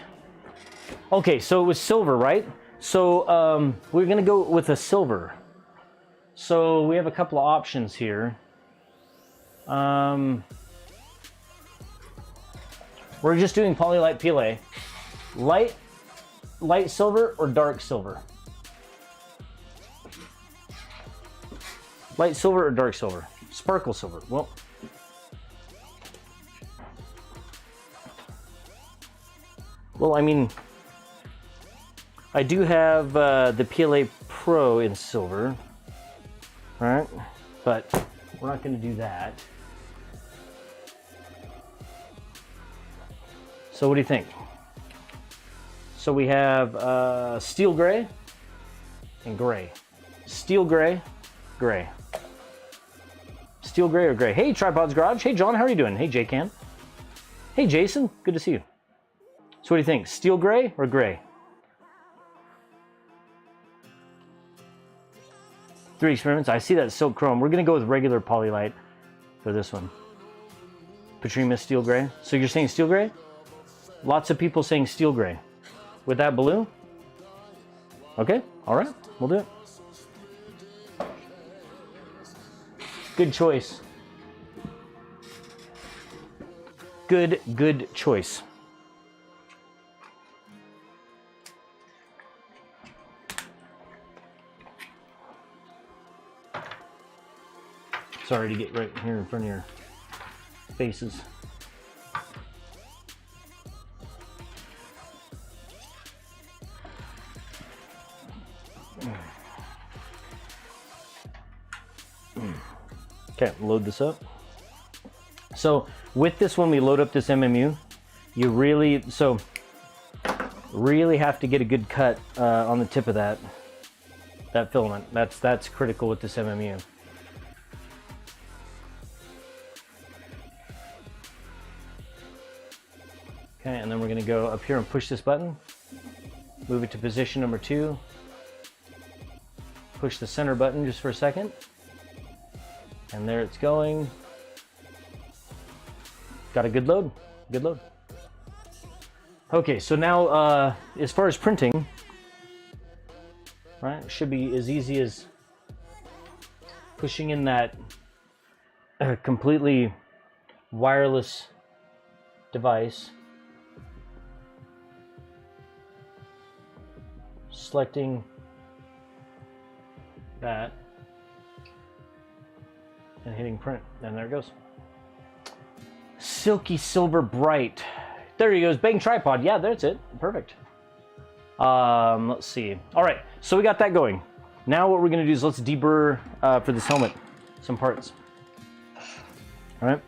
Okay, so it was silver, right? So we're gonna go with a silver. So we have a couple of options here. We're just doing Polylight PLA. Light silver or dark silver? Light silver or dark silver? Sparkle silver. Well, I mean, I do have the PLA Pro in silver, right? But we're not going to do that. So what do you think? So we have steel gray and gray. Steel gray, gray. Steel gray or gray. Hey, Tripod's Garage. Hey, John, how are you doing? Hey, J-Can. Hey, Jason, good to see you. So what do you think? Steel gray or gray? 3 experiments. I see that silk chrome. We're going to go with regular Polylight for this one. Patrima steel gray. So you're saying steel gray? Lots of people saying steel gray. With that blue? Okay, all right, we'll do it. Good choice. Good choice. Sorry to get right here in front of your faces. Okay, load this up. So with this, when we load up this MMU, you really have to get a good cut on the tip of that filament. That's critical with this MMU. Okay, and then we're going to go up here and push this button, move it to position number 2, push the center button just for a second, and there it's going. Got a good load, good load. Okay, so now as far as printing, right, it should be as easy as pushing in that completely wireless device, selecting that and hitting print, and there it goes. Silky silver bright. There he goes, Bang Tripod. Yeah, that's it. Perfect. Let's see. All right, So we got that going. Now what we're gonna do is let's deburr for this helmet some parts. All right.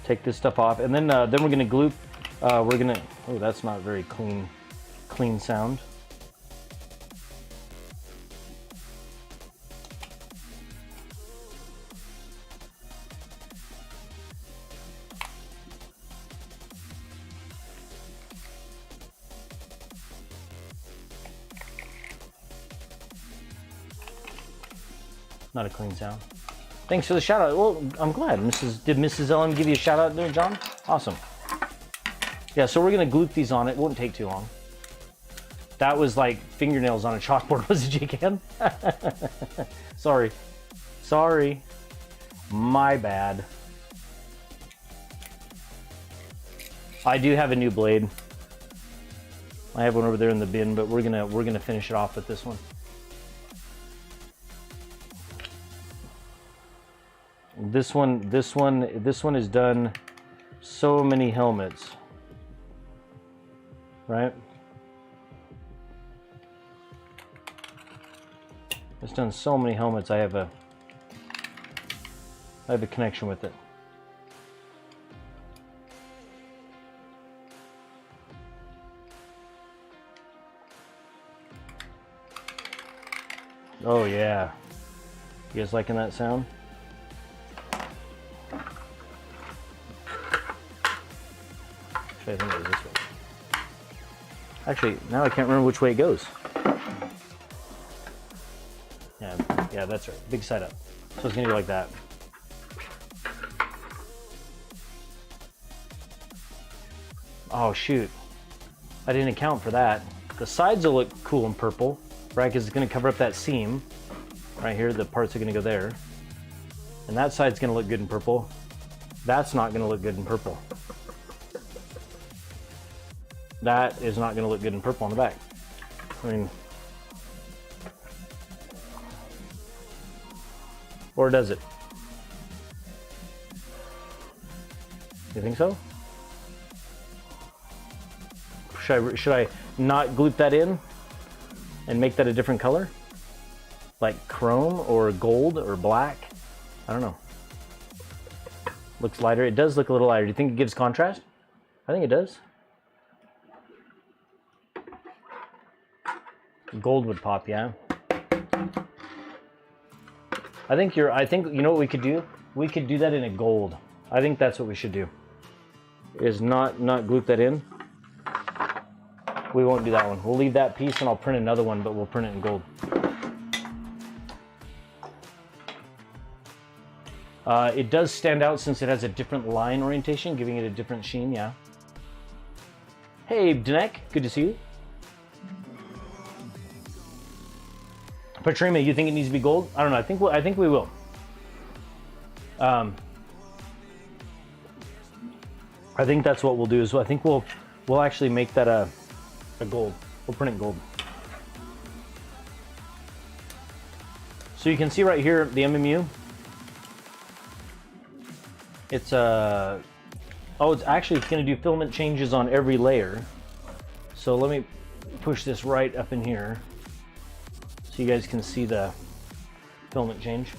Take this stuff off, and then we're gonna gloop. We're gonna. Oh, that's not very clean sound. Not a clean sound. Thanks for the shout out. Well, I'm glad. Did Mrs. Ellen give you a shout out there, John? Awesome. Yeah, so we're gonna gloop these on. It won't take too long. That was like fingernails on a chalkboard, was it, J-Can? Sorry. My bad. I do have a new blade. I have one over there in the bin, but we're gonna finish it off with this one. This one has done so many helmets, right? It's done so many helmets. I have a connection with it. Oh yeah, you guys liking that sound? I think it was this way. Actually, now I can't remember which way it goes. Yeah, that's right. Big side up. So it's gonna be like that. Oh shoot. I didn't account for that. The sides will look cool in purple, right? Because it's gonna cover up that seam. Right here, the parts are gonna go there. And that side's gonna look good in purple. That's not gonna look good in purple. That is not going to look good in purple on the back. I mean, or does it? You think so? Should I not gloop that in and make that a different color? Like chrome or gold or black? I don't know. Looks lighter. It does look a little lighter. Do you think it gives contrast? I think it does. Gold would pop, yeah. I think you know what we could do? We could do that in a gold. I think that's what we should do. Is not gloop that in. We won't do that one. We'll leave that piece and I'll print another one, but we'll print it in gold. It does stand out since it has a different line orientation, giving it a different sheen, yeah. Hey, Danek, good to see you. Patrima, you think it needs to be gold? I don't know. I think we will. I think that's what we'll do. Is I think we'll actually make that a gold. We'll print it gold. So you can see right here the MMU. It's it's actually going to do filament changes on every layer. So let me push this right up in here. So you guys can see the filament change.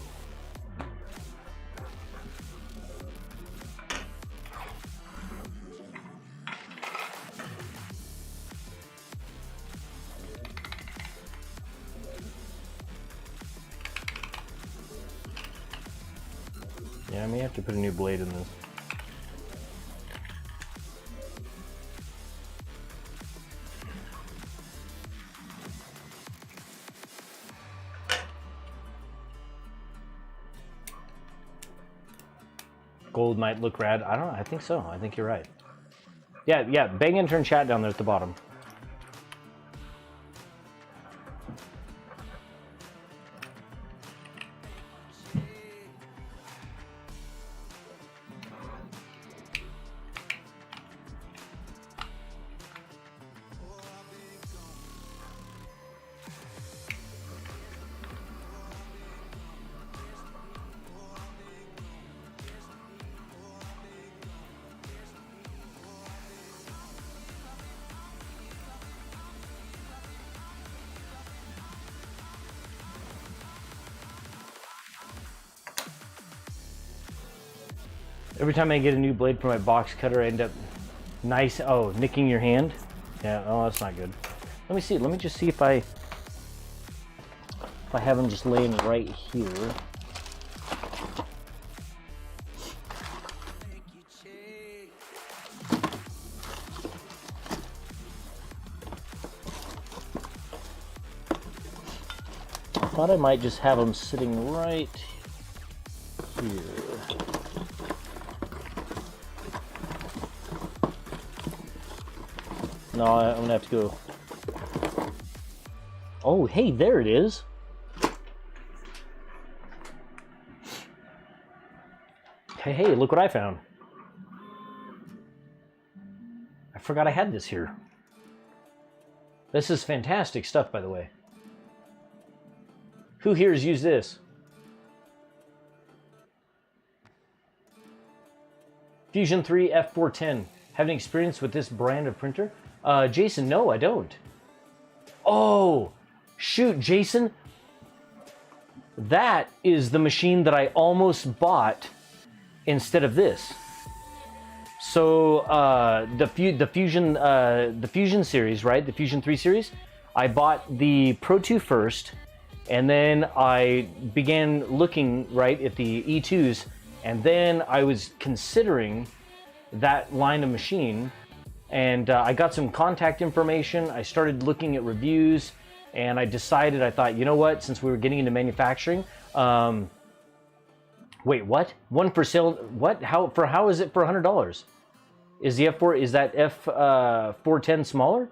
Yeah, I may have to put a new blade in this. Gold might look rad. I don't know. I think so. I think you're right. Yeah. Bang intern chat down there at the bottom. Every time I get a new blade for my box cutter, I end up nicking your hand. Yeah, oh, that's not good. Let me see. Let me just see if I have them just laying right here. I thought I might just have them sitting right here. No, I'm gonna have to go. Oh, hey, there it is. Hey, look what I found. I forgot I had this here. This is fantastic stuff, by the way. Who here has used this? Fusion 3 F410. Have any experience with this brand of printer? Jason, no, I don't. Oh, shoot, Jason. That is the machine that I almost bought instead of this. So the Fusion series, right? The Fusion 3 series. I bought the Pro 2 first, and then I began looking right at the E2s, and then I was considering that line of machine, and I got some contact information. I started looking at reviews, and I decided, I thought, you know what, since we were getting into manufacturing, wait, what? One for sale, what? How is it for $100? Is the F4, is that F410 smaller?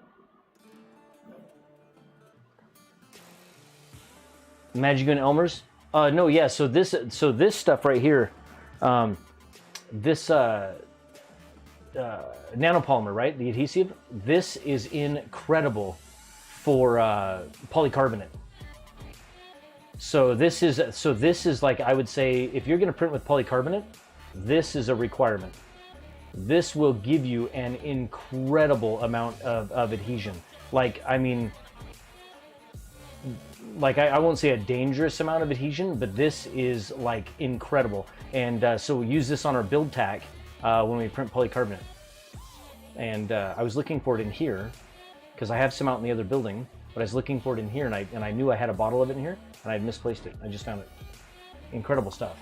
Magic and Elmer's? No, yeah, so this stuff right here, this nanopolymer, right? The adhesive, this is incredible for polycarbonate. So this is like, I would say, if you're going to print with polycarbonate, this is a requirement. This will give you an incredible amount of adhesion. Like, I mean, like I won't say a dangerous amount of adhesion, but this is like incredible. And so we use this on our build tack when we print polycarbonate. And I was looking for it in here because I have some out in the other building, but I was looking for it in here, and I knew I had a bottle of it in here, and I had misplaced it. I just found it. Incredible stuff.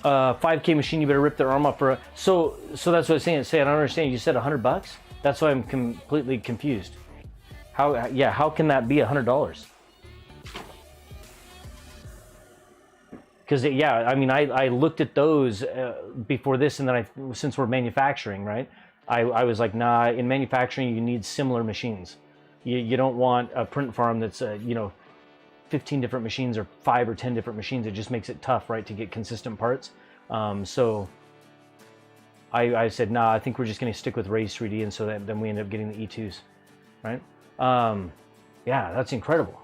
5K machine, you better rip their arm off for a... So that's what I was saying. I don't understand. You said $100? That's why I'm completely confused. How can that be $100? Because yeah, I mean, I looked at those before this, and then since we're manufacturing, right? I was like, nah. In manufacturing, you need similar machines. You don't want a print farm that's 15 different machines or 5 or 10 different machines. It just makes it tough, right, to get consistent parts. So I said, nah, I think we're just going to stick with Raise 3D, and so then we end up getting the E2s, right? Yeah, that's incredible.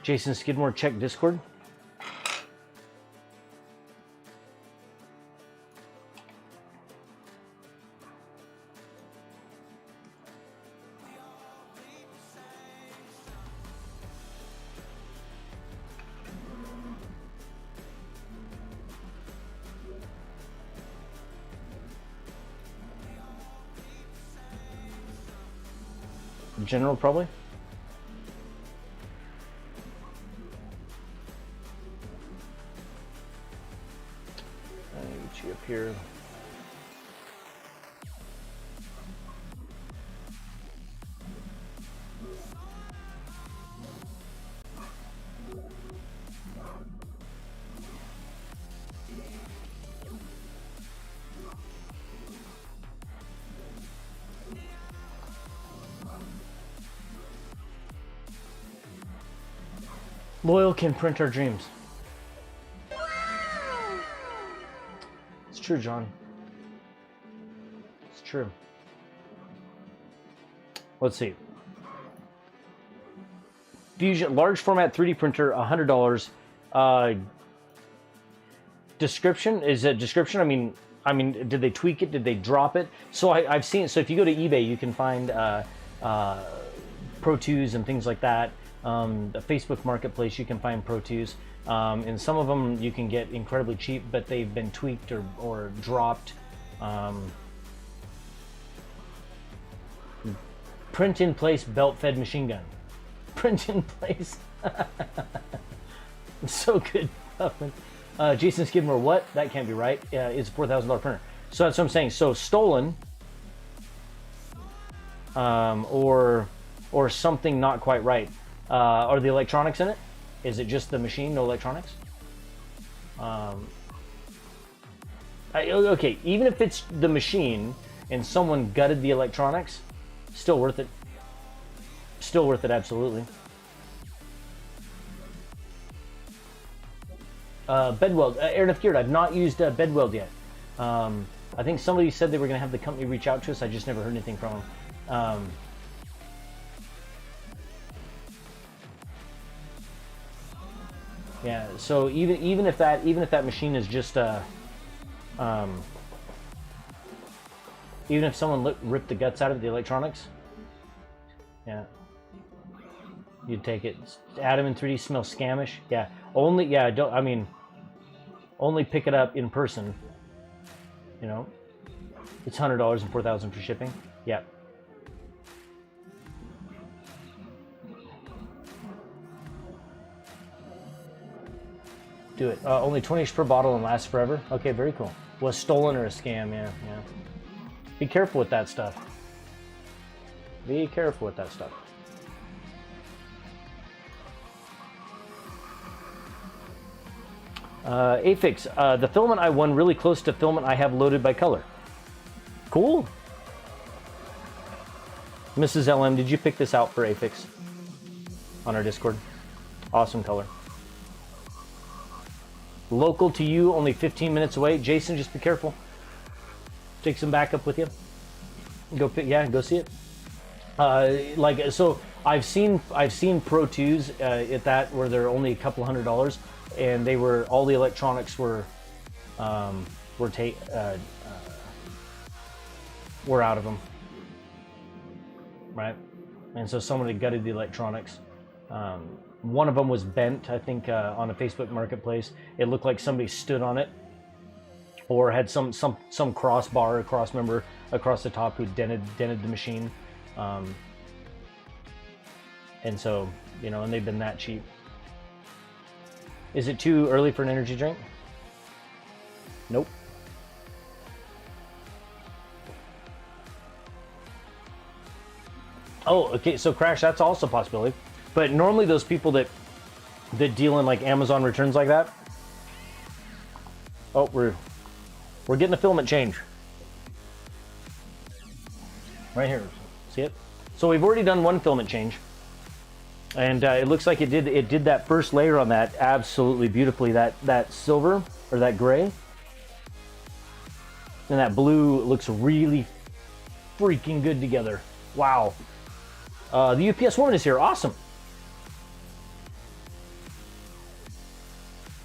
Jason Skidmore, check Discord. General, probably. I'll get you up here. Loyal can print our dreams. It's true, John. It's true. Let's see. Fusion large format 3D printer, $100. Description, is it description? I mean, did they tweak it? Did they drop it? So I've seen. So if you go to eBay, you can find Pro 2s and things like that. the Facebook Marketplace, you can find Pro 2s. And some of them you can get incredibly cheap, but they've been tweaked or dropped. Print in place belt fed machine gun. Print in place. So good. Jason Skidmore, what? That can't be right. It's a $4,000 printer. So that's what I'm saying. So stolen, or something not quite right. Are the electronics in it? Is it just the machine, no electronics? Okay, even if it's the machine and someone gutted the electronics, still worth it. Still worth it, absolutely. Bedweld, Aaron F. Geared, I've not used Bedweld yet. I think somebody said they were going to have the company reach out to us. I just never heard anything from them. Yeah, so even if that machine is just even if someone ripped the guts out of the electronics, yeah, you'd take it. Adam in 3D smells scamish. Yeah, only pick it up in person. You know, it's $100 and $4,000 for shipping. Yeah. Do it. Only 20 per bottle and lasts forever. Okay, very cool. Was stolen or a scam? Yeah. Be careful with that stuff. Be careful with that stuff. Afix, the filament I won really close to filament I have loaded by color. Cool. Mrs. LM, did you pick this out for Afix on our Discord? Awesome color. Local to you, only 15 minutes away. Jason, just be careful. Take some backup with you. Go see it. So I've seen Pro 2s at that where they're only a couple $100, and all the electronics were out of them, right? And so someone had gutted the electronics. One of them was bent, I think, on a Facebook Marketplace. It looked like somebody stood on it, or had some crossbar or cross member across the top who dented the machine. And so, and they've been that cheap. Is it too early for an energy drink? Nope. Oh, okay, so Crash, that's also a possibility. But normally those people that deal in like Amazon returns like that, oh, we're getting a filament change. Right here, see it? So we've already done one filament change. And it looks like it did that first layer on that absolutely beautifully. That silver, or that gray, and that blue looks really freaking good together. Wow. The UPS woman is here, awesome.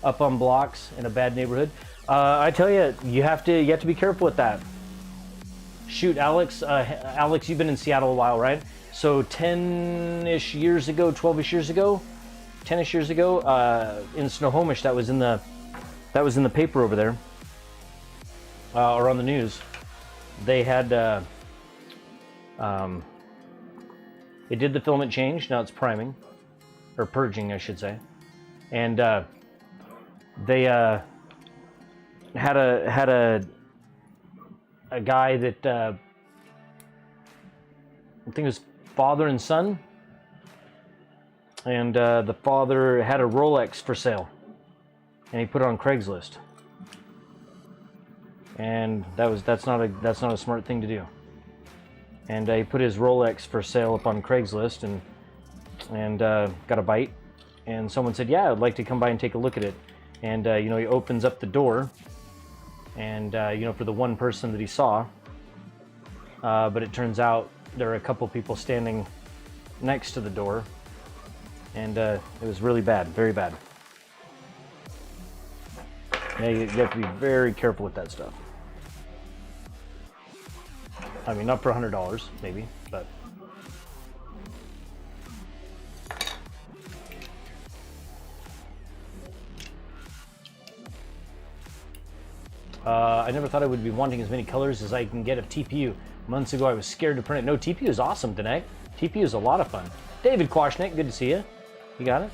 Up on blocks in a bad neighborhood. I tell you, you have to be careful with that. Shoot, Alex. Alex, you've been in Seattle a while, right? So 10-ish years ago, 12-ish years ago, 10-ish years ago, in Snohomish, that was in the paper over there, or on the news. They had it did the filament change. Now it's priming, or purging, I should say, and they had a guy that I think it was father and son, and the father had a Rolex for sale, and he put it on Craigslist, and that's not a smart thing to do. And he put his Rolex for sale up on Craigslist, and got a bite, and someone said, yeah, I'd like to come by and take a look at it. And he opens up the door, and for the one person that he saw, but it turns out there are a couple people standing next to the door, and it was really bad, very bad. Yeah, you have to be very careful with that stuff. I mean, not for $100, maybe, but I never thought I would be wanting as many colors as I can get of TPU. Months ago, I was scared to print it. No, TPU is awesome, Danek. TPU is a lot of fun. David Kwashnik, good to see you. You got it?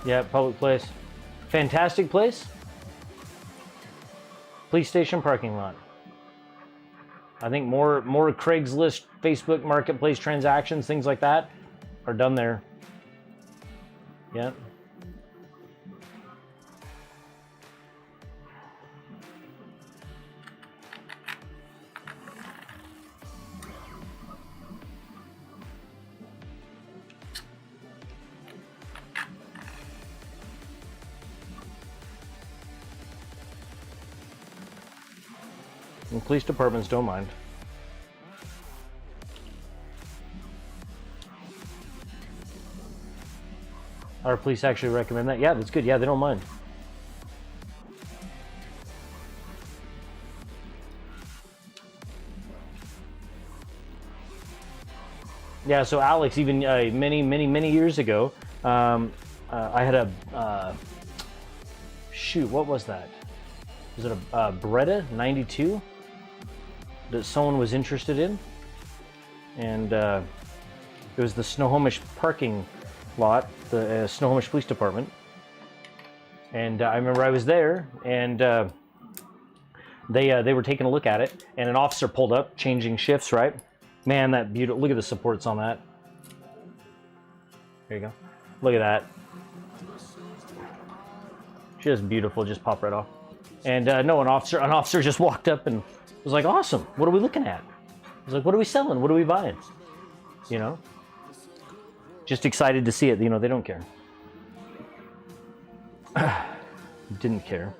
Yeah, public place. Fantastic place. Police station parking lot. I think more Craigslist, Facebook Marketplace transactions, things like that, are done there. Yeah. And police departments don't mind. Our police actually recommend that. Yeah, that's good. Yeah, they don't mind. Yeah, so Alex, even many years ago, I had a shoot. What was that? Was it a Beretta 92 that someone was interested in? And it was the Snohomish parking lot, the Snohomish Police Department. And I remember I was there, and they were taking a look at it, and an officer pulled up, changing shifts, right? Man, that beautiful, look at the supports on that. There you go. Look at that. Just beautiful, just pop right off. And no, an officer just walked up and was like, awesome, what are we looking at? I was like, what are we selling? What are we buying? You know? Just excited to see it. You know, they don't care. Didn't care.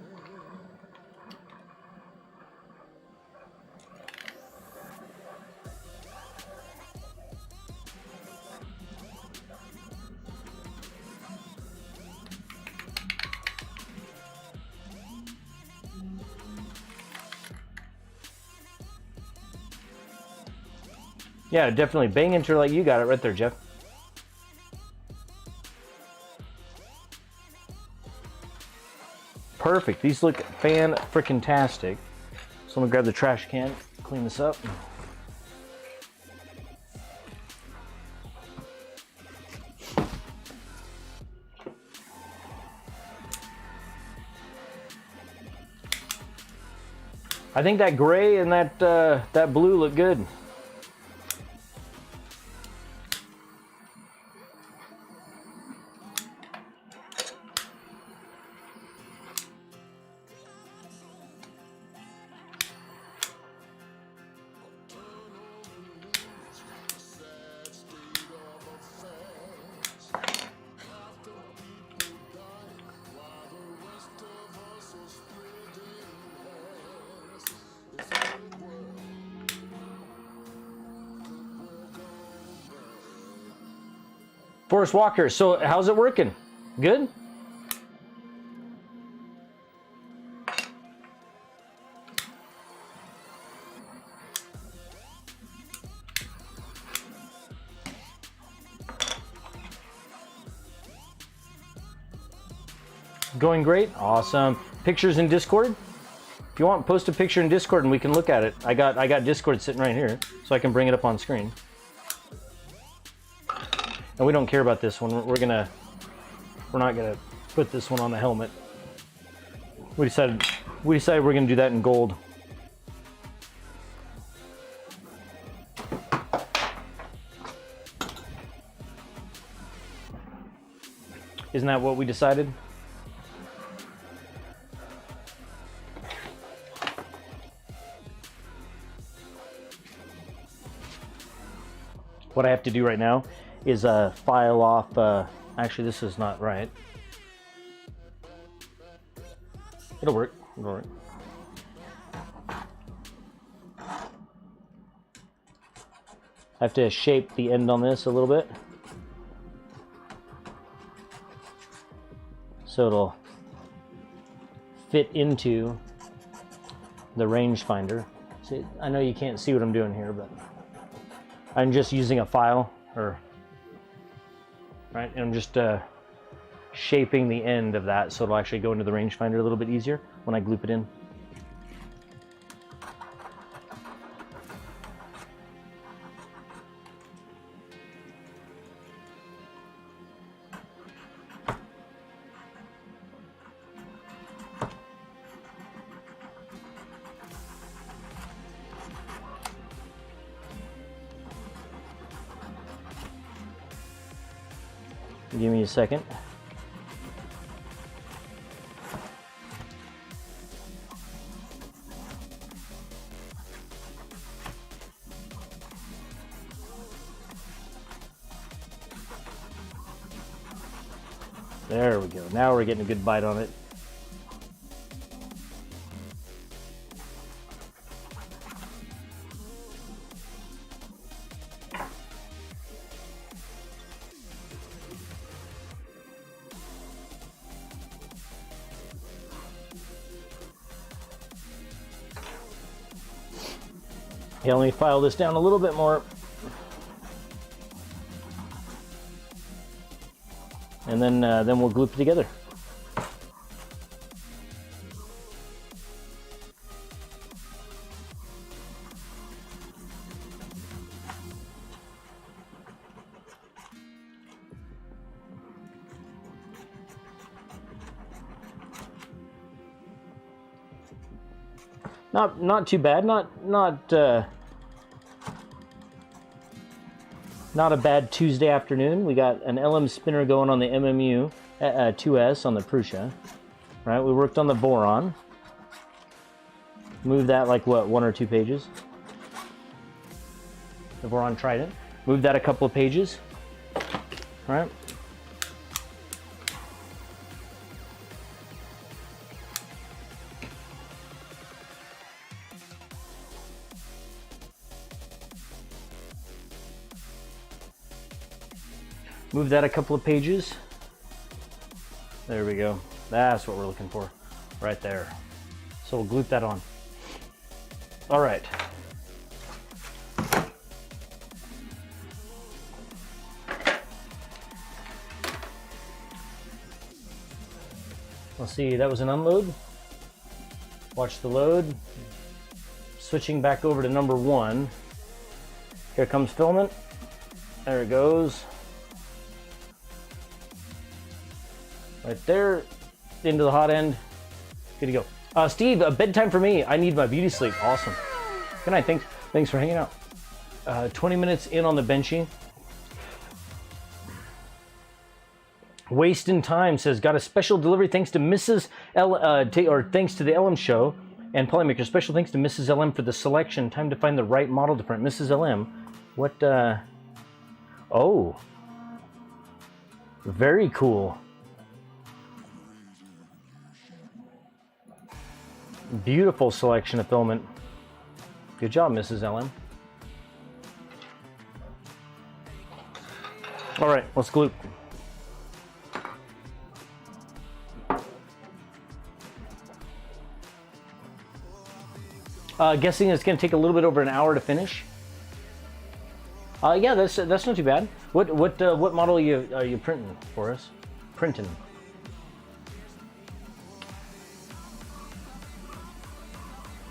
Yeah, definitely. Bang into like you got it right there, Jeff. Perfect. These look fan-frickin-tastic. So I'm gonna grab the trash can, clean this up. I think that gray and that blue look good. Forrest Walker, so how's it working? Good? Going great? Awesome. Pictures in Discord? If you want, post a picture in Discord and we can look at it. I got Discord sitting right here, so I can bring it up on screen. And we don't care about this one. We're not gonna put this one on the helmet. We decided we're gonna do that in gold. Isn't that what we decided? What I have to do right now is file off, actually this is not right. It'll work, it'll work. I have to shape the end on this a little bit, so it'll fit into the rangefinder. See, I know you can't see what I'm doing here, but I'm just using a file, or right? And I'm just shaping the end of that so it'll actually go into the rangefinder a little bit easier when I gloop it in. Give me a second. There we go. Now we're getting a good bite on it. Yeah, let me file this down a little bit more. And then we'll gloop it together. Not too bad. Not a bad Tuesday afternoon. We got an LM spinner going on the MMU2S on the Prusa. Right, we worked on the Voron. Moved that like what, 1 or 2 pages? The Voron Trident. Moved that a couple of pages. All right. Move that a couple of pages. There we go. That's what we're looking for, right there. So we'll gloop that on. All right. Let's see, that was an unload. Watch the load. Switching back over to number 1. Here comes filament. There it goes. Right there, into the hot end. Good to go. Steve, bedtime for me. I need my beauty sleep. Awesome. Good night. Thanks for hanging out. 20 minutes in on the benching. Waste in Time says, got a special delivery thanks to Mrs. L, or thanks to the LM show and Polymaker. Special thanks to Mrs. LM for the selection. Time to find the right model to print. Mrs. LM, what, oh. Very cool. Beautiful selection of filament. Good job, Mrs. LM. All right, let's gloop. Guessing it's going to take a little bit over an hour to finish. Yeah, that's not too bad. What model are you printing for us? Printing.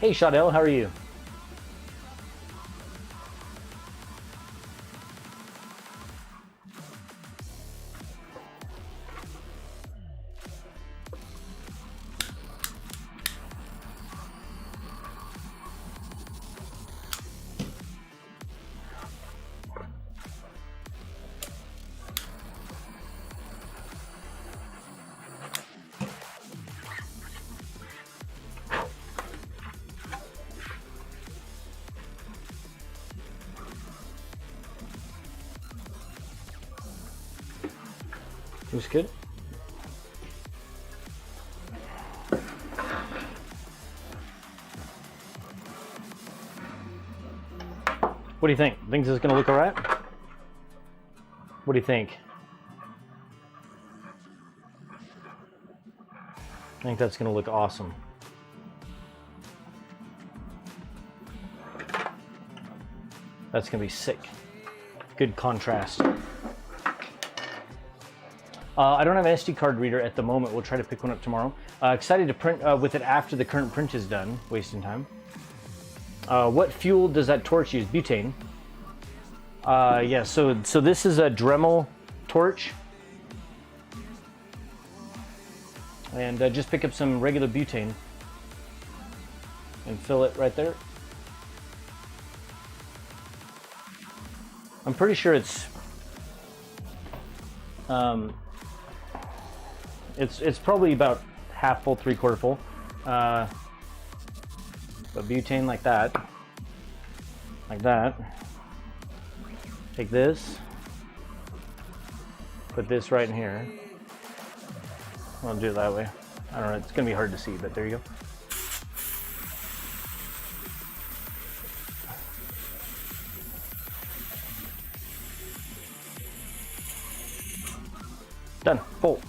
Hey, Shadell, how are you? Looks good. What do you think? Think this is going to look all right? What do you think? I think that's going to look awesome. That's going to be sick. Good contrast. I don't have an SD card reader at the moment. We'll try to pick one up tomorrow. Excited to print with it after the current print is done. Wasting time. What fuel does that torch use? Butane. Yeah, so this is a Dremel torch. And just pick up some regular butane and fill it right there. I'm pretty sure it's probably about half full, 3/4 full. But butane like that. Take this, put this right in here. I'll do it that way. I don't know, it's gonna be hard to see, but there you go. Done, full.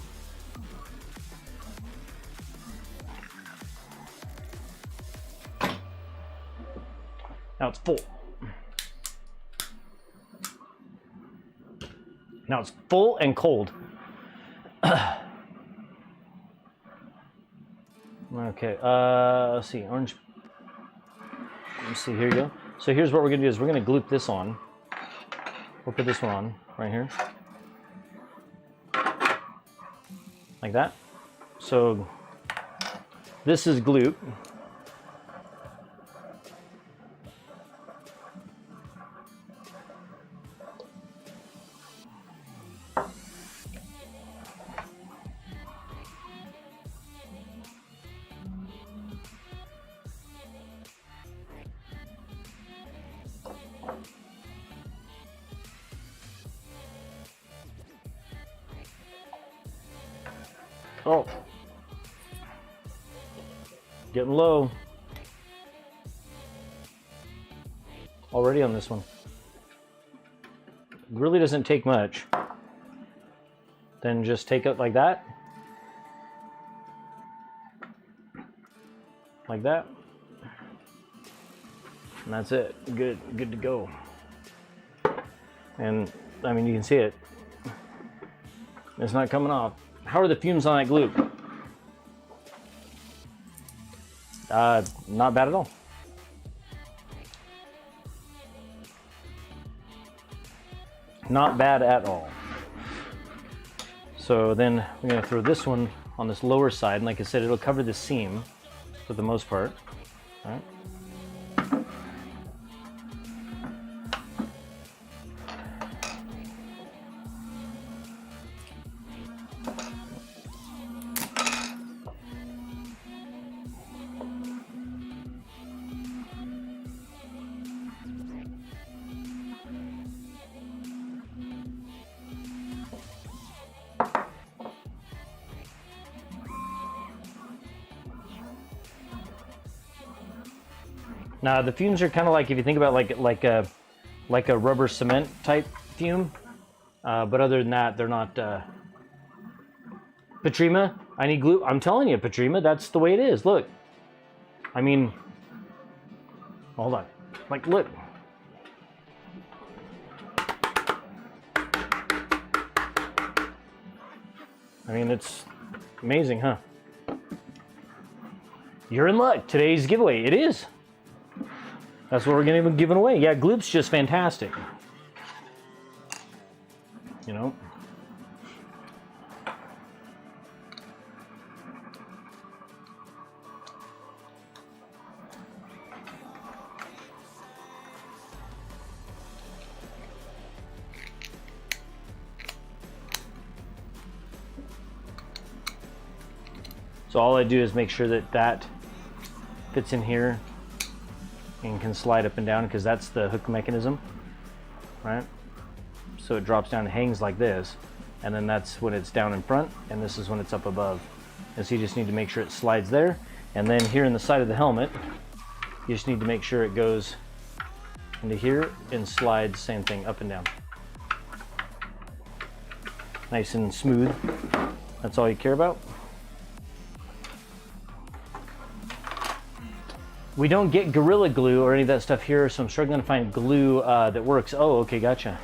Now it's full. Now it's full and cold. Okay, let's see, orange. Let's see, here you go. So here's what we're gonna do is we're gonna gloop this on. We'll put this one on right here. Like that. So this is gloop. Oh, getting low already on this one. It really doesn't take much. Then just take it like that, and that's it. Good to go. And I mean, you can see it. It's not coming off. How are the fumes on that Gloop? Not bad at all. Not bad at all. So then we're going to throw this one on this lower side, and like I said, it'll cover the seam for the most part. All right. Now the fumes are kind of like, if you think about like a rubber cement type fume, but other than that, they're not. Patrima, I need glue. I'm telling you, Patrima, that's the way it is. Look, I mean, hold on, like look. I mean, it's amazing, huh? You're in luck. Today's giveaway, it is. That's what we're going to be giving away. Yeah, Gloop's just fantastic. You know? So all I do is make sure that that fits in here and can slide up and down, because that's the hook mechanism, right? So it drops down and hangs like this, and then that's when it's down in front, and this is when it's up above. And so you just need to make sure it slides there, and then here in the side of the helmet, you just need to make sure it goes into here and slides, same thing, up and down. Nice and smooth. That's all you care about. We don't get Gorilla Glue or any of that stuff here, so I'm struggling to find glue that works. Oh, okay, gotcha.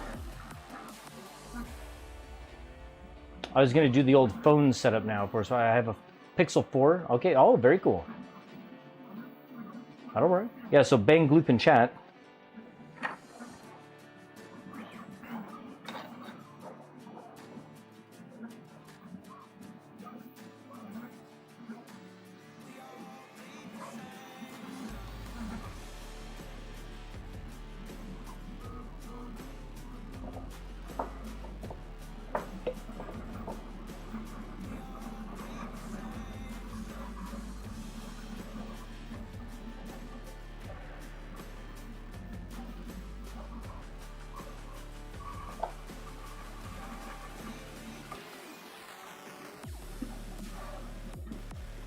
I was gonna do the old phone setup now, of course. I have a Pixel 4. Okay, oh, very cool. I don't worry. Yeah, so bang Gloop in chat.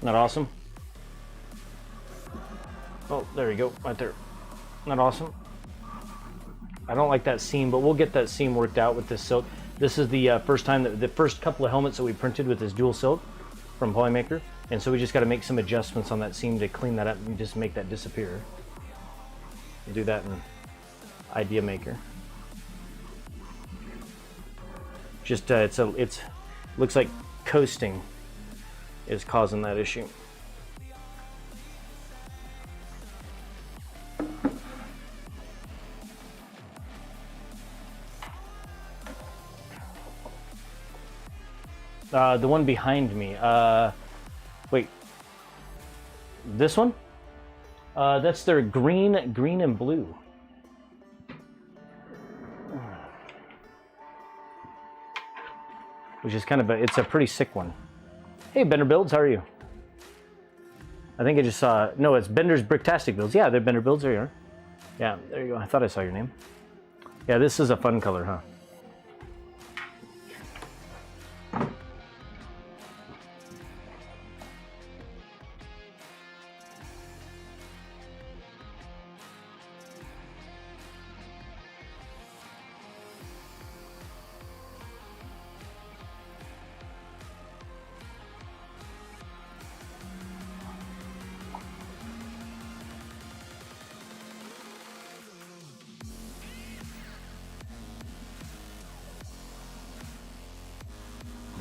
Not awesome? Oh, there you go, right there. Not awesome? I don't like that seam, but we'll get that seam worked out with this silk. This is the first time, the first couple of helmets that we printed with this dual silk from Polymaker. And so we just got to make some adjustments on that seam to clean that up and just make that disappear. We'll do that in Idea Maker. Just, it's looks like coasting is causing that issue. The one behind me. Wait. This one? That's their green and blue. Which is kind of it's a pretty sick one. Hey, Bender Builds, how are you? I think I just saw, no, it's Bender's Bricktastic Builds. Yeah, they're Bender Builds, there you are. Yeah, there you go. I thought I saw your name. Yeah, this is a fun color, huh?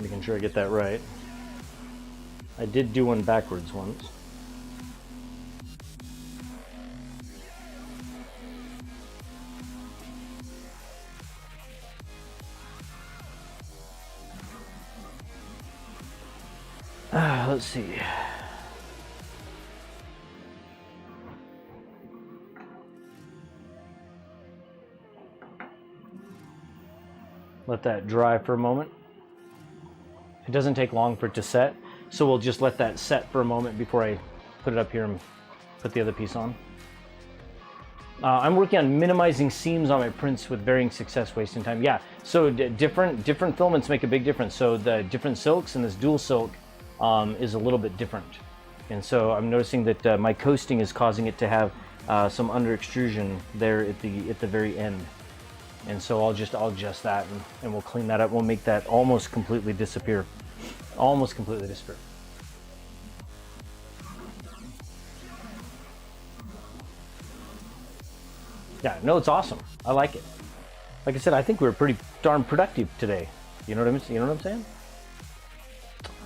Making sure I get that right. I did do one backwards once. Let's see. Let that dry for a moment. It doesn't take long for it to set, so we'll just let that set for a moment before I put it up here and put the other piece on. I'm working on minimizing seams on my prints with varying success, wasting time. Yeah, so different filaments make a big difference. So the different silks, and this dual silk is a little bit different. And so I'm noticing that my coasting is causing it to have some under extrusion there at the very end. And so I'll adjust that and we'll clean that up. We'll make that almost completely disappear. Almost completely disappear. Yeah, no, it's awesome. I like it. Like I said, I think we were pretty darn productive today. You know what I'm saying?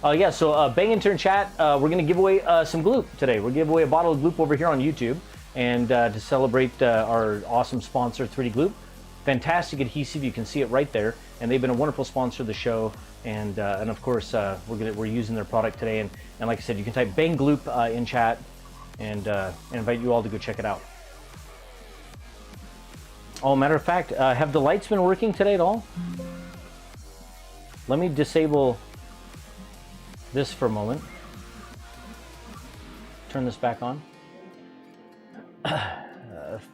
Yeah, so Bang Intern Chat, we're gonna give away some Gloop today. We're gonna give away a bottle of Gloop over here on YouTube, and to celebrate our awesome sponsor, 3D Gloop. Fantastic adhesive, you can see it right there, and they've been a wonderful sponsor of the show. And of course, we're using their product today. And like I said, you can type Bang Gloop in chat, and invite you all to go check it out. Oh, matter of fact, have the lights been working today at all? Let me disable this for a moment. Turn this back on.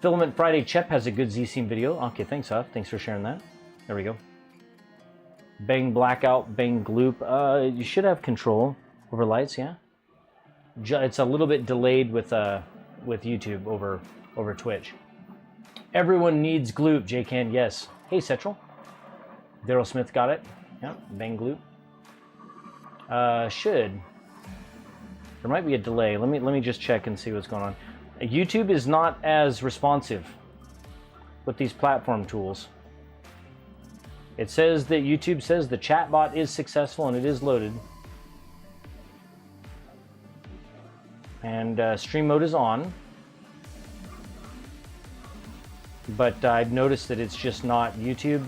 Filament Friday Chep has a good Z-Seam video. Okay, thanks, Huff. Thanks for sharing that. There we go. Bang Blackout, Bang Gloop. You should have control over lights, yeah? It's a little bit delayed with YouTube over Twitch. Everyone needs Gloop, J-Can, yes. Hey, Central. Daryl Smith got it. Yeah, Bang Gloop. Should. There might be a delay. Let me just check and see what's going on. YouTube is not as responsive with these platform tools. It says that YouTube says the chatbot is successful and it is loaded. And stream mode is on. But I've noticed that it's just not YouTube.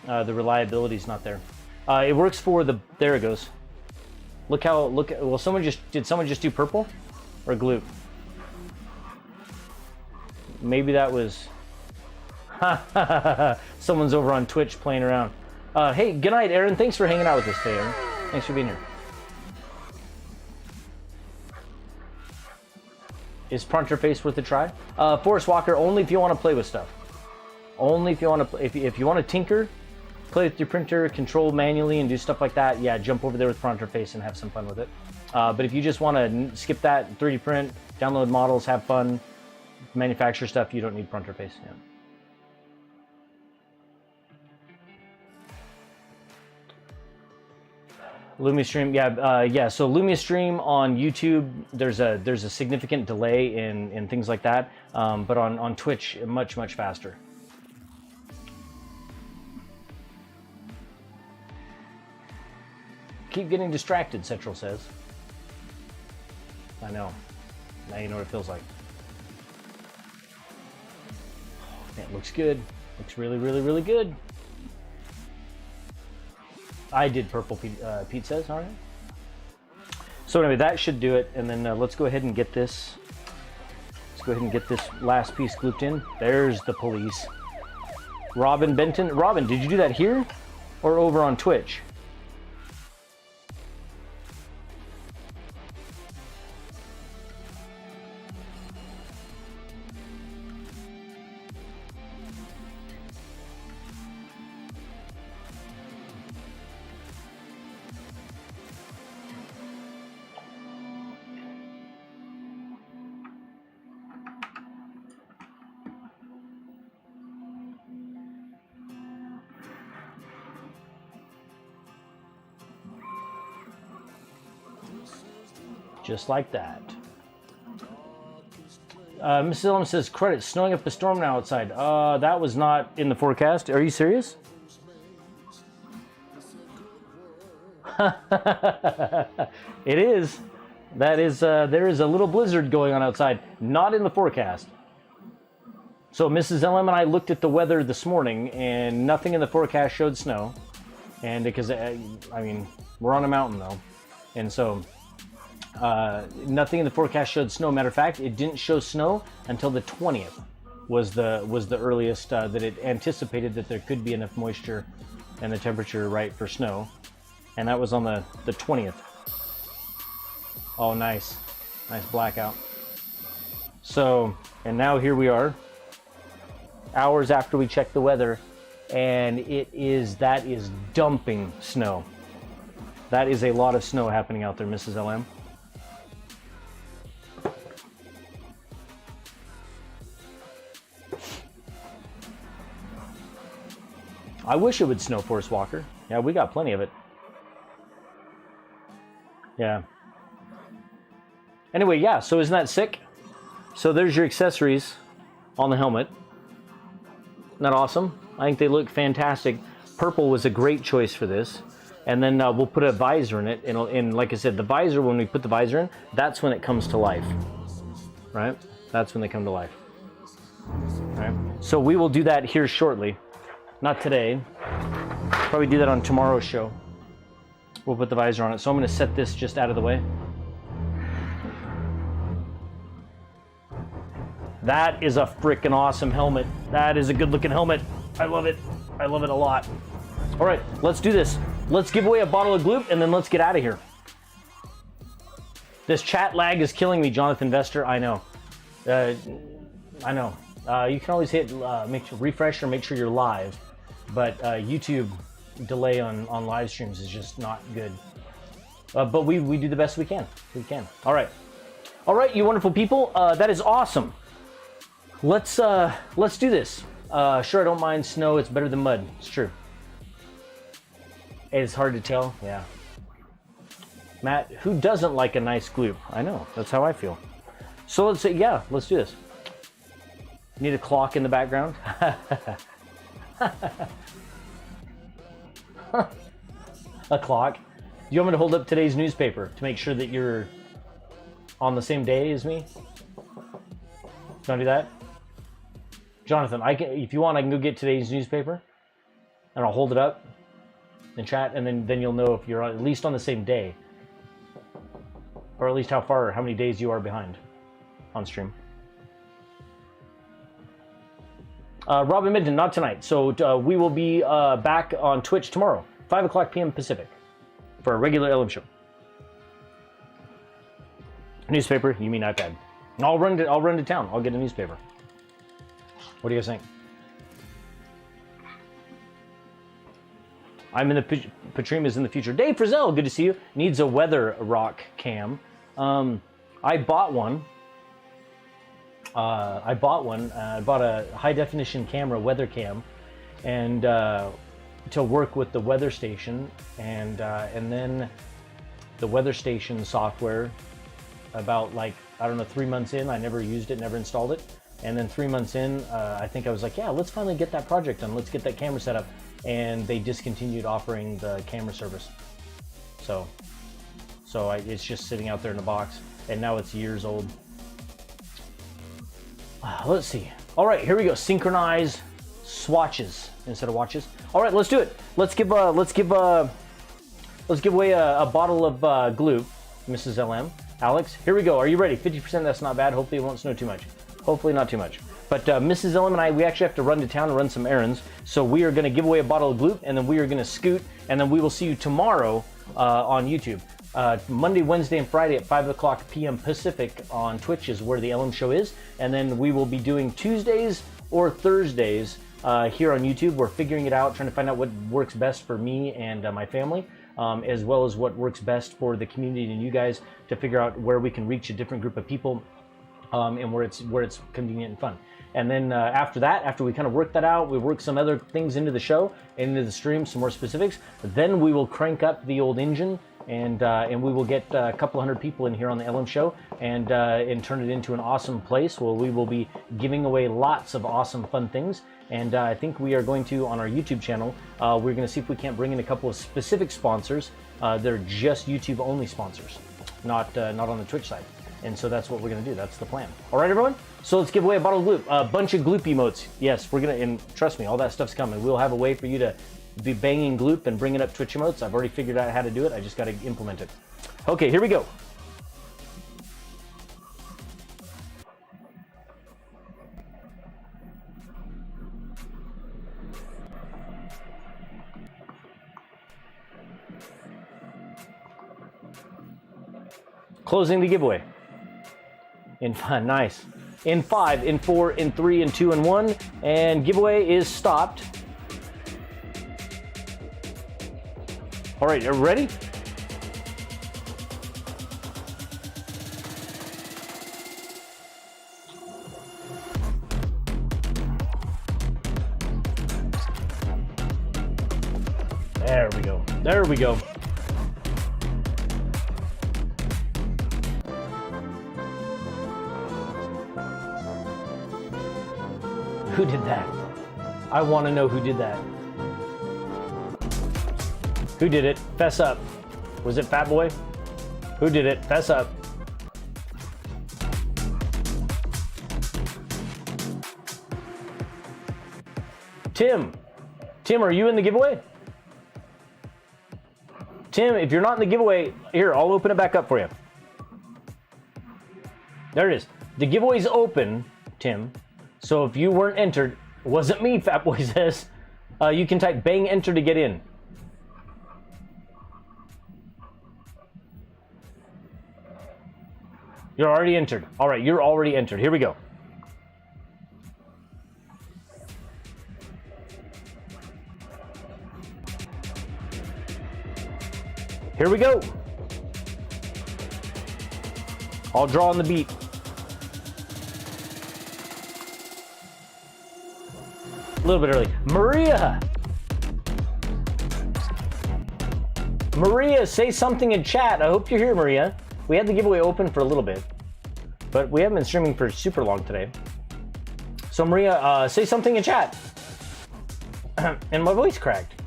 The reliability is not there. It works for the, there it goes. Look, well, did someone just do purple? Or Gloop? Maybe that was, someone's over on Twitch playing around. Hey, good night, Aaron. Thanks for hanging out with us today, Aaron. Thanks for being here. Is Pronter Face worth a try? Forest Walker, only if you want to play with stuff. Only if you want to, if you want to tinker, play with your printer, control manually, and do stuff like that. Yeah, jump over there with Pronter Face and have some fun with it. But if you just want to skip that, 3D print, download models, have fun, manufacture stuff, you don't need Pronter Face. Yeah. LumiStream, yeah. So LumiStream on YouTube, there's a significant delay in things like that, but on Twitch, much faster. Keep getting distracted, Central says. I know. Now you know what it feels like. It looks good. Looks really good. I did purple, Pete says. All right. So anyway, that should do it. And then let's go ahead and get this. Let's go ahead and get this last piece glooped in. There's the police. Robin Benton. Robin, did you do that here or over on Twitch? Just like that. Mrs. Ellum says, credit, snowing up a storm now outside. That was not in the forecast. Are you serious? It is. That is, there is a little blizzard going on outside. Not in the forecast. So Mrs. Ellum and I looked at the weather this morning and nothing in the forecast showed snow. And because, I mean, we're on a mountain though. And so, nothing in the forecast showed snow. Matter of fact, it didn't show snow until the 20th was the earliest that it anticipated that there could be enough moisture and the temperature right for snow, and that was on the 20th. Oh, nice blackout. So, and now here we are, hours after we checked the weather, and that is dumping snow. That is a lot of snow happening out there, Mrs. LM. I wish it would snow, Forest Walker. Yeah, we got plenty of it. Yeah. Anyway, yeah, so isn't that sick? So there's your accessories on the helmet. Isn't that awesome? I think they look fantastic. Purple was a great choice for this. And then we'll put a visor in it. And like I said, the visor, when we put the visor in, that's when it comes to life. Right? That's when they come to life. Right? So we will do that here shortly. Not today. Probably do that on tomorrow's show. We'll put the visor on it. So I'm going to set this just out of the way. That is a freaking awesome helmet. That is a good looking helmet. I love it. I love it a lot. All right, let's do this. Let's give away a bottle of Gloop and then let's get out of here. This chat lag is killing me, Jonathan Vester. I know. I know. You can always hit refresh or make sure you're live, but YouTube delay on live streams is just not good. But we do the best we can. We can. All right, you wonderful people. That is awesome. Let's do this. Sure, I don't mind snow. It's better than mud. It's true. It's hard to tell. Yeah. Matt, who doesn't like a nice Gloop? I know. That's how I feel. So let's say, yeah, let's do this. Need a clock in the background. A clock. Do you want me to hold up today's newspaper to make sure that you're on the same day as me? Don't do that? Jonathan, I can, if you want, I can go get today's newspaper and I'll hold it up in chat, and then you'll know if you're at least on the same day, or at least how many days you are behind on stream. Robin Minton, not tonight. So we will be back on Twitch tomorrow, 5 o'clock p.m. Pacific, for a regular LM show. Newspaper? You mean iPad? I'll run to town. I'll get a newspaper. What do you guys think? I'm in the Patrima's in the future. Dave Frizzell, good to see you. Needs a weather rock cam. I bought one. I bought a high definition camera, weather cam, and to work with the weather station, and then the weather station software. About, like, I don't know, 3 months in, I never used it, never installed it, and then 3 months in, I think I was like, yeah, let's finally get that project done. Let's get that camera set up, and they discontinued offering the camera service. So it's just sitting out there in the box, and now it's years old. Let's see. All right, here we go. Synchronize swatches instead of watches. All right, let's do it. Let's give away a bottle of Gloop, Mrs. LM. Alex, here we go. Are you ready? 50%. That's not bad. Hopefully it won't snow too much. Hopefully not too much. But Mrs. LM and I, we actually have to run to town and run some errands. So we are going to give away a bottle of Gloop, and then we are going to scoot, and then we will see you tomorrow on YouTube. Monday, Wednesday, and Friday at 5 o'clock p.m. Pacific on Twitch is where the LM show is. And then we will be doing Tuesdays or Thursdays here on YouTube. We're figuring it out, trying to find out what works best for me and my family, as well as what works best for the community and you guys, to figure out where we can reach a different group of people and where it's convenient and fun. And then after we kind of work that out, we work some other things into the show, into the stream, some more specifics. Then we will crank up the old engine, and we will get a couple hundred people in here on the LM show, and turn it into an awesome place where we will be giving away lots of awesome fun things. And I think we are going to, on our YouTube channel, we're going to see if we can't bring in a couple of specific sponsors. They're just YouTube only sponsors, not on the Twitch side. And so that's what we're going to do. That's the plan. All right, everyone. So let's give away a bottle of Gloop, a bunch of Gloop emotes. Yes, we're going to, and trust me, all that stuff's coming. We'll have a way for you to be banging Gloop and bringing up Twitch emotes. I've already figured out how to do it. I just got to implement it. Okay, here we go. Closing the giveaway. In 5, nice. In 5, in 4, in 3, in 2, and 1, and giveaway is stopped. All right, are you ready? There we go. There we go. Who did that? I want to know who did that. Who did it? Fess up. Was it Fat Boy? Who did it? Fess up. Tim. Tim, are you in the giveaway? Tim, if you're not in the giveaway, here, I'll open it back up for you. There it is. The giveaway's open, Tim. So if you weren't entered, it wasn't me, Fat Boy says, you can type bang enter to get in. You're already entered. All right, you're already entered. Here we go. Here we go. I'll draw on the beat. A little bit early. Maria! Maria, say something in chat. I hope you're here, Maria. We had the giveaway open for a little bit, but we haven't been streaming for super long today. So Maria, say something in chat. And my voice cracked.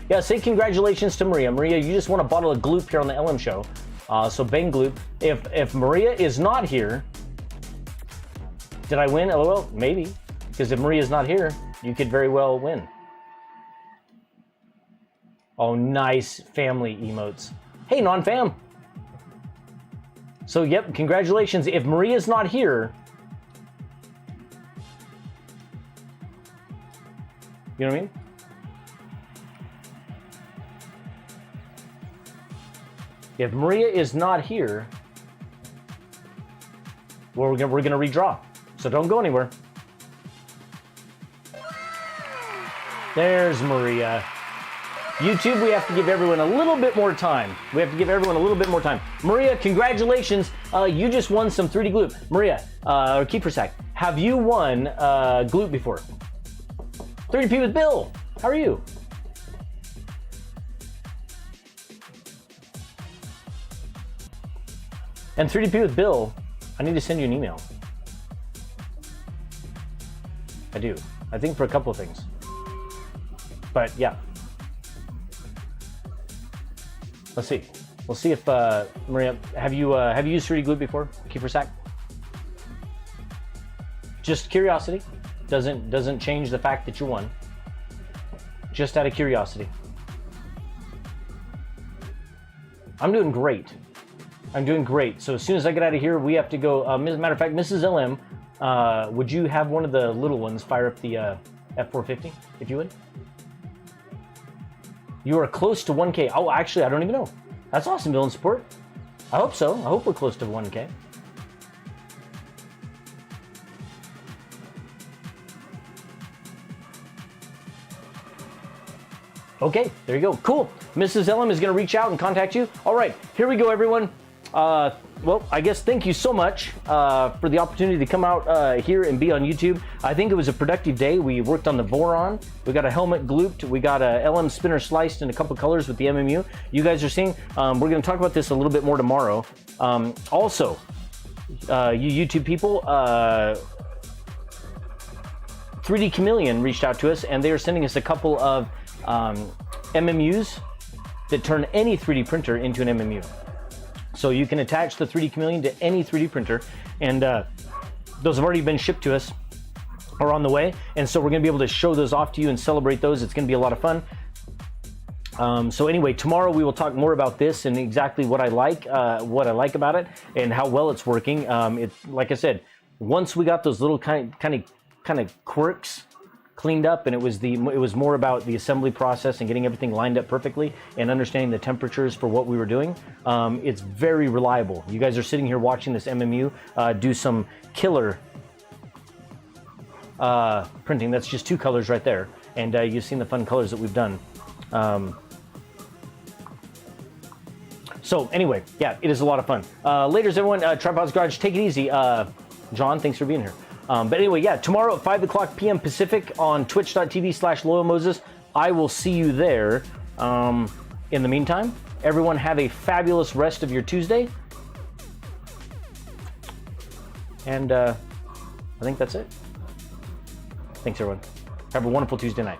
Yeah, say congratulations to Maria. Maria, you just won a bottle of Gloop here on the LM show. So bang Gloop. If Maria is not here, did I win? LOL, maybe. Because if Maria's not here, you could very well win. Oh, nice family emotes. Hey, non-fam. So, yep, congratulations. If Maria's not here, you know what I mean? If Maria is not here, well, we're gonna redraw. So don't go anywhere. There's Maria. YouTube, we have to give everyone a little bit more time. Maria, congratulations. You just won some 3D Gloop. Maria, or keep for a sec. Have you won Gloop before? 30p with Bill. How are you? And 3DP with Bill, I need to send you an email. I do. I think for a couple of things. But yeah. Let's see. We'll see if Maria, have you used 3D Gloop before? Keep for a sec. Just curiosity. Doesn't change the fact that you won. Just out of curiosity. I'm doing great. So as soon as I get out of here, we have to go. Matter of fact, Mrs. LM, would you have one of the little ones fire up the F450, if you would? You are close to 1K. Oh, actually, I don't even know. That's awesome, villain support. I hope so. I hope we're close to 1K. Okay, there you go. Cool. Mrs. LM is going to reach out and contact you. All right, here we go, everyone. Well, I guess thank you so much for the opportunity to come out here and be on YouTube. I think it was a productive day. We worked on the Voron. We got a helmet glooped. We got a LM spinner sliced in a couple colors with the MMU. You guys are seeing. We're going to talk about this a little bit more tomorrow. Also, you YouTube people, 3D Chameleon reached out to us, and they are sending us a couple of MMUs that turn any 3D printer into an MMU. So you can attach the 3D Chameleon to any 3D printer, and those have already been shipped to us, or on the way, and so we're going to be able to show those off to you and celebrate those. It's going to be a lot of fun. So anyway, tomorrow we will talk more about this and exactly what I like about it and how well it's working. It's like I said, once we got those little kind of quirks cleaned up, and it was more about the assembly process and getting everything lined up perfectly and understanding the temperatures for what we were doing. It's very reliable. You guys are sitting here watching this MMU do some killer printing. That's just 2 colors right there, and you've seen the fun colors that we've done. So anyway, yeah, it is a lot of fun. Laters, everyone. Tripod's Garage, take it easy. John, thanks for being here. But anyway, yeah, tomorrow at 5 o'clock p.m. Pacific on twitch.tv/LoyalMoses. I will see you there. In the meantime, everyone have a fabulous rest of your Tuesday. And I think that's it. Thanks, everyone. Have a wonderful Tuesday night.